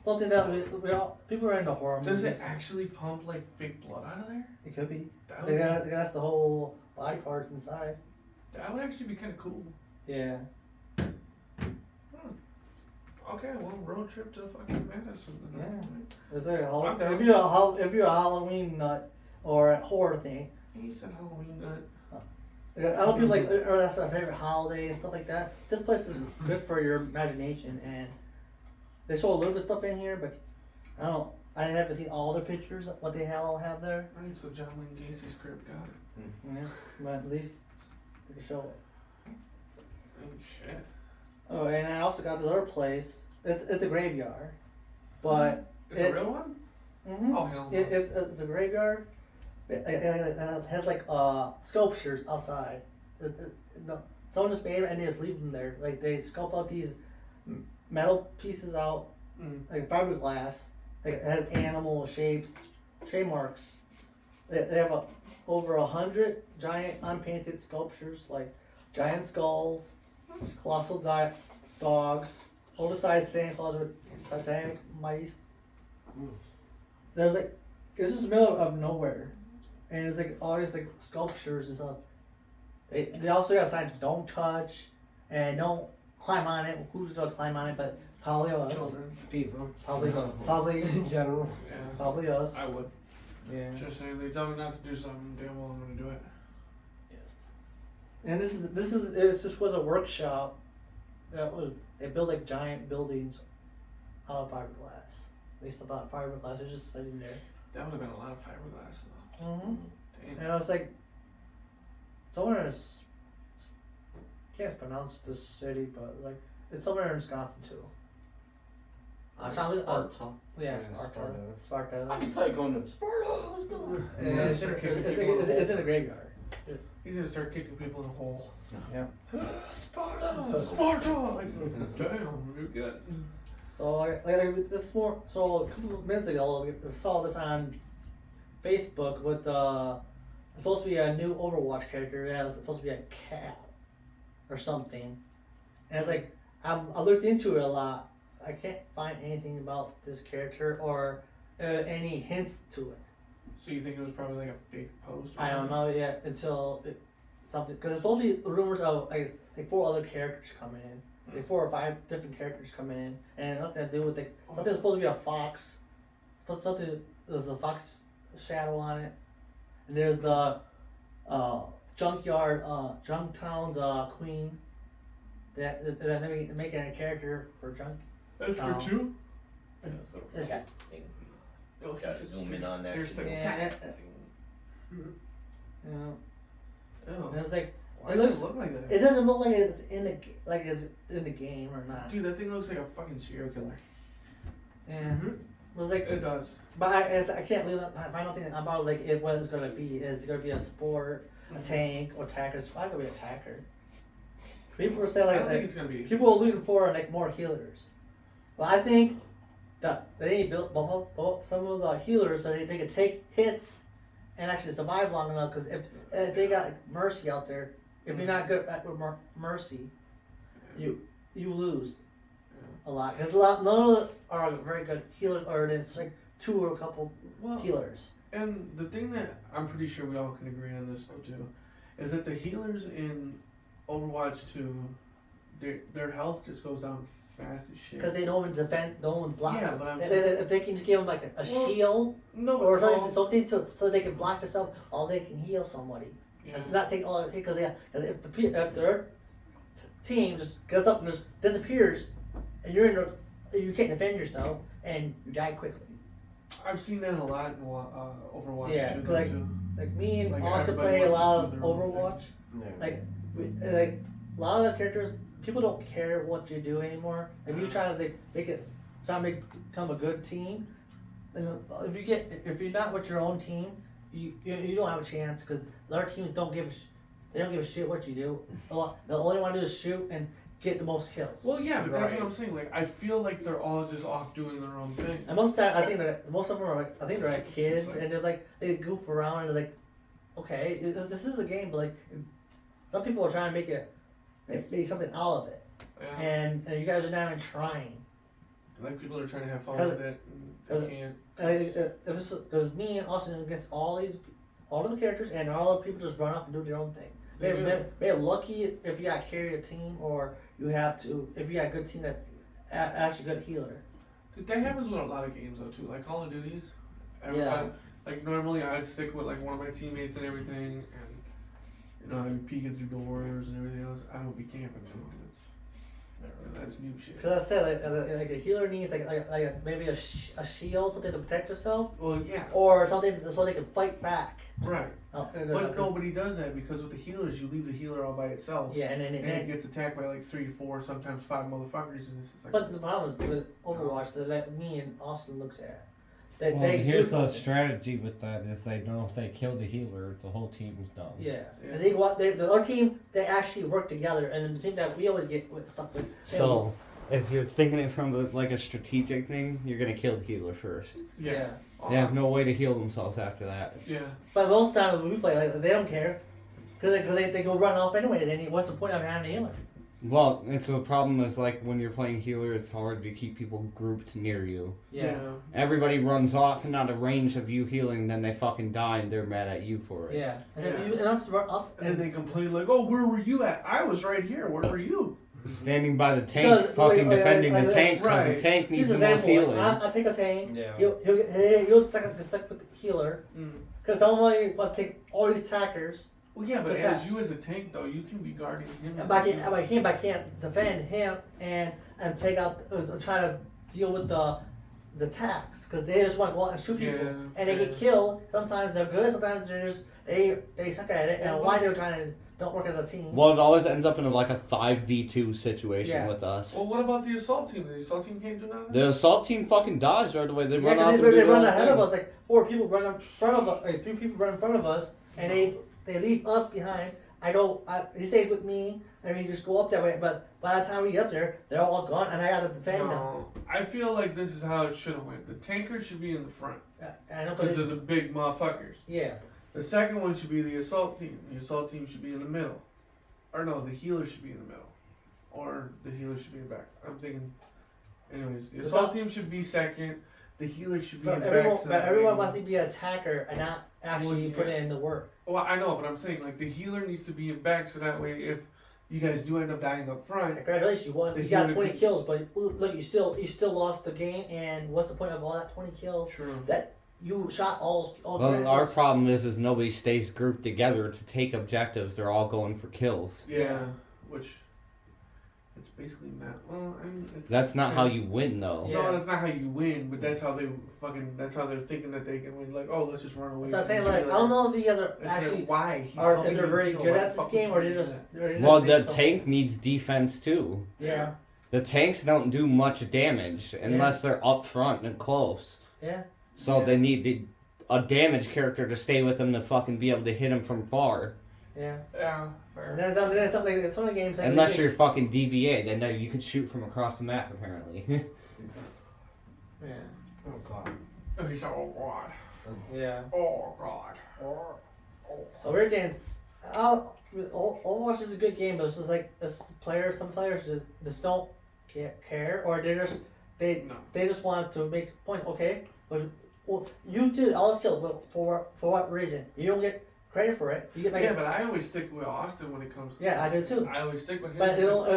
Something that we all people are into horror Does movies. it actually pump like fake blood out of there? It could be. That They would, got that's the whole body parts inside. that would actually be kind of cool. Yeah. Okay, well, road trip to fucking Madison. Yeah. It's like I'm down. if you're a Halloween nut or a horror thing, He said Halloween nut. I don't feel like, or that's our favorite holiday and stuff like that. This place is good for your imagination, and they show a little bit of stuff in here, but I haven't seen all the pictures of what they all have there. Right, so John Wayne Gacy's crypt got it. Yeah, but at least they can show it. Oh shit. Oh, and I also got this other place. It's a graveyard, but It's a real one? mhm. Oh hell no. It's a graveyard. It has like sculptures outside. Someone just made it and they just leave them there. Like they sculpt out these metal pieces out, like fiberglass. Like it has animal shapes, shape marks. They have over 100 giant unpainted sculptures, like giant skulls, colossal dogs, oversized Santa Claus with Titanic mice. There's like, it's just the middle of nowhere. And it's like all these like sculptures and stuff. They also got signs, don't touch and don't climb on it. Who's gonna climb on it? But probably us. Children. People. Probably In general. Yeah. probably us. I would. Yeah. Just saying, they tell me not to do something, damn well I'm gonna do it. And it just was a workshop. They built like giant buildings out of fiberglass. Based about fiberglass, they're just sitting there. That would have been a lot of fiberglass though. Mm-hmm. Damn. And I was like, somewhere in, can't pronounce this city, but like, it's somewhere in Wisconsin too. I'm trying to Sparta. yeah, Yeah, Sparta. I can tell you going to Sparta. Let's go. And it's in a graveyard. He's gonna start kicking people in the hole. Sparta. So- Sparta! Like, damn, you're good. So like this more. So a couple of minutes ago, we saw this on Facebook with it's supposed to be a new Overwatch character. Yeah, it's supposed to be a cat or something. And it's like I looked into it a lot. I can't find anything about this character or any hints to it. So you think it was probably like a fake post? Or I don't something? know yet until something, because there's supposed to be rumors of like 4 other characters coming in, like 4 or 5 different characters coming in, and nothing to do with like something's supposed to be a fox, but something there's a fox shadow on it, and there's the junkyard Junktown's queen that they're making a character for Junk. That's Um, for two? Yeah, so Yeah. cat thing. Oh, Gotta zoom in on that. There's the Yeah. cat. You know, Oh. and it's like Why it does looks. it look like that? It doesn't look like it's in the game or not. Dude, that thing looks like a fucking serial killer. Yeah. It was like, It does. but I can't leave that. I don't think about like what it's gonna be. It's gonna be a sport, a tank, or attacker. It's probably gonna be attacker. People were saying I like, don't think it's gonna be. people were looking for like more healers, but I think that they need to build up some of the healers so they can take hits and actually survive long enough. Because if they got like, Mercy out there, if you're not good at Mercy, you lose a lot. Because none of them are very good healers, or it's like 2 or a couple Well, healers. and the thing that I'm pretty sure we all can agree on this though too, is that the healers in Overwatch 2, their health just goes down fast as shit. Because they don't even defend, no one blocks Yeah, them. but I'm If they can just give them like a Well, shield No, or but something so they can block themselves, or they can heal somebody. yeah. And not take all their hit, because if their team just gets up and just disappears, and you can't defend yourself, and you die quickly. I've seen that a lot in Overwatch Yeah, 2. like- too. Like me and Like, Austin everybody play a wants to lot do of their own thing. Overwatch. Yeah. Like, like a lot of the characters, people don't care what you do anymore. If you try to become a good team, and if you're not with your own team, you don't have a chance, because other teams don't give a shit what you do. They only want to do is shoot and get the most kills. Well, yeah, but that's Right. what I'm saying. Like, I feel like they're all just off doing their own thing. And most of the time, I think most of them are like, I think they're like kids, and they're like, they goof around and they're like, okay, this is a game, but like, some people are trying to make something out of it, Yeah. and you guys are not even trying. Like, people are trying to have fun Cause- with it, and they can't. Because me and Austin against all of the characters, and all the people just run off and do their own thing. They do. They're lucky if you got carry a team, or if you got a good team that actually good healer. Dude, that happens with a lot of games though too. Like Call of Duties. Yeah. Like normally I'd stick with like one of my teammates and everything, and you know I'd be peeking through doors and everything else. I don't be camping too. That's new shit. Because I said like a healer needs like maybe a shield, something to protect yourself, Well, yeah, or something so they can fight back. right. And But nobody does that because with the healers, you leave the healer all by itself. Yeah, and And it then gets attacked by like 3, 4, sometimes 5 motherfuckers, and it's just like. but the problem is with Overwatch that me and Austin looks at. That Well, they here's do the something. strategy with that is they know if they kill the healer, the whole team's done. Yeah. Yeah. And they go out, the other team, they actually work together, and the team that we always get stuck with. So, if you're thinking it from like a strategic thing, you're gonna kill the healer first. Yeah. They have no way to heal themselves after that. Yeah. But most times when we play, like they don't care, because they go run off anyway. Then what's the point of having a healer? Well, it's the problem is like when you're playing healer, it's hard to keep people grouped near you. Yeah. Everybody runs off and out of range of you healing, then they fucking die and they're mad at you for it. Yeah. And Yeah. then you have to run up And then they complain like, "Oh, where were you at? I was right here. Where were you?" Standing by the tank, Because, fucking like, defending the tank because right. the tank needs Here's the an most example. healing. I take a tank. Yeah. He'll stuck with the healer. Mm. Because somebody wants to take all these attackers. Well, yeah, but What's as that? you as a tank though, you can be guarding him. as But a I healer. can't defend him and take out, try to deal with the attacks. Because they just want to go out and shoot people. Yeah, And they get fair. killed. Sometimes they're good, sometimes they're just, they suck at it. And Well, why they're trying to don't work as a team. Well, it always ends up in like a 5v2 situation Yeah. with us. Well, what about the assault team? The assault team can't do nothing. The assault team fucking dies right away. They Yeah, run off 'cause and they, do they their run own ahead thing. of us, like 4 people run in front of us, like 3 people run in front of us, and they leave us behind. He stays with me, and we just go up that way, but by the time we get there, they're all gone, and I gotta defend them. No, I feel like this is how it should have went. The tanker should be in the front I know, because but they're the big motherfuckers. yeah, The second one should be the assault team. The assault team should be in the middle. Or no, the healer should be in the middle. Or the healer should be in the back. I'm thinking. Anyways, the assault team should be second. The healer should be in but the everyone, back. so but that everyone way- wants to be an attacker and not actually Well, put yeah. in the work. Well, I know, but I'm saying like the healer needs to be in back so that way if you guys do end up dying up front. Congratulations, you won. The You got healer 20 could- kills, but look, you still lost the game. And what's the point of all that 20 kills? True. That you shot all Well, 20 our kills. problem is nobody stays grouped together to take objectives. They're all going for kills. Yeah, which it's basically not. Well, I mean, it's That's not how you win, though. Yeah. No, that's not how you win, but that's how they fucking. That's how they're thinking that they can win. Like, oh, let's just run away. So I'm from saying, the like, I healer. don't know if you guys are It's like, actually why? He's are helping if they're you very heal. good Why at the this fuck game, would or you they do just that? they're Well, just the tank needs defense too. Yeah, The tanks don't do much damage unless they're up front and close. yeah. So Yeah. they need a damage character to stay with them to fucking be able to hit them from far. Yeah, Yeah, fair. and then something like some of the games. Like, Unless you're fucking DVA, then no, you can shoot from across the map apparently. yeah, Oh god. Oh, he's oh god. yeah. Oh god. So we're getting. Overwatch is a good game, but it's just like some players just don't care, or they just want to make a point. Okay, but well, you did all this kill, but for what reason? You don't get credit for it. You get like Yeah, but I always stick with Austin when it comes to. yeah, I do too. I always stick with him.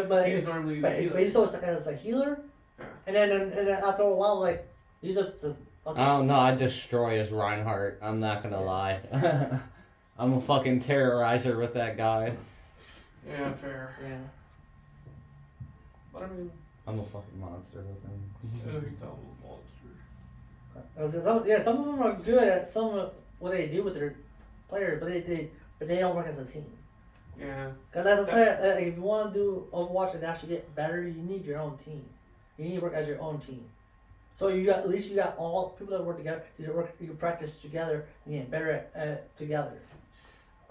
But he's normally the but healer. he's always as a healer, Yeah. and then after a while, like you just okay. Oh no, I destroy his Reinhardt. I'm not gonna lie. I'm a fucking terrorizer with that guy. Yeah, fair. Yeah. But I mean, I'm a fucking monster with him. oh, he's a monster. Some of them are good at some of what they do with their players, but they don't work as a team. Yeah. Because as I said, if you want to do Overwatch and actually get better, you need your own team. You need to work as your own team. So at least you got all people that work together. You can practice together and get better at together.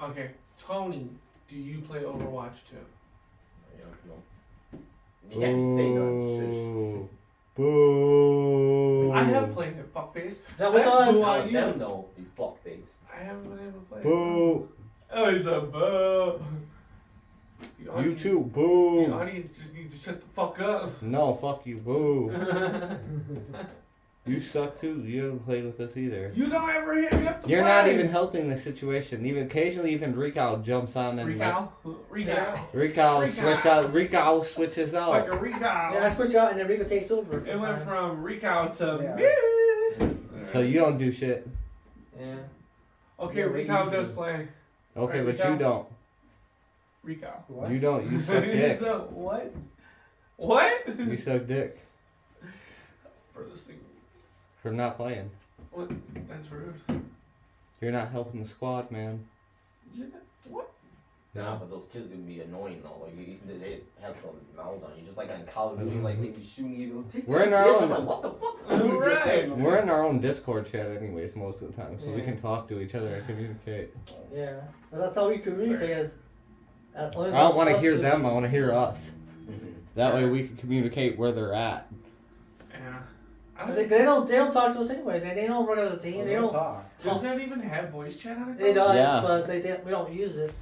Okay, Tony, do you play Overwatch too? Yeah, no. You can't say no. Boo. I have played it, fuckface. Now with That's us, blue Tell on you. them no, you fuckface. I haven't been able to play it. Boo. Oh, he's a boo. The You audience- too. The Boo. audience just needs to shut the fuck up. No, fuck you. Boo. You suck too. You haven't played with us either. You don't ever hit me up to You're play. not even helping the situation. Even occasionally, even Rico jumps on and like Recal. Rico switch out. Rico switches Like out. a Recal. yeah, I switch out and then Rico takes over. It went from Recal to Yeah. me. So you don't do shit. Yeah. Okay, Yeah, what Rico you does do? play. Okay, Right, but you Rico? don't. Rico. What? You don't. You suck dick. So, what? What? You suck dick For this thing. for not playing. What? That's rude. You're not helping the squad, man. Yeah. What? Nah, but those kids would be annoying though. Like they have some mouths on you, just like on Call of Duty, like they be shooting you. Take We're in that, our bitch. own- I'm like, what the fuck? Right. We're in our own Discord chat anyways most of the time, so we Yeah. can talk to each other and communicate. Yeah. That's how we communicate. As I don't want to hear them, I want to hear us. Mhm. That way we can communicate where they're at. Yeah. I They don't, don't talk to us anyways, and they don't run as a team. They don't. talk. does that even have voice chat on it? They though? does, Yeah. but we don't use it.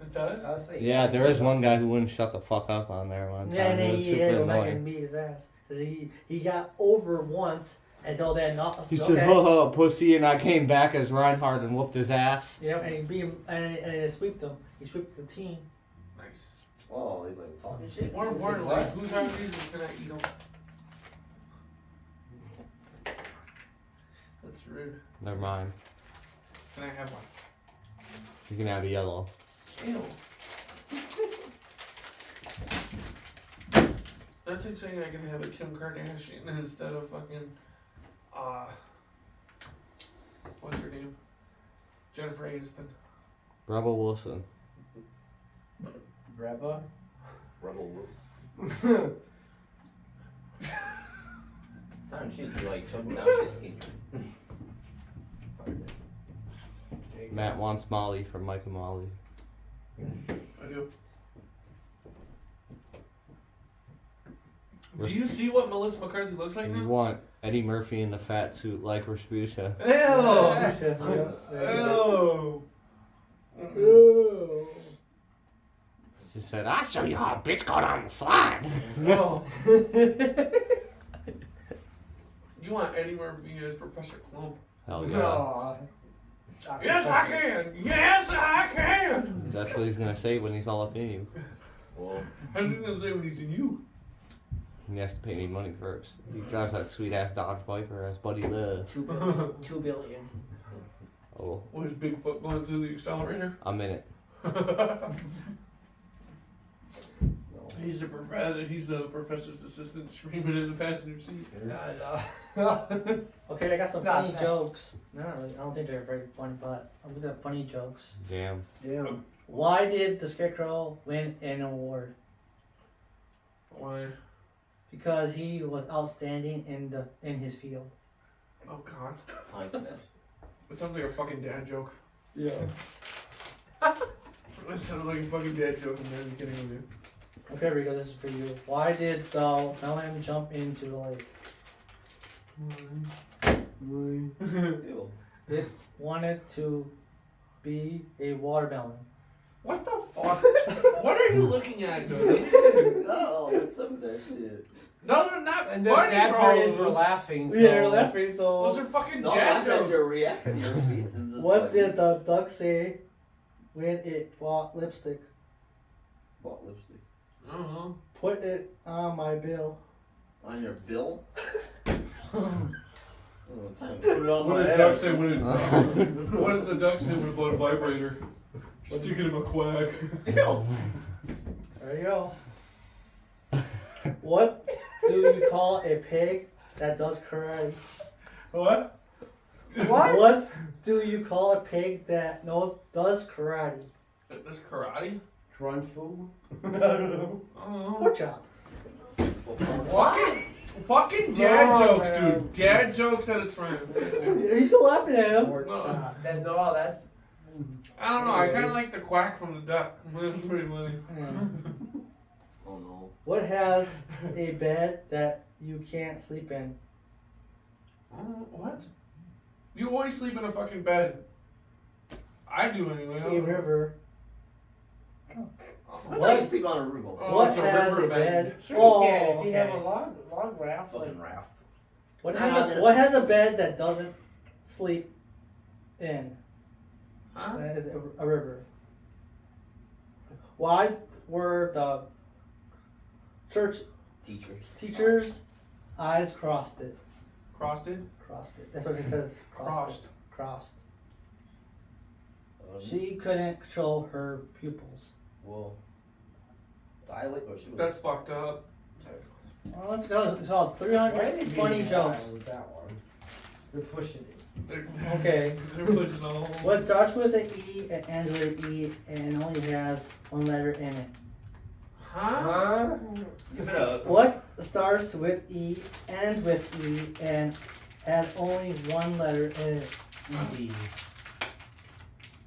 It does? I'll say Yeah, there is one guy who wouldn't shut the fuck up on there one time. Yeah, and It then was he super had to go back annoying. and beat his ass. 'Cause he got over once until then not. He okay. said, "Ha pussy," and I came back as Reinhardt and whooped his ass. Yeah, and he beat him, and he sweeped him. He swept the team. Nice. Oh, he's like talking shit. More importantly, whose RPGs is gonna eat them? That's rude. Never mind. Can I have one? You can have a yellow. Ew. That's like saying I can have a Kim Kardashian instead of fucking, what's her name? Jennifer Aniston. Rebel Wilson. Reba. Rebel Wolves. Time she's like choking down she's skinny. Matt wants Molly from Mike and Molly. I do. Res- Do you see what Melissa McCarthy looks like And you now? want Eddie Murphy in the fat suit like Rasputia. Ew! She said, "I'll show you how a bitch go down the slide." No. You want Eddie Murphy as Professor Clump? Hell yeah. No. Yes, I can! Yes, I can! That's what he's gonna say when he's all up in you. Well, I think he'll say when he's in you. He has to pay me money first. He drives that sweet ass Dodge Viper as Buddy Love. 2 billion. Oh, Was Bigfoot going through the accelerator? I'm in it. He's the professor. He's the professor's assistant screaming in the passenger seat. Okay, I got some Not funny bad. jokes. Not really. I don't think they're very funny, but I'm gonna have funny jokes. Damn. Damn. Why did the Scarecrow win an award? Why? Because he was outstanding in his field. Oh God! time for that. That sounds like a fucking dad joke. Yeah. That sounded like a fucking dad joke. I'm not even kidding with you. Okay, Rico, this is for you. Why did the melon jump into the lake? Ew. It wanted to be a watermelon. What the fuck? What are you looking at, dude? No, what's up with that shit? Those are not And the funny, sad bro. part is we're laughing. So Yeah, you're laughing. Those So, are fucking No, dad that's not jokes. your reaction. Your face is just what like, did the duck say when it bought lipstick? Bought lipstick I don't know. Put it on my bill. on your bill? Oh, time to put it on What my did the duck ass. say when it? What did the duck say when it bought a vibrator? Stick it in my quack. There you go. What do you call a pig that does karate? What? What do you call a pig that does karate? That's karate? Run fool. I don't know. Pork chops. Fucking dad No, jokes, man. dude. Dad jokes at a time. Are you still laughing at him? Pork No. chop. No, that's. I don't know. I kind of like the quack from the duck. It's pretty funny. Oh no. What has a bed that you can't sleep in? What? You always sleep in a fucking bed. I do anyway. I A don't know. river. I thought What? you sleep on a roof. Oh, What it's a has river a bed? Sure, Oh, you can if you have okay. a log raft. Like, Fucking raft. What Nah, what has a bed that doesn't sleep in? Huh? That is a river. Why were the church Teachers. teachers' eyes crossed it? Crossed it? Crossed it. That's what it says. Crossed. crossed. Um, She couldn't control her pupils. Well, dilate. Or she was. That's fucked up. Well, let's go. It's called 320 jokes. With that one. They're pushing it. They're, Okay. they're pushing all. What starts with an E and ends with an E and only has one letter in it? Huh? Give it up. What starts with E, ends with E, and has only one letter in it? E.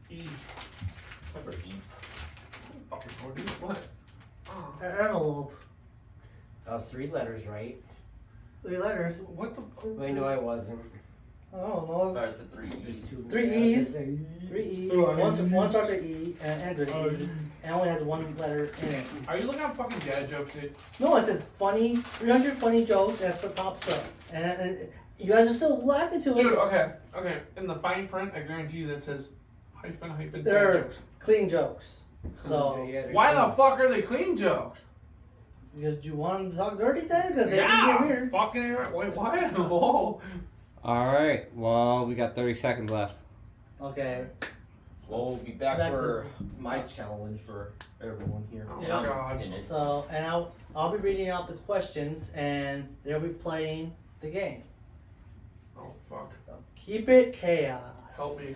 E. Cover E. Fucking Gordy. What? Oh. An envelope. That was 3 letters, right? 3 letters. What the fuck? Wait, no, I wasn't. Oh, no. Starts at 3. There's 2. 3 E's. 3 E's. One starts with E and ends with E, and only has one letter in it. Are you looking at fucking dad jokes, dude? No, it says funny, 320 jokes, that's what pops up. And you guys are still laughing to Dude, it. okay. In the fine print, I guarantee you that says hyphen dad They're jokes. clean jokes. So, Why the fuck are they clean jokes? because you want to talk dirty then? Because they can get Yeah. weird. Fucking wait, why? Whoa. All right. Well, we got 30 seconds left. Okay. Well, we'll be back Back for my challenge for everyone here. Oh Yeah. god. In it. So, and I'll be reading out the questions, and they'll be playing the game. Oh fuck. So, keep it chaos. Help me.